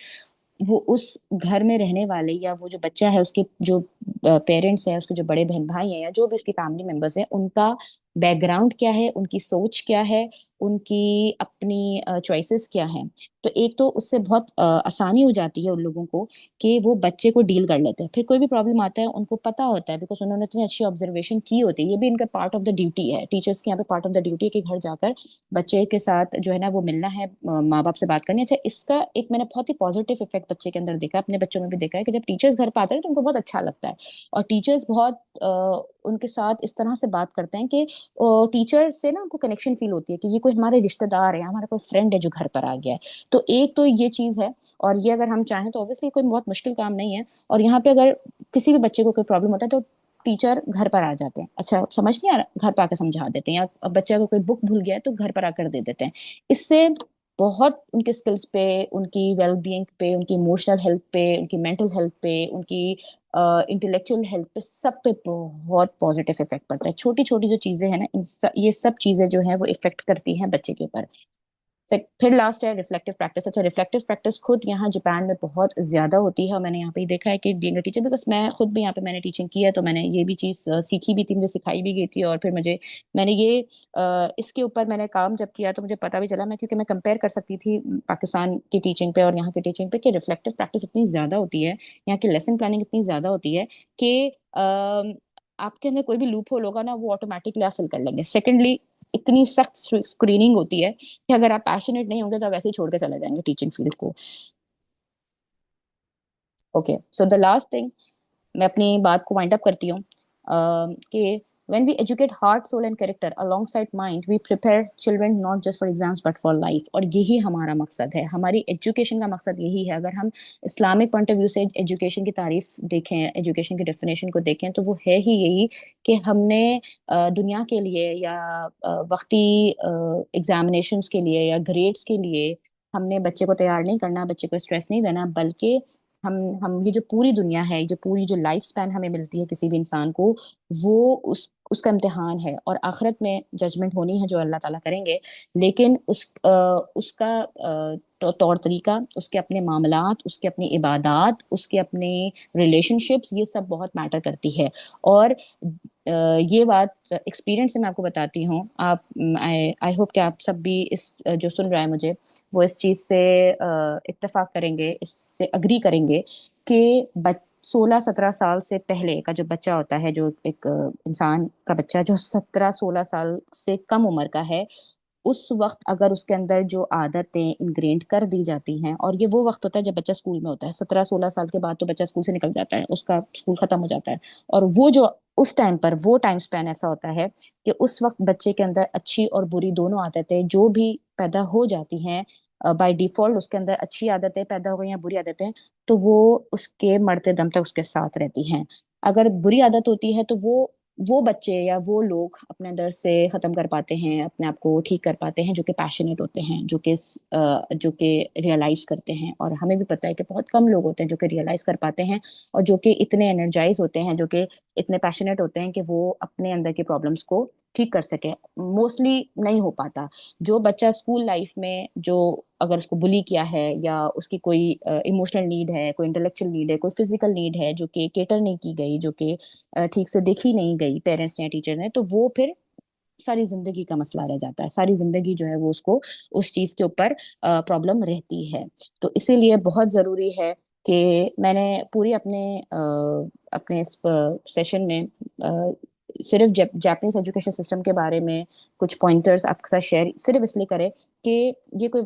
वो उस घर में रहने वाले या वो जो बच्चा है उसके जो पेरेंट्स हैं, उसके जो बड़े बहन भाई हैं या जो भी उसकी फैमिली मेंबर्स हैं, उनका बैकग्राउंड क्या है, उनकी सोच क्या है, उनकी अपनी चॉइसेस क्या है। तो एक तो उससे बहुत आसानी हो जाती है उन लोगों को कि वो बच्चे को डील कर लेते हैं। फिर कोई भी प्रॉब्लम आता है उनको पता होता है, बिकॉज उन्होंने इतनी अच्छी ऑब्जर्वेशन की होती है। ये भी इनका पार्ट ऑफ द ड्यूटी है, टीचर्स के यहाँ पे पार्ट ऑफ द ड्यूटी है कि घर जाकर बच्चे के साथ जो है ना वो मिलना है, माँ बाप से बात करनी है। अच्छा, इसका एक मैंने बहुत ही पॉजिटिव इफेक्ट बच्चे के अंदर देखा है, अपने बच्चों में भी देखा है कि जब टीचर्स घर पर आते हैं तो उनको बहुत अच्छा लगता है, और टीचर्स बहुत उनके साथ इस तरह से बात करते हैं कि टीचर से ना उनको कनेक्शन फील होती है कि ये कोई हमारे रिश्तेदार है, हमारा कोई फ्रेंड है जो घर पर आ गया है। तो एक तो ये चीज है, और ये अगर हम चाहें तो ऑब्वियसली कोई बहुत मुश्किल काम नहीं है। और यहाँ पे अगर किसी भी बच्चे को कोई प्रॉब्लम होता है तो टीचर घर पर आ जाते हैं। अच्छा, समझ नहीं आ रहा, घर पर आकर समझा देते हैं, या बच्चा को कोई बुक भूल गया है तो घर पर आकर दे देते हैं। इससे बहुत उनके स्किल्स पे, उनकी वेल बीइंग पे, उनकी इमोशनल हेल्थ पे, उनकी मेंटल हेल्थ पे, उनकी इंटेलेक्चुअल हेल्थ पे, सब पे बहुत पॉजिटिव इफेक्ट पड़ता है। छोटी छोटी जो चीजें हैं ना, ये सब चीजें जो है वो इफेक्ट करती हैं बच्चे के ऊपर। फिर लास्ट है रिफ्लेक्टिव प्रैक्टिस। अच्छा, रिफ्लेक्टिव प्रैक्टिस खुद यहाँ जापान में बहुत ज्यादा होती है, और मैंने यहाँ पे देखा है कि बीइंग अ टीचर, बिकॉज मैं खुद भी यहाँ पे मैंने टीचिंग की है, तो मैंने ये भी चीज सीखी भी थी, मुझे सिखाई भी गई थी। और फिर मैंने ये इसके ऊपर मैंने काम जब किया तो मुझे पता भी चला, क्योंकि मैं कंपेयर कर सकती थी पाकिस्तान की टीचिंग पे और यहाँ की टीचिंग पे, कि रिफ्लेक्टिव प्रैक्टिस इतनी ज्यादा होती है, यहाँ की लेसन प्लानिंग इतनी ज्यादा होती है कि आपके अंदर कोई भी लूप होल होगा ना, वो ऑटोमेटिकली आप फिल कर लेंगे। सेकेंडली, इतनी सख्त स्क्रीनिंग होती है कि अगर आप पैशनेट नहीं होंगे तो आप ऐसे ही छोड़ के चले जाएंगे टीचिंग फील्ड को। Okay, so the last thing, मैं अपनी बात को वाइंड अप करती हूँ कि when we educate heart, soul and character alongside mind, we prepare children not just for exams but for life। और यही हमारा मकसद है, हमारी एजुकेशन का मकसद यही है। अगर हम इस्लामिक पॉइंट ऑफ व्यू से एजुकेशन की तारीफ देखें, एजुकेशन की डेफिनेशन को देखें, तो वो है ही यही कि हमने दुनिया के लिए या वक्ती एग्जामिनेशंस के लिए या ग्रेड्स के लिए हमने बच्चे को तैयार नहीं करना, बच्चे को स्ट्रेस नहीं देना, बल्कि हम ये जो पूरी दुनिया है, जो पूरी जो लाइफ स्पैन हमें मिलती है किसी भी इंसान को, वो उसका इम्तिहान है, और आखिरत में जजमेंट होनी है जो अल्लाह ताला करेंगे। लेकिन उसका तौर तरीका, उसके अपने मामलात, उसके अपनी इबादात, उसके अपने रिलेशनशिप्स, ये सब बहुत मैटर करती है। और ये बात एक्सपीरियंस से मैं आपको बताती हूँ। आप आई होप कि आप सब भी इस जो सुन रहा है मुझे, वो इस चीज़ से इत्तेफाक करेंगे, इससे अग्री करेंगे कि 16-17 साल से पहले का जो बच्चा होता है, जो एक इंसान का बच्चा जो 17-16 साल से कम उम्र का है, उस वक्त अगर उसके अंदर जो आदतें इनग्रेंड कर दी जाती हैं, और ये वो वक्त होता है जब बच्चा स्कूल में होता है, 17-16 साल के बाद तो बच्चा स्कूल से निकल जाता है, उसका स्कूल खत्म हो जाता है, और वो जो उस टाइम पर वो टाइम स्पैन ऐसा होता है कि उस वक्त बच्चे के अंदर अच्छी और बुरी दोनों आदतें जो भी पैदा हो जाती हैं, बाय डिफॉल्ट उसके अंदर अच्छी आदतें पैदा हो गई या बुरी आदतें, तो वो उसके मरते दम तक उसके साथ रहती हैं। अगर बुरी आदत होती है तो वो बच्चे या वो लोग अपने अंदर से खत्म कर पाते हैं, अपने आप को ठीक कर पाते हैं, जो कि पैशनेट होते हैं, जो कि रियलाइज करते हैं। और हमें भी पता है कि बहुत कम लोग होते हैं जो कि रियलाइज कर पाते हैं, और जो कि इतने एनर्जाइज होते हैं, जो कि इतने पैशनेट होते हैं कि वो अपने अंदर की प्रॉब्लम्स को ठीक कर सके। मोस्टली नहीं हो पाता। जो बच्चा स्कूल लाइफ में जो अगर उसको बुली किया है, या उसकी कोई इमोशनल नीड है, कोई इंटेलेक्चुअल नीड है, कोई फिजिकल नीड है जो कि केटर नहीं की गई, जो कि ठीक से देखी नहीं गई पेरेंट्स ने या टीचर ने, तो वो फिर सारी जिंदगी का मसला रह जाता है। सारी जिंदगी जो है वो उसको उस चीज के ऊपर प्रॉब्लम रहती है। तो इसीलिए बहुत जरूरी है कि मैंने पूरी अपने इस सेशन में सिर्फ जापानीज एजुकेशन सिस्टम के बारे में कुछ पॉइंटर्स आपके साथ शेयर सिर्फ इसलिए करे कि ये कोई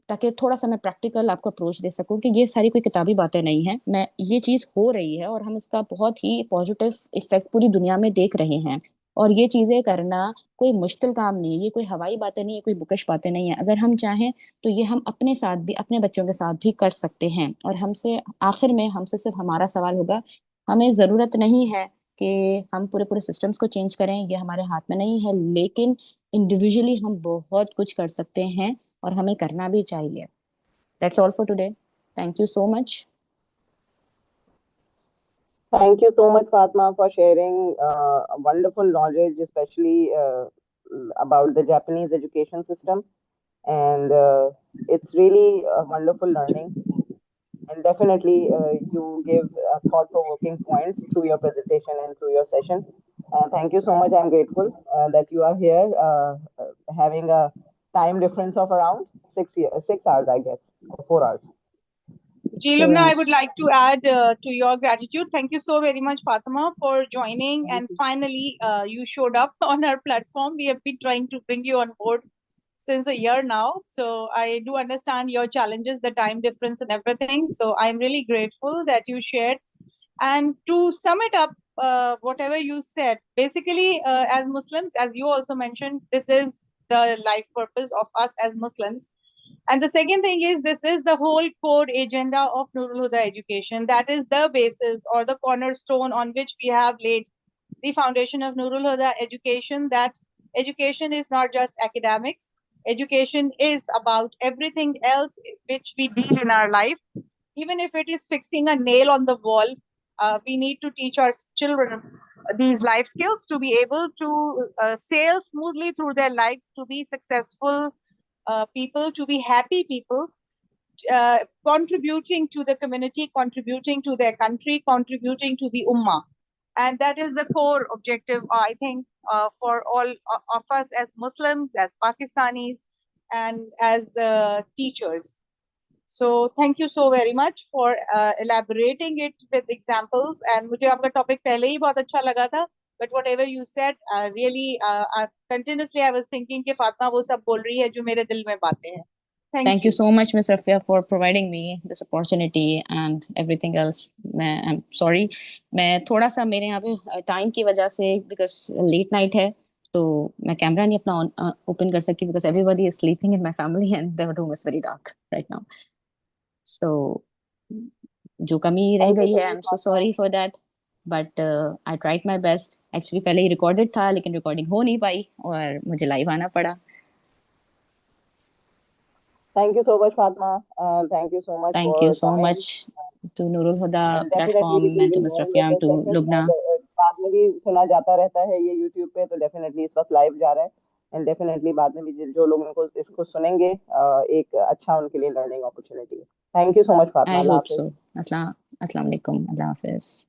ताकि थोड़ा सा मैं प्रैक्टिकल आपको अप्रोच दे सकूं कि ये सारी कोई किताबी बातें नहीं है, मैं ये चीज हो रही है और हम इसका बहुत ही पॉजिटिव इफेक्ट पूरी दुनिया में देख रहे हैं। और ये चीजें करना कोई मुश्किल काम नहीं है, ये कोई हवाई बातें नहीं है, कोई बुकिश बातें नहीं है। अगर हम चाहें तो ये हम अपने साथ भी, अपने बच्चों के साथ भी कर सकते हैं। और हमसे आखिर में हमसे सिर्फ हमारा सवाल होगा, हमें जरूरत नहीं है कि हम पूरे पूरे सिस्टम्स को चेंज करें, ये हमारे हाथ में नहीं है, लेकिन इंडिविजुअली हम बहुत कुछ कर सकते हैं और हमें करना भी चाहिए। That's all for today. Thank you so much. Thank you so much, Fatma, for sharing wonderful knowledge, especially about the Japanese education system. And it's really wonderful learning. And definitely, you give thought-provoking points through your presentation and through your session. Thank you so much. I'm grateful that you are here, having a time difference of around 6 hours, I guess, or 4 hours. Lumna, I would like to add to your gratitude. Thank you so very much, Fatima, for joining. And finally, you showed up on our platform. We have been trying to bring you on board since a year now. So I do understand your challenges, the time difference and everything. So I'm really grateful that you shared. And to sum it up, whatever you said, basically, as Muslims, as you also mentioned, this is the life purpose of us as Muslims. And the second thing is, this is the whole core agenda of Nurul Huda education. That is the basis or the cornerstone on which we have laid the foundation of Nurul Huda education, that education is not just academics. education is about everything else which we deal in our life. Even if it is fixing a nail on the wall, we need to teach our children these life skills to be able to sail smoothly through their lives, to be successful people, to be happy people, contributing to the community, contributing to their country, contributing to the ummah. And that is the core objective, I think, for all of us as Muslims, as Pakistanis, and as teachers. So thank you so very much for elaborating it with examples. And मुझे आपका topic पहले ही बहुत अच्छा लगा था. But whatever you said, really, continuously I was thinking कि फातिमा वो सब बोल रही है जो मेरे दिल में बातें हैं. Thank you so much, Ms. Rafia, for providing me this opportunity and everything else. I'm sorry, मैं थोड़ा सा मेरे यहाँ पे time की वजह से because late night है, तो मैं कैमरा नहीं अपना open कर सकी because everybody is sleeping in my family and the room is very dark right now. So जो कमी रह गई है, I'm so sorry for that. But I tried my best. Actually पहले ही recorded था, लेकिन recording हो नहीं पाई और मुझे live आना पड़ा. Thank you so much, Fatma. Thank you so much. Thank you so much to Nurul Huda platform and to Ms. Rafia and to Lubna. बाद में भी सुना जाता रहता है ये YouTube पे, तो डेफिनेटली इस वक्त लाइव जा रहा है एंड डेफिनेटली बाद में भी जो लोग इनको इसको सुनेंगे एक अच्छा उनके लिए लर्निंग अपॉर्चुनिटी है. Thank you so much Fatima. I hope so. Assalamu alaikum. Allah Hafiz.